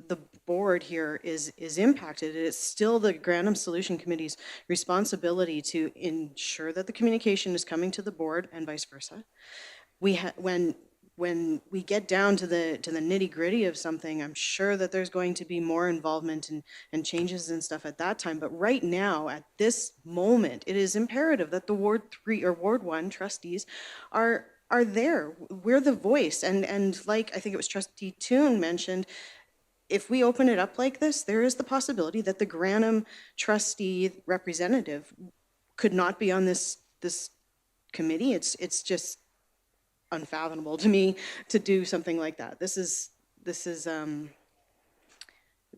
the board here is impacted. It's still the Granum Solution Committee's responsibility to ensure that the communication is coming to the board and vice versa. When we get down to the nitty gritty of something, I'm sure that there's going to be more involvement and changes and stuff at that time. But right now, at this moment, it is imperative that the Ward 3 or Ward 1 trustees are there. We're the voice. And like I think it was Trustee Toon mentioned, if we open it up like this, there is the possibility that the Granum trustee representative could not be on this committee. It's just unfathomable to me to do something like that. This is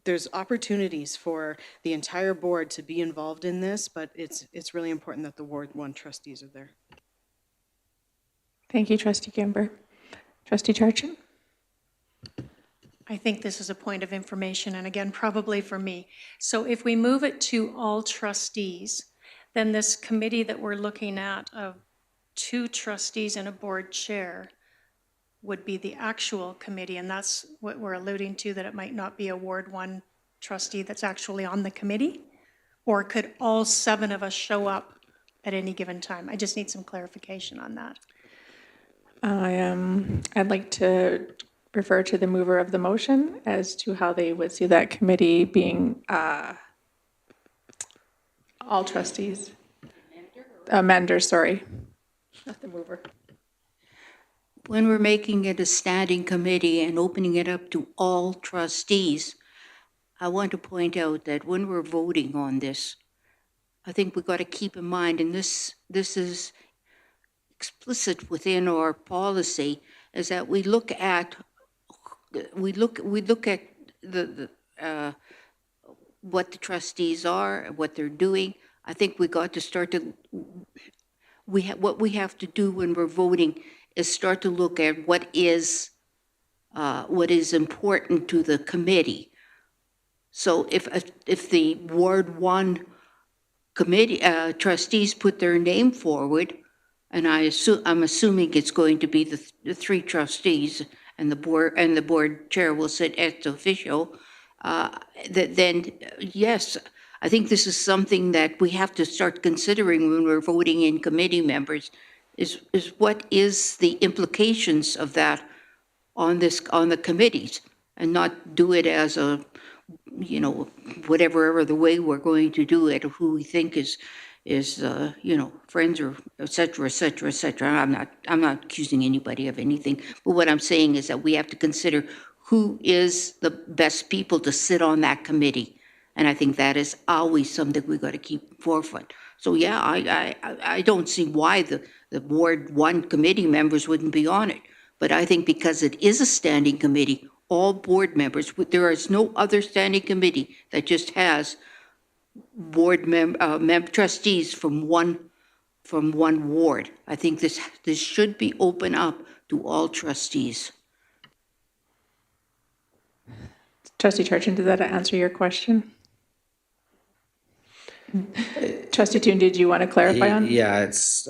there's opportunities for the entire board to be involved in this, but it's really important that the Ward 1 trustees are there. Thank you, Trustee Gimber. Trustee Charchin? I think this is a point of information, and again, probably for me. So if we move it to all trustees, then this committee that we're looking at of 2 trustees and a board chair would be the actual committee, and that's what we're alluding to, that it might not be a Ward 1 trustee that's actually on the committee? Or could all 7 of us show up at any given time? I just need some clarification on that. I'd like to refer to the mover of the motion as to how they would see that committee being all trustees. Amender, sorry. Not the mover. When we're making it a standing committee and opening it up to all trustees, I want to point out that when we're voting on this, I think we've got to keep in mind, and this is explicit within our policy, is that we look at the what the trustees are, what they're doing. I think we got to start to what we have to do when we're voting is start to look at what is important to the committee. So if the Ward 1 committee trustees put their name forward, and I'm assuming it's going to be the 3 trustees, and the board chair will sit ex officio, then yes, I think this is something that we have to start considering when we're voting in committee members, is what is the implications of that on the committees, and not do it as a, whatever the way we're going to do it, who we think is friends, or et cetera, et cetera, et cetera. I'm not accusing anybody of anything, but what I'm saying is that we have to consider who is the best people to sit on that committee. And I think that is always something we've got to keep forefront. So yeah, I don't see why the Ward 1 committee members wouldn't be on it. But I think because it is a standing committee, all board members, there is no other standing committee that just has board trustees from one ward. I think this should be open up to all trustees. Trustee Charchin, did that answer your question? Trustee Toon, did you want to clarify on? Yeah, it's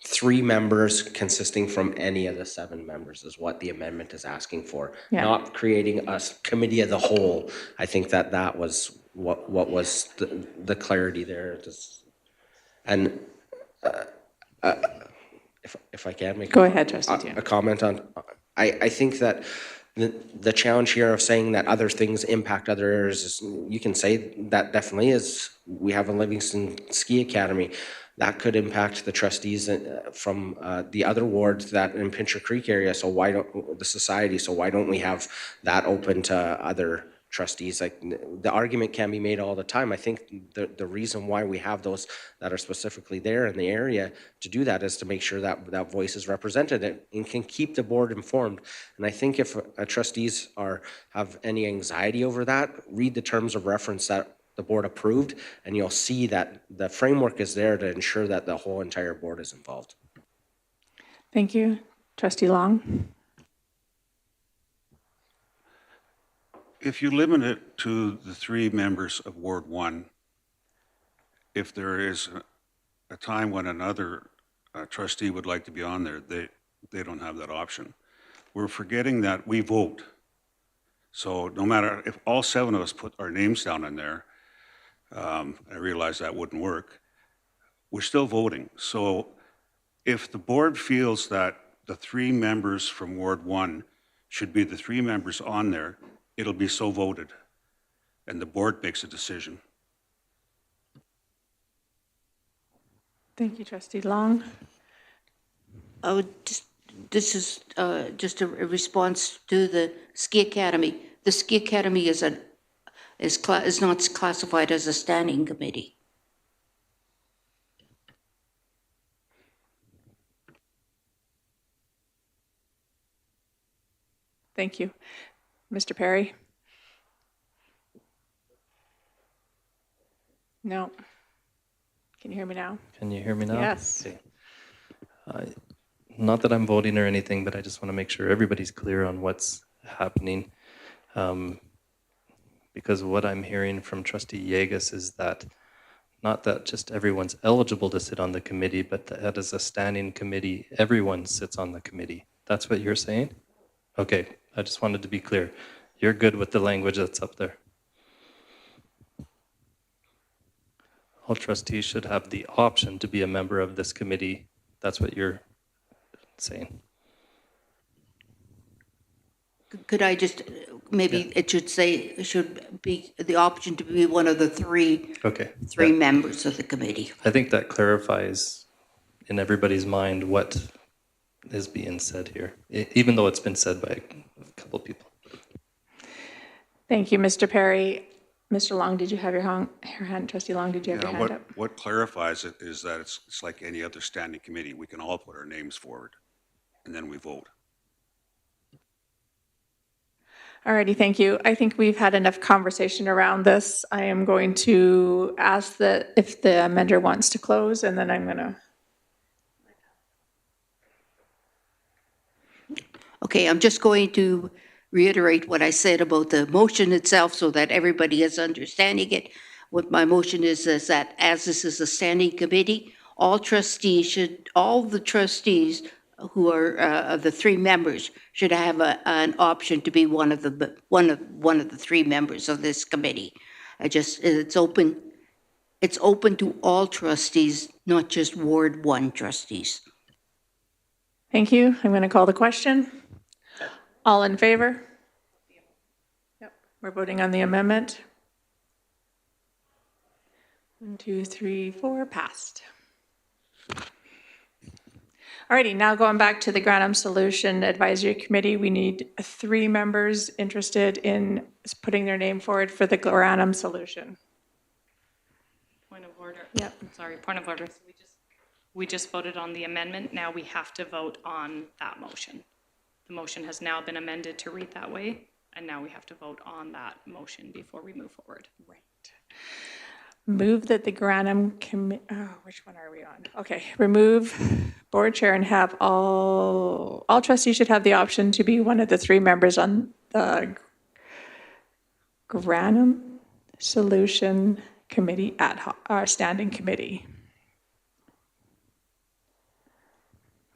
3 members consisting from any of the 7 members is what the amendment is asking for. Yeah. Not creating a committee of the whole. I think that was what was the clarity there. And if I can make Go ahead, Trustee Tian. a comment on, I think that the challenge here of saying that other things impact other areas, you can say that definitely is. We have a Livingstone Ski Academy. That could impact the trustees from the other wards that in Pincher Creek area. So why don't the society? So why don't we have that open to other trustees? Like, the argument can be made all the time. I think the reason why we have those that are specifically there in the area to do that is to make sure that that voice is represented and can keep the board informed. And I think if trustees have any anxiety over that, read the terms of reference that the board approved, and you'll see that the framework is there to ensure that the whole entire board is involved. Thank you. Trustee Long? If you limit it to the 3 members of Ward 1, if there is a time when another trustee would like to be on there, they don't have that option. We're forgetting that we vote. So no matter if all 7 of us put our names down in there, I realize that wouldn't work, we're still voting. So if the board feels that the 3 members from Ward 1 should be the 3 members on there, it'll be so voted, and the board makes a decision. Thank you, Trustee Long. This is just a response to the Ski Academy. The Ski Academy is not classified as a standing committee. Thank you. Mr. Perry? No. Can you hear me now? Can you hear me now? Yes. Okay. Not that I'm voting or anything, but I just want to make sure everybody's clear on what's happening. Because what I'm hearing from Trustee Yegas is that not that just everyone's eligible to sit on the committee, but that as a standing committee, everyone sits on the committee. That's what you're saying? Okay, I just wanted to be clear. You're good with the language that's up there. All trustees should have the option to be a member of this committee. That's what you're saying. Could I just, maybe it should say, it should be the option to be one of the three members of the committee. I think that clarifies in everybody's mind what is being said here, even though it's been said by a couple of people. Thank you, Mr. Perry. Mr. Long, did you have your hand? Trustee Long, did you have your hand up? What clarifies it is that it's like any other standing committee. We can all put our names forward, and then we vote. Alrighty, thank you. I think we've had enough conversation around this. I am going to ask that if the amender wants to close, and then I'm going to. Okay, I'm just going to reiterate what I said about the motion itself so that everybody is understanding it. What my motion is that as this is a standing committee, all the trustees who are of the 3 members should have an option to be one of the 3 members of this committee. It's open to all trustees, not just Ward 1 trustees. Thank you. I'm going to call the question. All in favor? Yep. We're voting on the amendment. 1, 2, 3, 4, passed. Alrighty, now going back to the Granum Solution Advisory Committee, we need 3 members interested in putting their name forward for the Granum Solution. Point of order. Yep. Sorry, point of order. So we just voted on the amendment. Now we have to vote on that motion. The motion has now been amended to read that way, and now we have to vote on that motion before we move forward. Right. Move that the Granum Committee, which one are we on? Okay, remove board chair and have all trustees should have the option to be one of the 3 members on the Granum Solution Committee standing committee.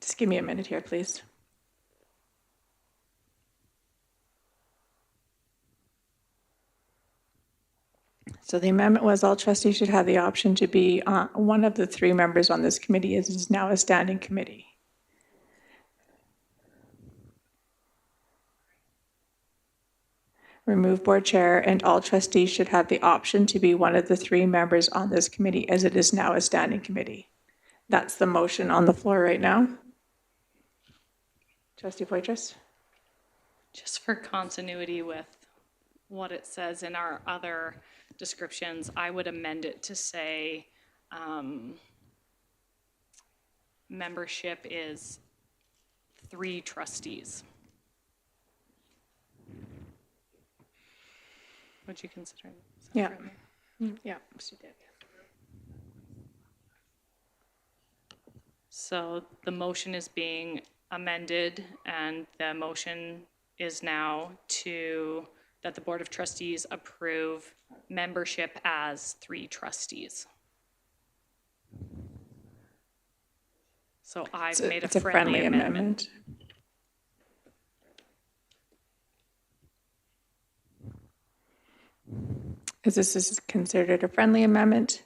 Just give me a minute here, please. So the amendment was all trustees should have the option to be one of the 3 members on this committee, as it is now a standing committee. Remove board chair, and all trustees should have the option to be one of the 3 members on this committee, as it is now a standing committee. That's the motion on the floor right now. Trustee Poitras? Just for continuity with what it says in our other descriptions, I would amend it to say membership is 3 trustees. Would you consider? Yeah. Yeah, she did. So the motion is being amended, and the motion is now that the Board of Trustees approve membership as 3 trustees. So I've made It's a friendly amendment. As this is considered a friendly amendment,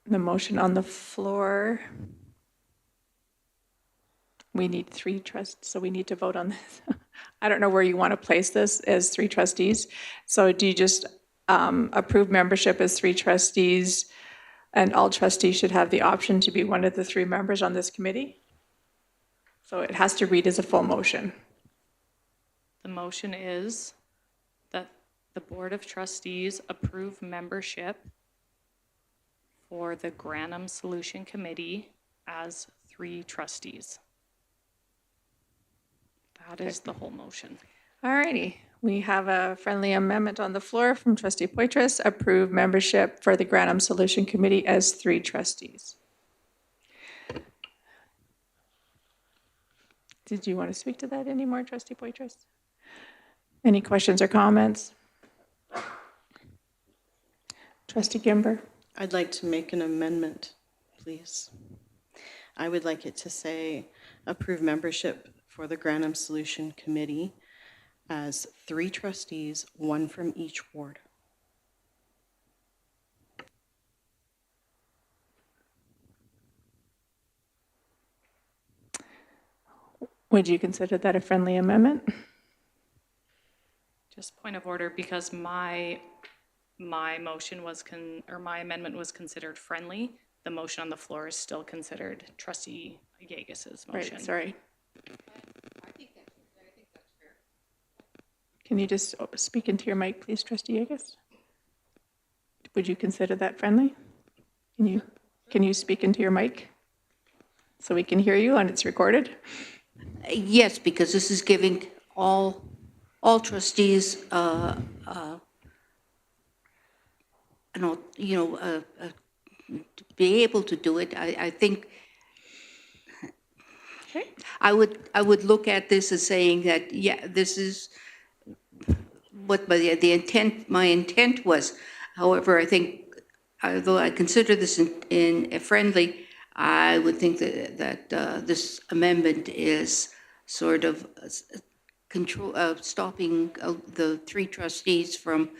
the motion on the floor, we need 3 trustees, so we need to vote on this. I don't know where you want to place this as 3 trustees. So do you just approve membership as 3 trustees, and all trustees should have the option to be one of the 3 members on this committee? So it has to read as a full motion. The motion is that the Board of Trustees approve membership for the Granum Solution Committee as 3 trustees. That is the whole motion. All righty. We have a friendly amendment on the floor from Trustee Poitras, approve membership for the Granum Solution Committee as 3 trustees. Did you want to speak to that anymore, Trustee Poitras? Any questions or comments? Trustee Gimber? I'd like to make an amendment, please. I would like it to say approve membership for the Granum Solution Committee as 3 trustees, 1 from each ward. Would you consider that a friendly amendment? Just point of order, because my motion was my amendment was considered friendly. The motion on the floor is still considered Trustee Yeagis's motion. Right, sorry. I think that's fair. Can you just speak into your mic, please, Trustee Yeagis? Would you consider that friendly? Can you speak into your mic so we can hear you and it's recorded? Yes, because this is giving all trustees, be able to do it. I think Okay. I would look at this as saying that, yeah, this is what the intent. My intent was. However, I think, although I consider this in friendly, I would think that this amendment is sort of stopping the 3 trustees from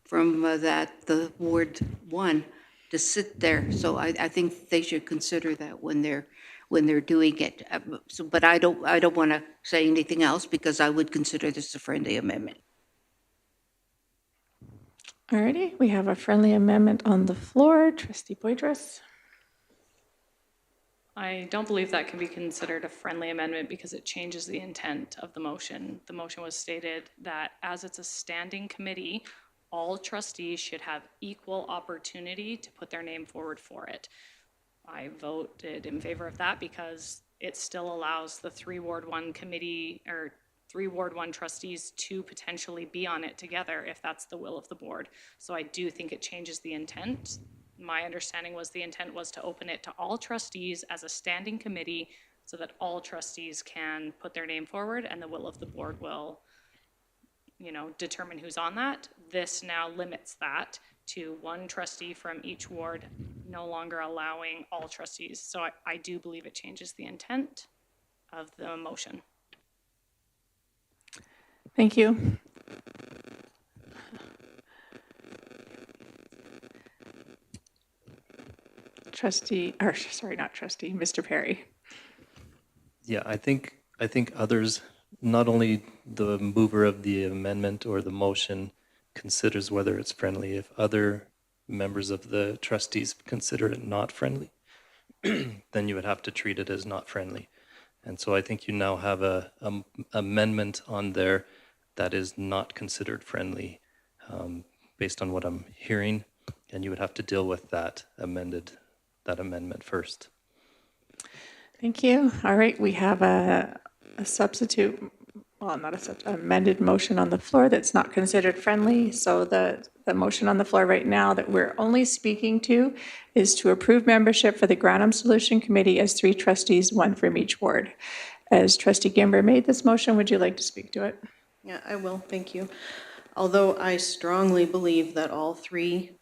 the Ward 1 to sit there. So I think they should consider that when they're doing it. But I don't want to say anything else, because I would consider this a friendly amendment. All righty, we have a friendly amendment on the floor. Trustee Poitras? I don't believe that can be considered a friendly amendment because it changes the intent of the motion. The motion was stated that as it's a standing committee, all trustees should have equal opportunity to put their name forward for it. I voted in favor of that because it still allows the 3 Ward 1 committee or 3 Ward 1 trustees to potentially be on it together if that's the will of the board. So I do think it changes the intent. My understanding was the intent was to open it to all trustees as a standing committee so that all trustees can put their name forward and the will of the board will, determine who's on that. This now limits that to 1 trustee from each ward no longer allowing all trustees. So I do believe it changes the intent of the motion. Thank you. Trustee, or sorry, not trustee, Mr. Perry. Yeah, I think others, not only the mover of the amendment or the motion considers whether it's friendly, if other members of the trustees consider it not friendly, then you would have to treat it as not friendly. And so I think you now have a amendment on there that is not considered friendly, based on what I'm hearing, and you would have to deal with that amendment first. Thank you. All right, we have a substitute, well, not a amended motion on the floor that's not considered friendly. So the motion on the floor right now that we're only speaking to is to approve membership for the Granum Solution Committee as 3 trustees, 1 from each ward. As Trustee Gimber made this motion, would you like to speak to it? Yeah, I will, thank you. Although I strongly believe that all 3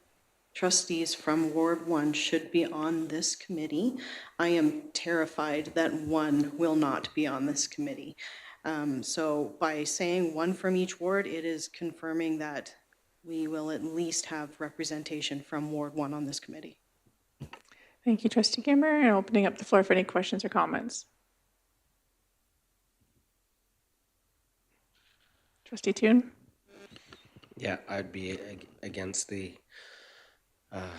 trustees from Ward 1 should be on this committee, I am terrified that 1 will not be on this committee. So by saying 1 from each ward, it is confirming that we will at least have representation from Ward 1 on this committee. Thank you, Trustee Gimber, and opening up the floor for any questions or comments. Trustee Toon? Yeah, I'd be against the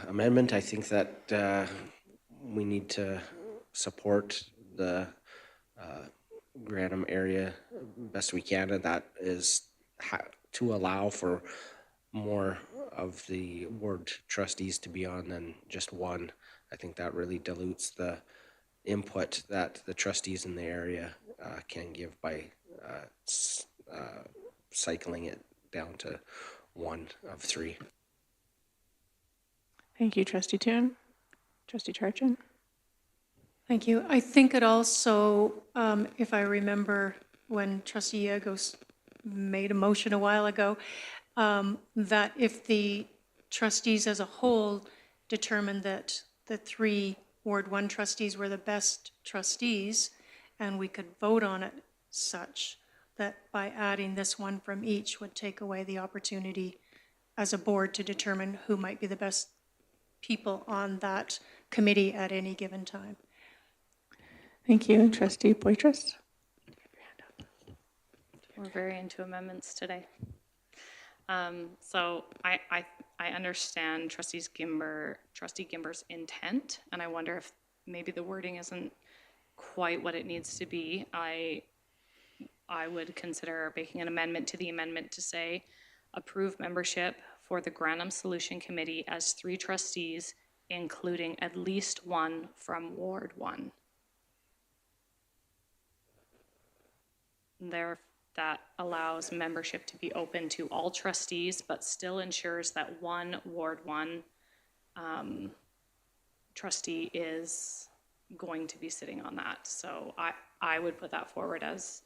amendment. I think that we need to support the Granum area best we can, and that is to allow for more of the ward trustees to be on than just 1. I think that really dilutes the input that the trustees in the area can give by cycling it down to 1 of 3. Thank you, Trustee Toon. Trustee Charchin? Thank you. I think it also, if I remember when Trustee Yagos made a motion a while ago, that if the trustees as a whole determined that the 3 Ward 1 trustees were the best trustees, and we could vote on it such, that by adding this 1 from each would take away the opportunity as a board to determine who might be the best people on that committee at any given time. Thank you. Trustee Poitras? We're very into amendments today. So I understand Trustee Gimber's intent, and I wonder if maybe the wording isn't quite what it needs to be. I would consider making an amendment to the amendment to say, approve membership for the Granum Solution Committee as 3 trustees, including at least 1 from Ward 1. There, that allows membership to be open to all trustees, but still ensures that 1 Ward 1 trustee is going to be sitting on that. So I would put that forward as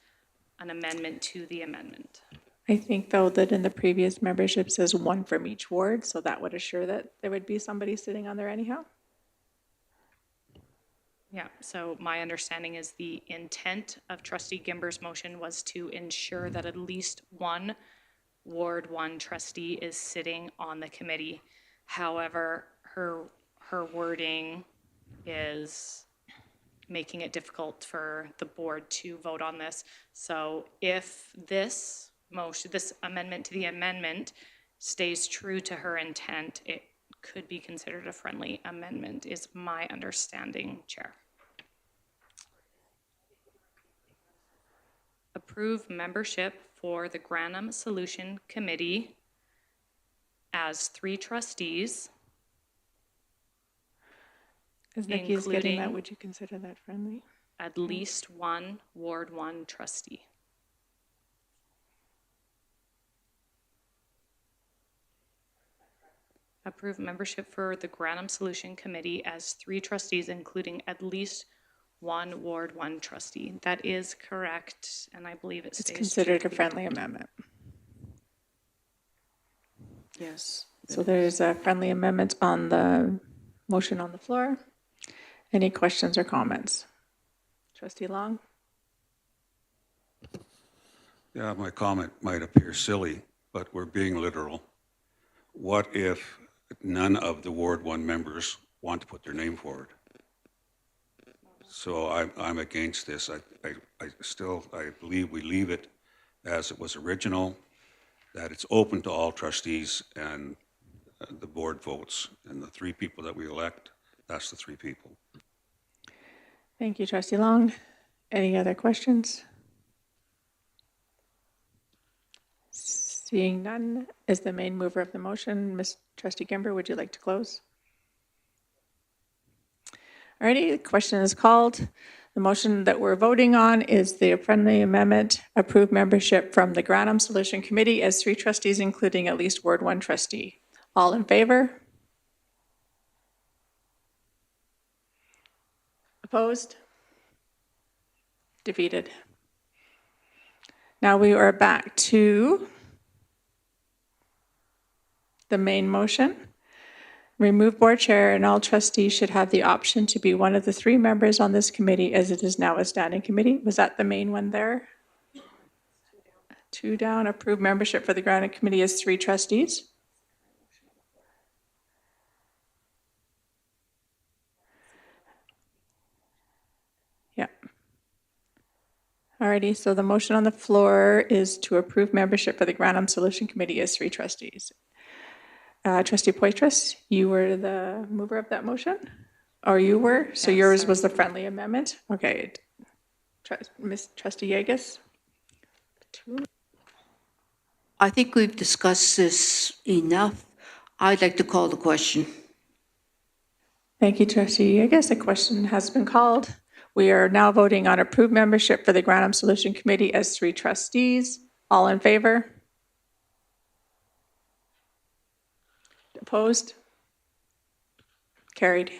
an amendment to the amendment. I think, though, that in the previous membership says 1 from each ward, so that would assure that there would be somebody sitting on there anyhow. Yeah, so my understanding is the intent of Trustee Gimber's motion was to ensure that at least 1 Ward 1 trustee is sitting on the committee. However, her wording is making it difficult for the board to vote on this. So if this motion, this amendment to the amendment stays true to her intent, it could be considered a friendly amendment, is my understanding, Chair. Approve membership for the Granum Solution Committee as 3 trustees. As Nikki is getting that, would you consider that friendly? At least 1 Ward 1 trustee. Approve membership for the Granum Solution Committee as 3 trustees, including at least 1 Ward 1 trustee. That is correct, and I believe it stays. It's considered a friendly amendment. Yes. So there's a friendly amendment on the Motion on the floor. Any questions or comments? Trustee Long? Yeah, my comment might appear silly, but we're being literal. What if none of the Ward 1 members want to put their name forward? So I'm against this. I believe we leave it as it was original, that it's open to all trustees and the board votes. And the 3 people that we elect, that's the 3 people. Thank you, Trustee Long. Any other questions? Seeing none, as the main mover of the motion, Ms. Trustee Gimber, would you like to close? Alrighty, the question is called. The motion that we're voting on is the friendly amendment, approve membership from the Grantham Solution Committee as 3 trustees, including at least Ward 1 trustee. All in favor? Opposed? Defeated. Now we are back to the main motion. Remove board chair, and all trustees should have the option to be one of the 3 members on this committee, as it is now a standing committee. Was that the main one there? 2 down. Approve membership for the Grantham Committee as 3 trustees. Yeah. Alrighty, so the motion on the floor is to approve membership for the Grantham Solution Committee as 3 trustees. Trustee Poitras, you were the mover of that motion? Or you were? So yours was the friendly amendment? Okay. Ms. Trustee Yegas? I think we've discussed this enough. I'd like to call the question. Thank you, Trustee Yegas. The question has been called. We are now voting on approved membership for the Grantham Solution Committee as 3 trustees. All in favor? Opposed? Carried.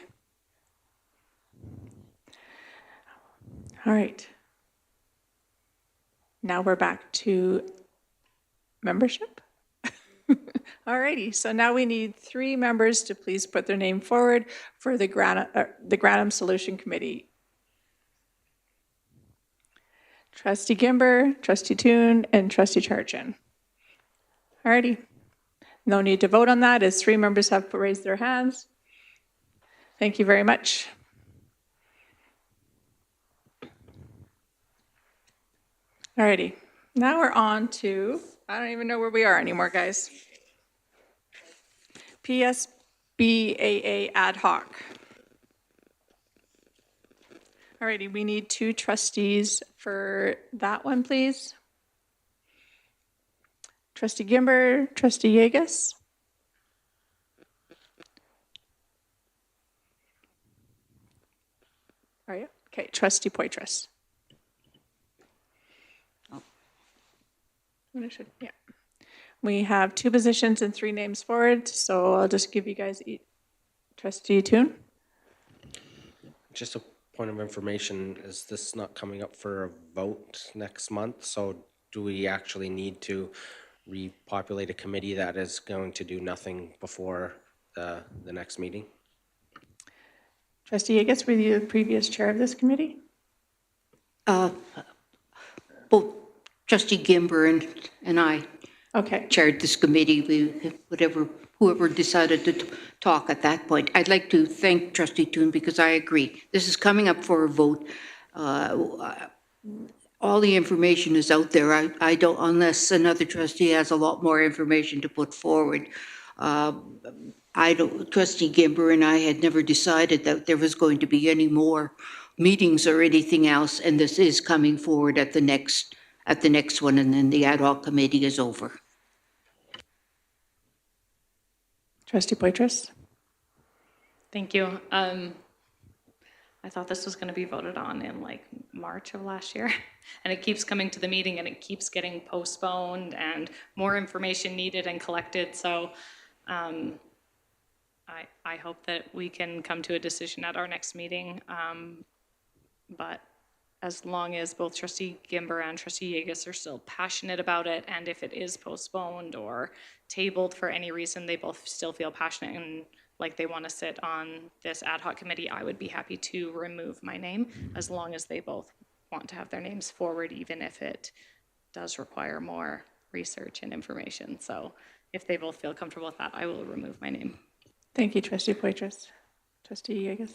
All right. Now we're back to membership. All righty, so now we need 3 members to please put their name forward for the Grantham Solution Committee. Trustee Gimber, Trustee Toon, and Trustee Charchin. All righty. No need to vote on that, as 3 members have raised their hands. Thank you very much. All righty. Now we're on to, I don't even know where we are anymore, guys. PSBAA ad hoc. All righty, we need 2 trustees for that one, please. Trustee Gimber, Trustee Yegas. Are you? Okay, Trustee Poitras. Yeah. We have 2 positions and 3 names forward, so I'll just give you guys each. Trustee Toon? Just a point of information, is this not coming up for a vote next month? So do we actually need to repopulate a committee that is going to do nothing before the next meeting? Trustee Yegas, were you the previous chair of this committee? Both Trustee Gimber and I Okay. chaired this committee. Whoever decided to talk at that point. I'd like to thank Trustee Toon, because I agree. This is coming up for a vote. All the information is out there. I don't, unless another trustee has a lot more information to put forward. Trustee Gimber and I had never decided that there was going to be any more meetings or anything else, and this is coming forward at the next one, and then the ad hoc committee is over. Trustee Poitras? Thank you. I thought this was going to be voted on in like March of last year, and it keeps coming to the meeting and it keeps getting postponed and more information needed and collected. So I hope that we can come to a decision at our next meeting. But as long as both Trustee Gimber and Trustee Yegas are still passionate about it, and if it is postponed or tabled for any reason, they both still feel passionate and like they want to sit on this ad hoc committee, I would be happy to remove my name as long as they both want to have their names forward, even if it does require more research and information. So if they both feel comfortable with that, I will remove my name. Thank you, Trustee Poitras. Trustee Yeagas.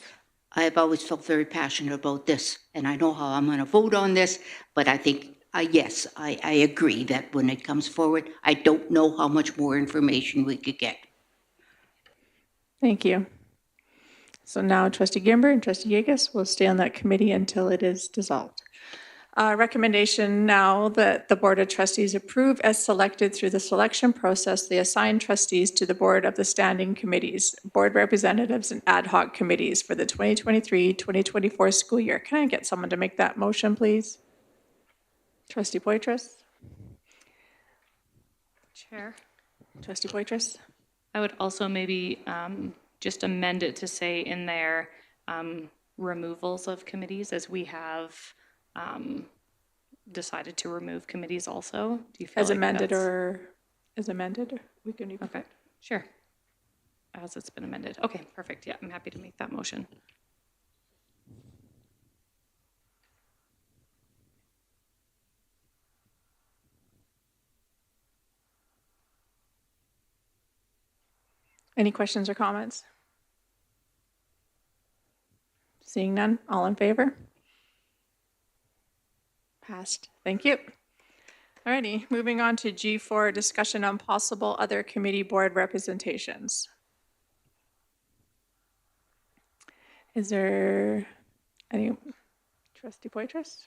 I have always felt very passionate about this, and I know how I'm going to vote on this, but I think, yes, I agree that when it comes forward, I don't know how much more information we could get. Thank you. So now Trustee Gimber and Trustee Yeagas will stay on that committee until it is dissolved. Recommendation now that the Board of Trustees approve as selected through the selection process the assigned trustees to the board of the standing committees, board representatives, and ad hoc committees for the 2023-2024 school year. Can I get someone to make that motion, please? Trustee Poitras? Chair. Trustee Poitras? I would also maybe just amend it to say in there removals of committees, as we have decided to remove committees also. Do you feel As like amended that's- or as amended? We can even. Okay, sure. As it's been amended. Okay, perfect. Yeah, I'm happy to make that motion. Any questions or comments? Seeing none, all in favor? Passed. Thank you. All righty, moving on to G4, discussion on possible other committee board representations. Is there any, Trustee Poitras?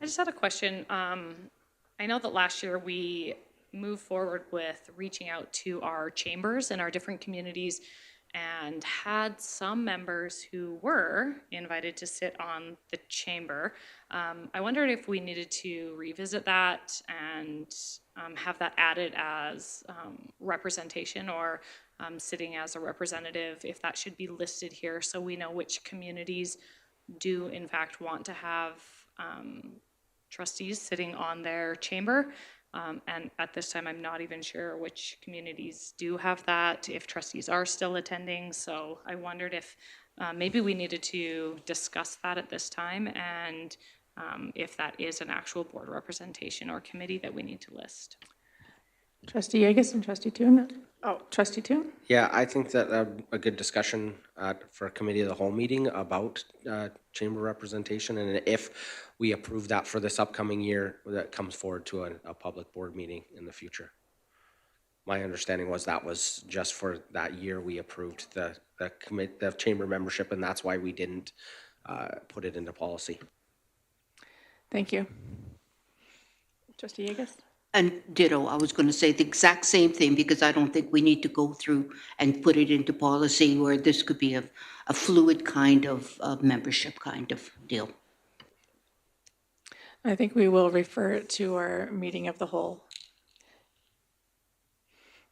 I just had a question. I know that last year we moved forward with reaching out to our chambers in our different communities and had some members who were invited to sit on the chamber. I wondered if we needed to revisit that and have that added as representation, or sitting as a representative, if that should be listed here so we know which communities do in fact want to have trustees sitting on their chamber. And at this time, I'm not even sure which communities do have that, if trustees are still attending. So I wondered if maybe we needed to discuss that at this time, and if that is an actual board representation or committee that we need to list. Trustee Yeagas and Trustee Toon. Oh, Trustee Toon? Yeah, I think that a good discussion for a committee of the whole meeting about chamber representation, and if we approve that for this upcoming year, that comes forward to a public board meeting in the future. My understanding was that was just for that year we approved the chamber membership, and that's why we didn't put it into policy. Thank you. Trustee Yeagas? And ditto, I was going to say the exact same thing, because I don't think we need to go through and put it into policy where this could be a fluid kind of membership kind of deal. I think we will refer it to our meeting of the whole.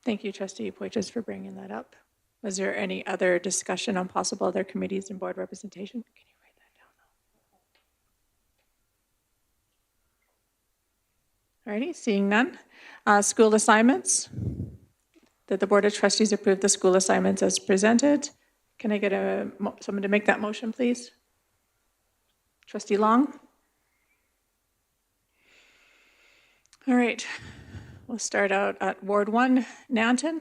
Thank you, Trustee Poitras, for bringing that up. Was there any other discussion on possible other committees and board representation? Can you write that down? All righty, seeing none. School assignments. Did the Board of Trustees approve the school assignments as presented? Can I get someone to make that motion, please? Trustee Long? All right, we'll start out at Ward 1, Nanton.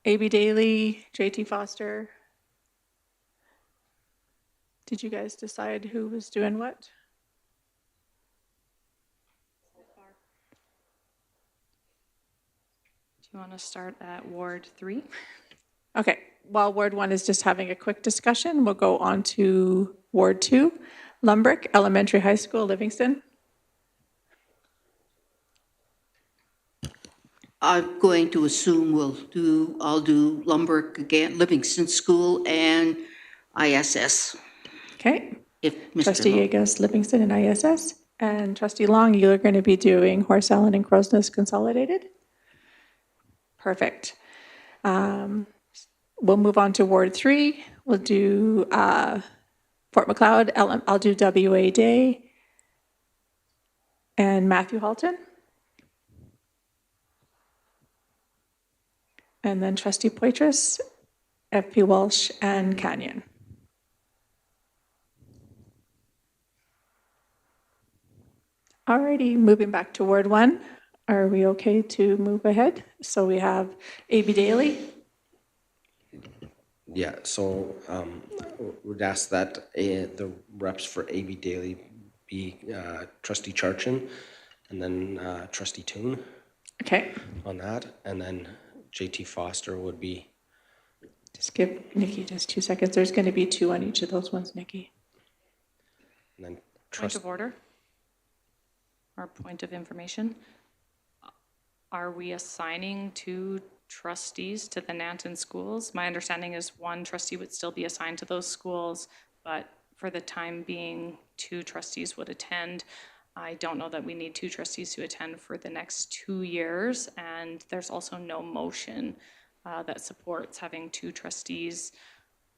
A.B. Daly, J.T. Foster. Did you guys decide who was doing what? Do you want to start at Ward 3? Okay, while Ward 1 is just having a quick discussion, we'll go on to Ward 2, Lumbrick Elementary High School, Livingstone. I'm going to assume I'll do Lumberg again, Livingston School and ISS. Okay, If Mr. Trustee Long- Yeagas, Livingston and ISS. And Trustee Long, you're going to be doing Horse Island and Crow's Nest Consolidated? Perfect. We'll move on to Ward 3. We'll do Fort McLeod. I'll do WA Day. And Matthew Halton. And then trustee Poitras, FP Walsh, and Canyon. Alrighty, moving back to Ward 1. Are we okay to move ahead? So we have A.B. Daly. Yeah, so would ask that the reps for A.B. Daily be trustee Charchin, and then trustee Toon Okay, on that, and then J.T. Foster would be, just give Nikki just 2 seconds. There's going to be 2 on each of those ones, Nikki. and then Point of order or point of information. Are we assigning 2 trustees to the Nanton schools? My understanding is 1 trustee would still be assigned to those schools, but for the time being, 2 trustees would attend. I don't know that we need 2 trustees to attend for the next 2 years, and there's also no motion that supports having 2 trustees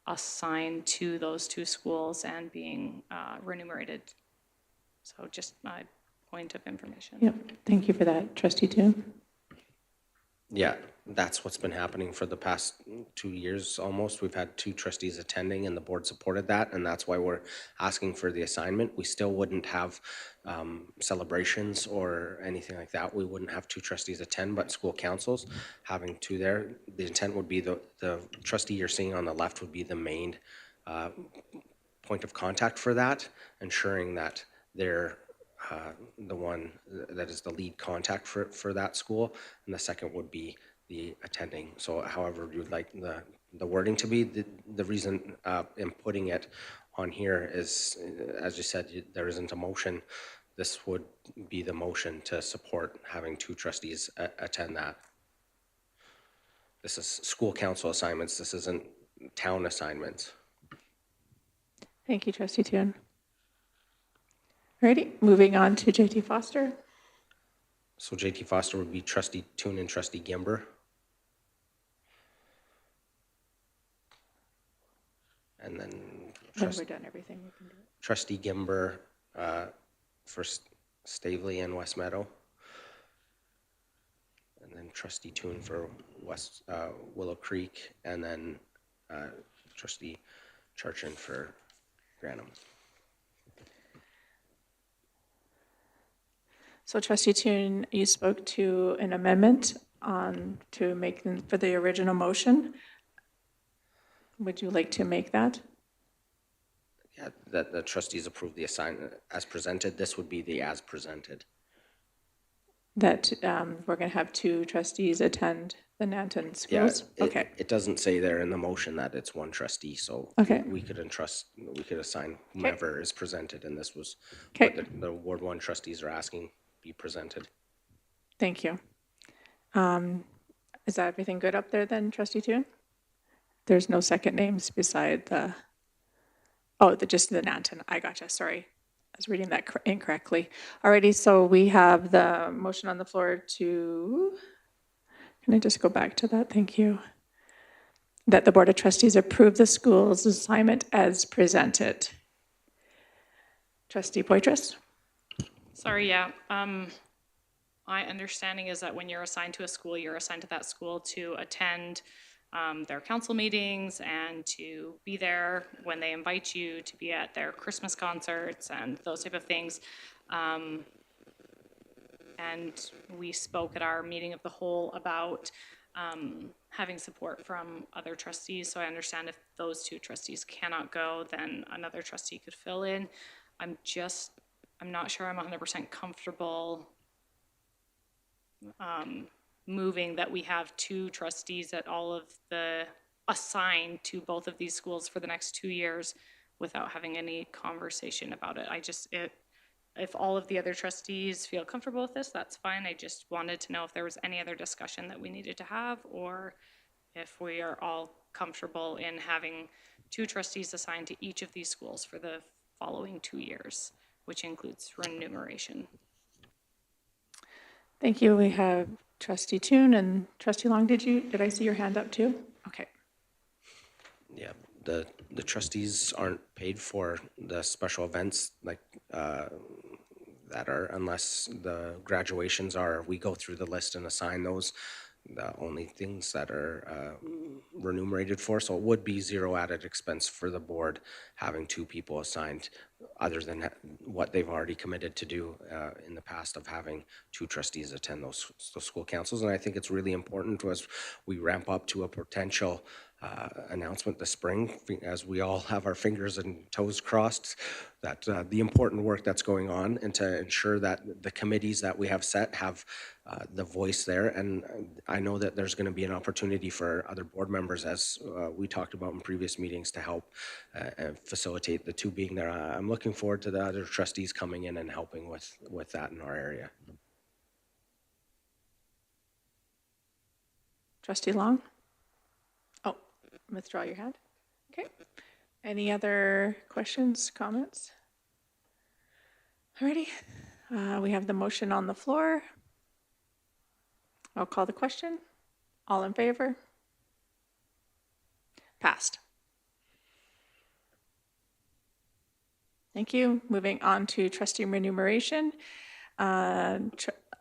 assigned to those 2 schools and being remunerated. So just my point of information. Yep, thank you for that, trustee Toon. yeah, that's what's been happening for the past 2 years almost. We've had 2 trustees attending and the board supported that, and that's why we're asking for the assignment. We still wouldn't have celebrations or anything like that. We wouldn't have 2 trustees attend, but school councils having 2 there. The intent would be the trustee you're seeing on the left would be the main point of contact for that, ensuring that they're the one that is the lead contact for that school, and the second would be the attending. So however you'd like the wording to be, the reason in putting it on here is, as you said, there isn't a motion. This would be the motion to support having 2 trustees attend that. This is school council assignments. This isn't town assignments. Thank you, trustee Toon. Alrighty, moving on to J.T. Foster. So J.T. Foster would be trustee Toon and trustee Gimber. And then When we're done everything, we can do it. trustee Gimber for Stavely and West Meadow. And then trustee Toon for West Willow Creek, and then trustee Charchin for Grantham. So trustee Toon, you spoke to an amendment to make for the original motion. Would you like to make that? Yeah, that the trustees approve the assignment as presented. This would be the as presented. That we're going to have 2 trustees attend the Nanton schools? Okay. It doesn't say there in the motion that it's 1 trustee, so Okay. we could assign whomever is presented, and this was Okay. what the Ward 1 trustees are asking be presented. Thank you. Is that everything good up there then, trustee Toon? There's no second names beside just the Nanton. I gotcha, sorry. I was reading that incorrectly. Alrighty, so we have the motion on the floor can I just go back to that? Thank you. That the Board of Trustees approve the school's assignment as presented. Trustee Poitras? Sorry, yeah. My understanding is that when you're assigned to a school, you're assigned to that school to attend their council meetings and to be there when they invite you, to be at their Christmas concerts and those type of things. And we spoke at our meeting of the whole about having support from other trustees. So I understand if those 2 trustees cannot go, then another trustee could fill in. I'm not sure I'm 100% comfortable moving that we have 2 trustees at all of assigned to both of these schools for the next 2 years without having any conversation about it. If all of the other trustees feel comfortable with this, that's fine. I just wanted to know if there was any other discussion that we needed to have, or if we are all comfortable in having 2 trustees assigned to each of these schools for the following 2 years, which includes remuneration. Thank you. We have trustee Toon and trustee Long. Did I see your hand up too? Okay. Yeah, the trustees aren't paid for the special events like that are, unless the graduations are, we go through the list and assign those. the only things that are remunerated for. So it would be zero added expense for the board having 2 people assigned, other than what they've already committed to do in the past of having 2 trustees attend those school councils. And I think it's really important as we ramp up to a potential announcement this spring, as we all have our fingers and toes crossed, that the important work that's going on, and to ensure that the committees that we have set have the voice there. And I know that there's going to be an opportunity for other board members, as we talked about in previous meetings, to help and facilitate the 2 being there. I'm looking forward to the other trustees coming in and helping with that in our area. Trustee Long? Oh, withdraw your hand. Okay. Any other questions, comments? Alrighty. We have the motion on the floor. I'll call the question. All in favor? Passed. Thank you. Moving on to trustee remuneration.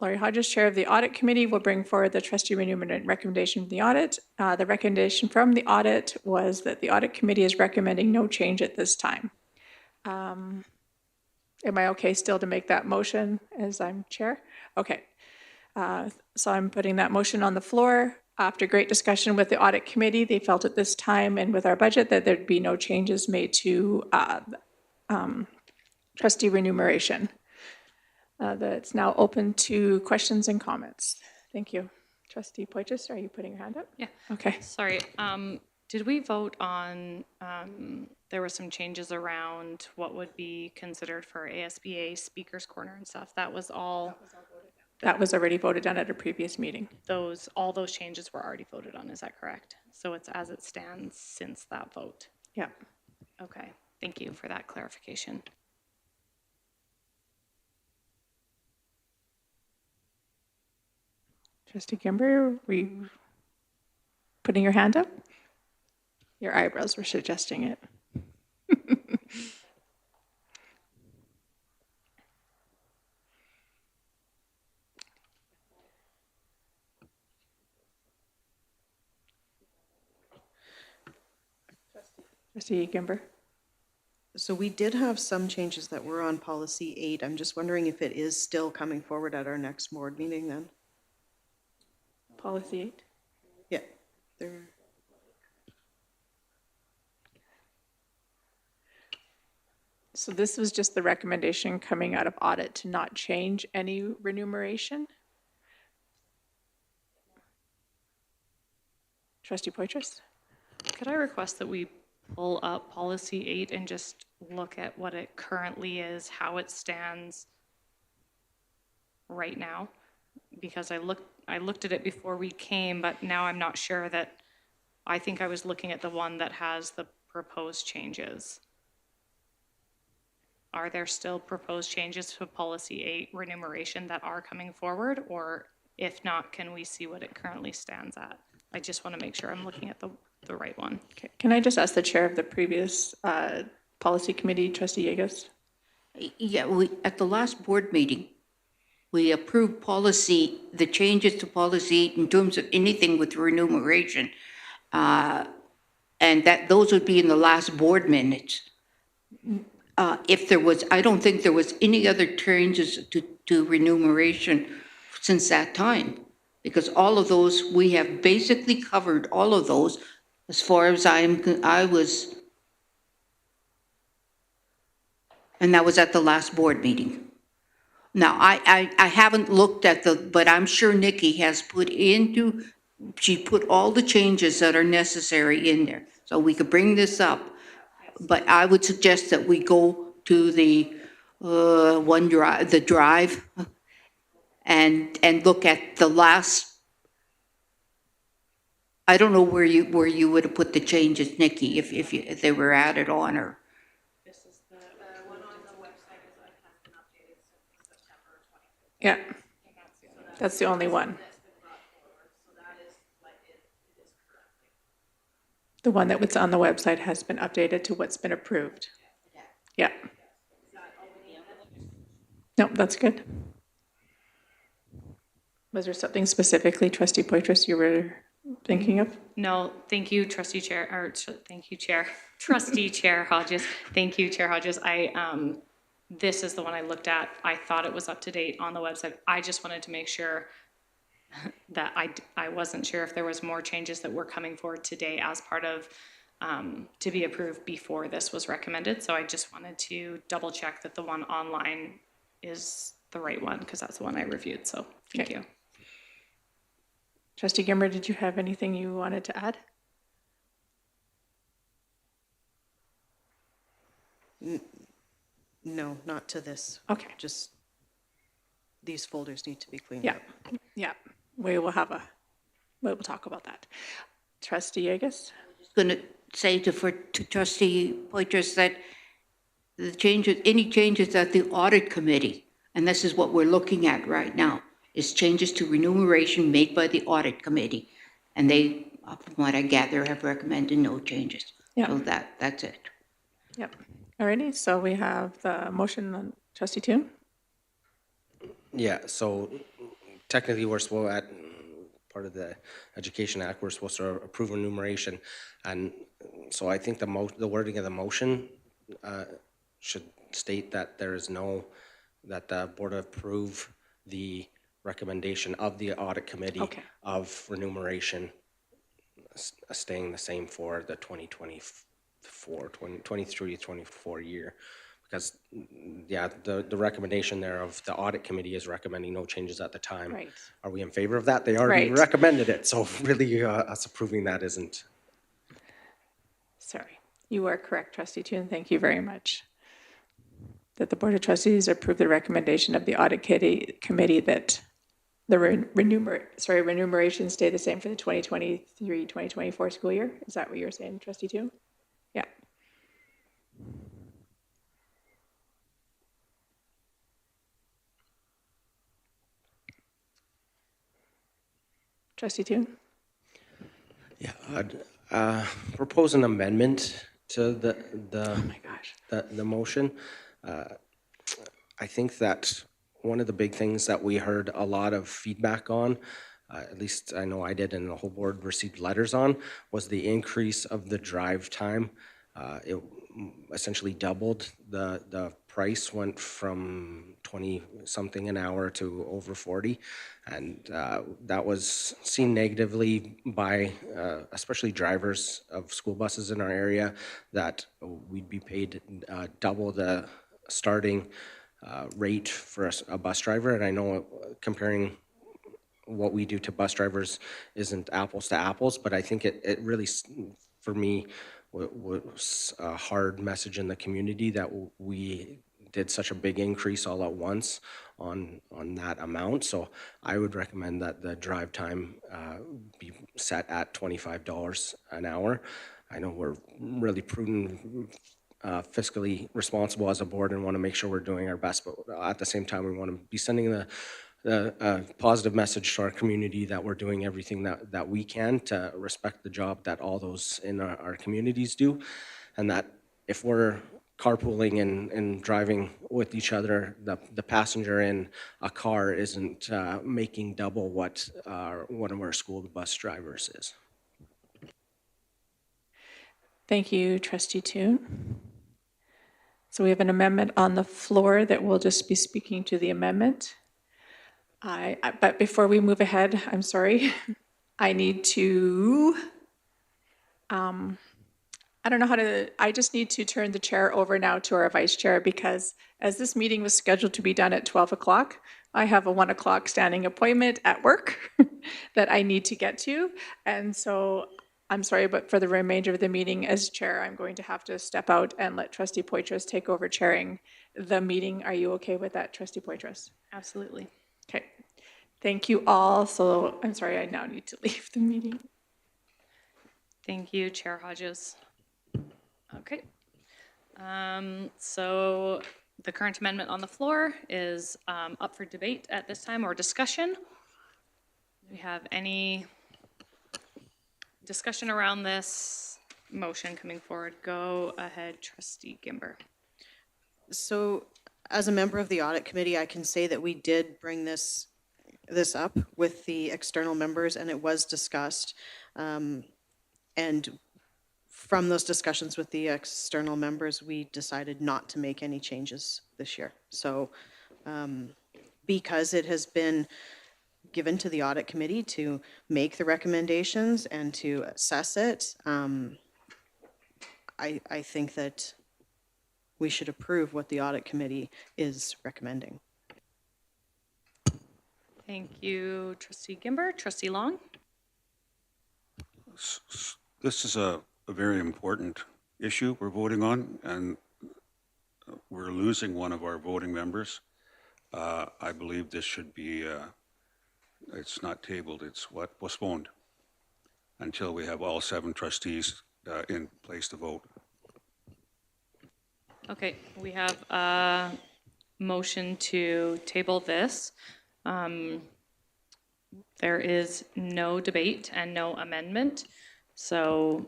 Laurie Hodges, Chair of the Audit Committee, will bring forward the trustee remuneration recommendation from the audit. The recommendation from the audit was that the Audit Committee is recommending no change at this time. Am I okay still to make that motion as I'm chair? Okay. So I'm putting that motion on the floor. After great discussion with the Audit Committee, they felt at this time and with our budget that there'd be no changes made to trustee remuneration. That's now open to questions and comments. Thank you. Trustee Poitras, are you putting your hand up? Yeah. Okay. Sorry. Did we vote on, there were some changes around what would be considered for ASBA Speakers Corner and stuff. That was all. That was already voted on at a previous meeting. All those changes were already voted on, is that correct? So it's as it stands since that vote? Yeah. Okay, thank you for that clarification. Trustee Kimber, were you putting your hand up? Your eyebrows were suggesting it. Trustee Kimber? So we did have some changes that were on policy 8. I'm just wondering if it is still coming forward at our next board meeting then? Policy 8? Yeah. There. So this was just the recommendation coming out of audit to not change any remuneration? Trustee Poitras? Could I request that we pull up policy 8 and just look at what it currently is, how it stands right now? Because I looked at it before we came, but now I'm not sure that, I think I was looking at the one that has the proposed changes. Are there still proposed changes to policy 8 remuneration that are coming forward? Or if not, can we see what it currently stands at? I just want to make sure I'm looking at the right one. Okay. Can I just ask the chair of the previous policy committee, Trustee Yegas? Yeah, at the last board meeting, we approved the changes to policy 8 in terms of anything with remuneration. And that those would be in the last board minutes. If there was, I don't think there was any other changes to remuneration since that time, because all of those, we have basically covered all of those as far as I was, and that was at the last board meeting. Now, I haven't looked at but I'm sure Nikki has she put all the changes that are necessary in there. So we could bring this up, but I would suggest that we go to the drive, and look at the last. I don't know where you would have put the changes, Nikki, if they were added on, or. This is the one on the website has been updated since September 25th. Yeah, that's the only one. The one that was on the website has been updated to what's been approved. Yeah. No, that's good. Was there something specifically, Trustee Poitras, you were thinking of? No, thank you, Trustee Chair, or thank you, Chair, Trustee Chair Hodges. Thank you, Chair Hodges. This is the one I looked at. I thought it was up to date on the website. I just wanted to make sure that I wasn't sure if there was more changes that were coming forward today as part of, to be approved before this was recommended. So I just wanted to double check that the one online is the right one, because that's the one I reviewed. So thank you. Trustee Gimmer, did you have anything you wanted to add? No, not to this. Okay. Just these folders need to be cleaned Yeah, up. yeah. We'll talk about that. Trustee Yegus? Going to say to Trustee Poitras that any changes at the audit committee, and this is what we're looking at right now, is changes to remuneration made by the audit committee. And they, from what I gather, have recommended no changes. Yeah. So that's it. Yep. Alrighty, so we have the motion on Trustee Toon. Yeah, so technically we're supposed at part of the Education Act, we're supposed to approve remuneration. And so I think the wording of the motion should state that that the board approve the recommendation of the audit committee of remuneration staying the same for the 2023-24 year. Because, yeah, the recommendation there of the audit committee is recommending no changes at the time. Right. Are we in favor of that? They already recommended it, so really us approving that isn't. Sorry, you are correct, Trustee Toon. Thank you very much. That the Board of Trustees approve the recommendation of the audit committee that the remuneration stay the same for the 2023-2024 school year. Is that what you're saying, Trustee Toon? Yeah. Trustee Toon? Yeah, I'd propose an amendment to the motion. I think that one of the big things that we heard a lot of feedback on, at least I know I did and the whole board received letters on, was the increase of the drive time. It essentially doubled. The price went from 20 something an hour to over 40, and that was seen negatively by especially drivers of school buses in our area, that we'd be paid double the starting rate for a bus driver. And I know comparing what we do to bus drivers isn't apples to apples, but I think it really, for me, was a hard message in the community that we did such a big increase all at once on that amount. So I would recommend that the drive time be set at $25 an hour. I know we're really prudent, fiscally responsible as a board and want to make sure we're doing our best, but at the same time we want to be sending the positive message to our community that we're doing everything that we can to respect the job that all those in our communities do, and that if we're carpooling and driving with each other, the passenger in a car isn't making double what one of our school bus drivers is. Thank you, Trustee Toon. So we have an amendment on the floor that we'll just be speaking to the amendment. But before we move ahead, I'm sorry, I need to, I don't know how to, I just need to turn the chair over now to our vice chair, because as this meeting was scheduled to be done at 12 o'clock, I have a 1 o'clock standing appointment at work that I need to get to. And so I'm sorry, but for the remainder of the meeting as chair, I'm going to have to step out and let Trustee Poitras take over chairing the meeting. Are you okay with that, Trustee Poitras? Absolutely. Okay. Thank you all. So I'm sorry, I now need to leave the meeting. Thank you, Chair Hodges. Okay. So the current amendment on the floor is up for debate at this time, or discussion. Do we have any discussion around this motion coming forward? Go ahead, Trustee Gimber. So as a member of the audit committee, I can say that we did bring this this up with the external members, and it was discussed. And from those discussions with the external members, we decided not to make any changes this year. So because it has been given to the audit committee to make the recommendations and to assess it, I think that we should approve what the audit committee is recommending. Thank you, Trustee Gimber. Trustee Long? This is a very important issue we're voting on, and we're losing one of our voting members. I believe this should be, it's not tabled, it's postponed until we have all 7 trustees in place to vote. Okay, we have a motion to table this. There is no debate and no amendment, so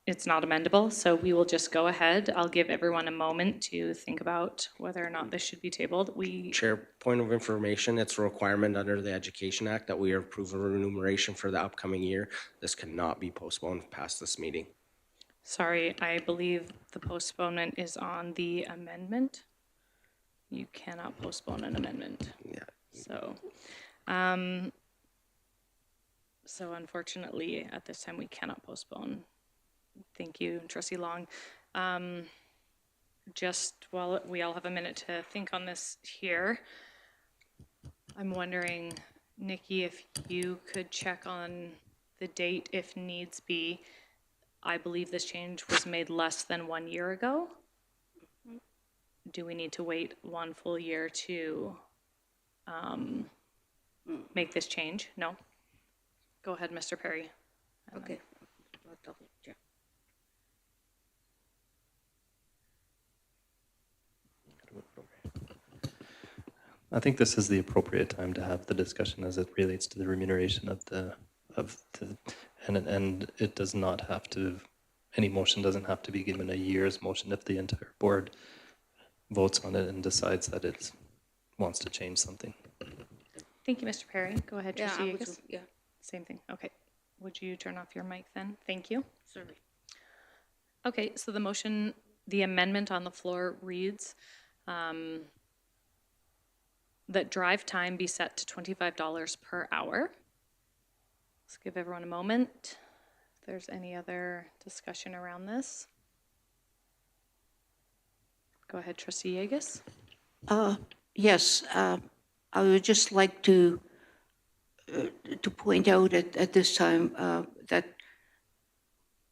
it's not amendable, so we will just go ahead. I'll give everyone a moment to think about whether or not this should be tabled. Chair, point of information, it's a requirement under the Education Act that we approve a remuneration for the upcoming year. This cannot be postponed past this meeting. Sorry, I believe the postponement is on the amendment. You cannot postpone an amendment. Yeah. So unfortunately, at this time, we cannot postpone. Thank you, Trustee Long. Just while we all have a minute to think on this here, I'm wondering, Nikki, if you could check on the date if needs be. I believe this change was made less than 1 year ago. Do we need to wait 1 full year to make this change? No? Go ahead, Mr. Perry. Okay. I'll double check. I think this is the appropriate time to have the discussion as it relates to the remuneration and it does not have to, any motion doesn't have to be given a year's motion if the entire board votes on it and decides that it wants to change something. Thank you, Mr. Perry. Go ahead, Yeah, Trustee I was, Yeages. yeah, Same thing. Okay. Would you turn off your mic then? Thank you. sorry. Okay, so the motion, the amendment on the floor reads that drive time be set to $25 per hour. Let's give everyone a moment. If there's any other discussion around this. Go ahead, Trustee Yeages. Yes, I would just like to point out at this time that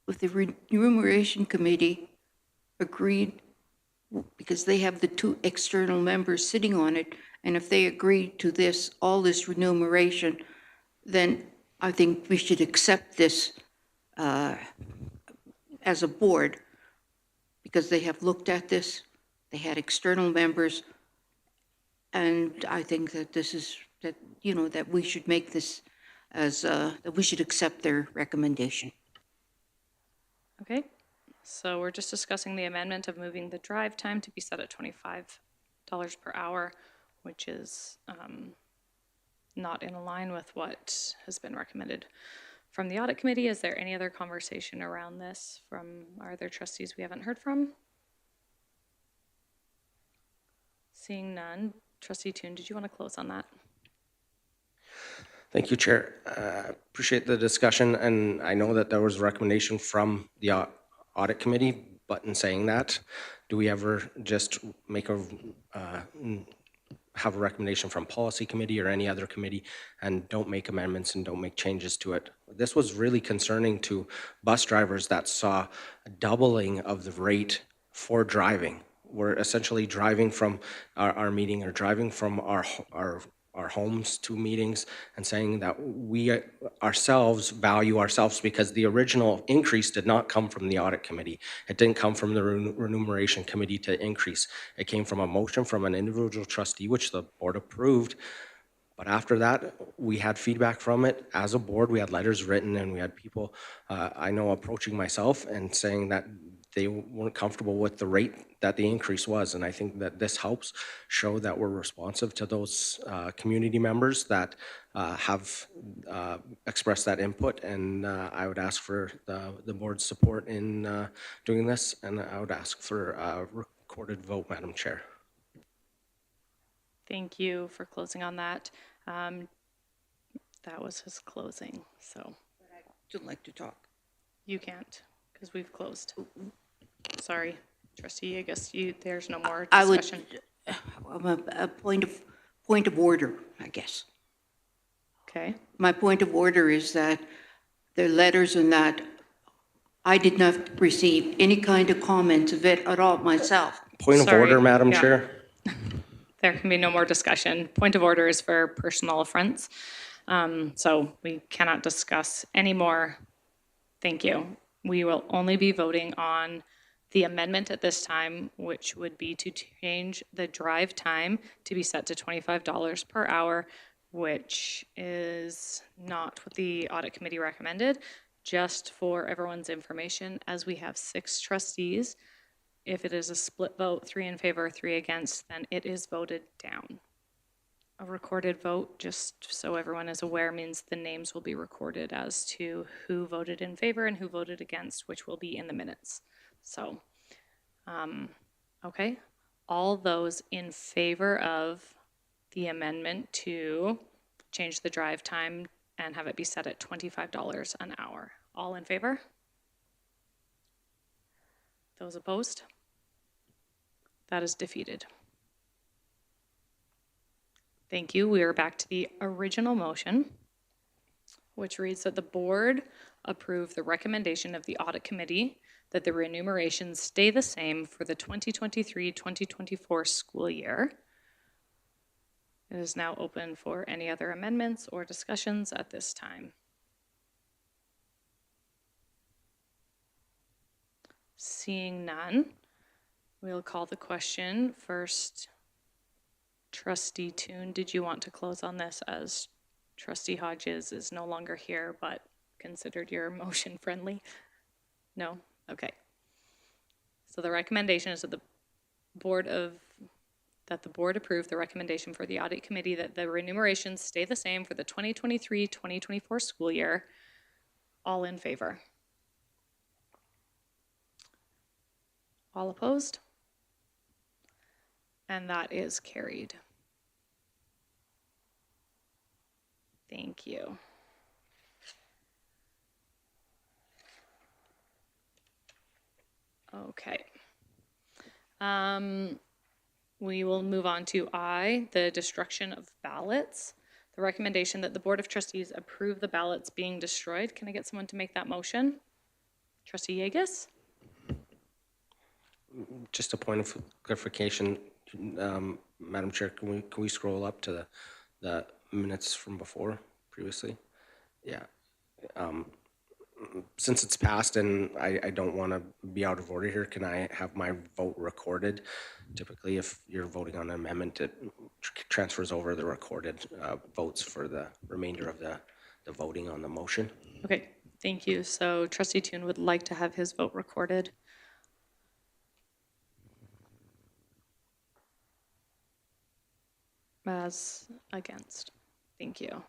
if the remuneration committee agreed, because they have the 2 external members sitting on it, and if they agree to this, all this remuneration, then I think we should accept this as a board, because they have looked at this, they had external members, and I think that this is, that, you know, that we should make this as, that we should accept their recommendation. Okay, so we're just discussing the amendment of moving the drive time to be set at $25 per hour, which is not in line with what has been recommended from the audit committee. Is there any other conversation around this from our other trustees we haven't heard from? Seeing none. Trustee Toon, did you want to close on that? Thank you, Chair. Appreciate the discussion, and I know that there was a recommendation from the audit committee, but in saying that, do we ever just make have a recommendation from policy committee or any other committee and don't make amendments and don't make changes to it? This was really concerning to bus drivers that saw a doubling of the rate for driving. We're essentially driving from our meeting or driving from our homes to meetings and saying that we ourselves value ourselves, because the original increase did not come from the audit committee. It didn't come from the remuneration committee to increase. It came from a motion from an individual trustee, which the board approved. But after that, we had feedback from it as a board. We had letters written and we had people I know approaching myself and saying that they weren't comfortable with the rate that the increase was. And I think that this helps show that we're responsive to those community members that have expressed that input. And I would ask for the board's support in doing this. And I would ask for a recorded vote, Madam Chair. Thank you for closing on that. That was his closing, so Don't like to talk. you can't, because we've closed. Sorry, trustee, I guess there's no more I would, discussion. a point of order, I guess. Okay, My point of order is that the letters and that, I did not receive any kind of comments of it at all myself. Point of Sorry, order, Madam yeah. Chair. there can be no more discussion. Point of order is for personal affronts. So we cannot discuss any more. Thank you. We will only be voting on the amendment at this time, which would be to change the drive time to be set to $25 per hour, which is not what the audit committee recommended. Just for everyone's information, as we have 6 trustees, if it is a split vote, 3 in favor, 3 against, then it is voted down. A recorded vote, just so everyone is aware, means the names will be recorded as to who voted in favor and who voted against, which will be in the minutes. So, okay, all those in favor of the amendment to change the drive time and have it be set at $25 an hour. All in favor? Those opposed? That is defeated. Thank you. We are back to the original motion, which reads that the board approve the recommendation of the audit committee that the remunerations stay the same for the 2023-2024 school year. It is now open for any other amendments or discussions at this time. Seeing none, we'll call the question first. Trustee Toon, did you want to close on this, as Trustee Hodges is no longer here, but considered your motion friendly? No? Okay. So the recommendation is that the board approve the recommendation for the audit committee that the remunerations stay the same for the 2023-2024 school year. All in favor? All opposed? And that is carried. Thank you. Okay. We will move on to I, the destruction of ballots. The recommendation that the Board of Trustees approve the ballots being destroyed. Can I get someone to make that motion? Trustee Yegas? Just a point of clarification, Madam Chair, can we scroll up to the minutes from before, previously? Yeah. Since it's passed and I don't want to be out of order here, can I have my vote recorded? Typically, if you're voting on an amendment, it transfers over the recorded votes for the remainder of the voting on the motion. Okay, thank you. So Trustee Toon would like to have his vote recorded. As against. Thank you.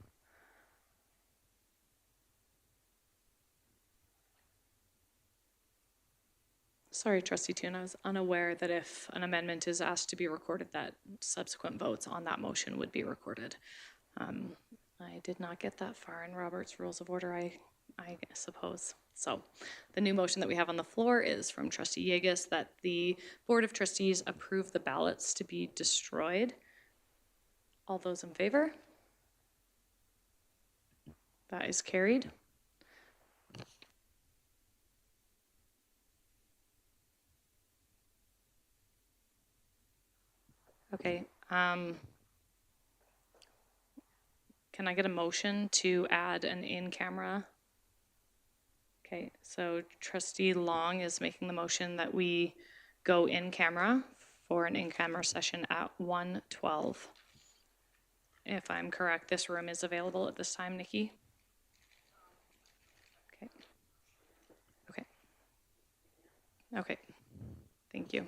Sorry, Trustee Toon, I was unaware that if an amendment is asked to be recorded, that subsequent votes on that motion would be recorded. I did not get that far in Robert's Rules of Order, I suppose. So the new motion that we have on the floor is from Trustee Yegas that the Board of Trustees approve the ballots to be destroyed. All those in favor? That is carried. Okay. Can I get a motion to add an in-camera? Okay, so Trustee Long is making the motion that we go in camera for an in-camera session at 1:12. If I'm correct, this room is available at this time, Nikki? Okay. Okay. Okay, thank you.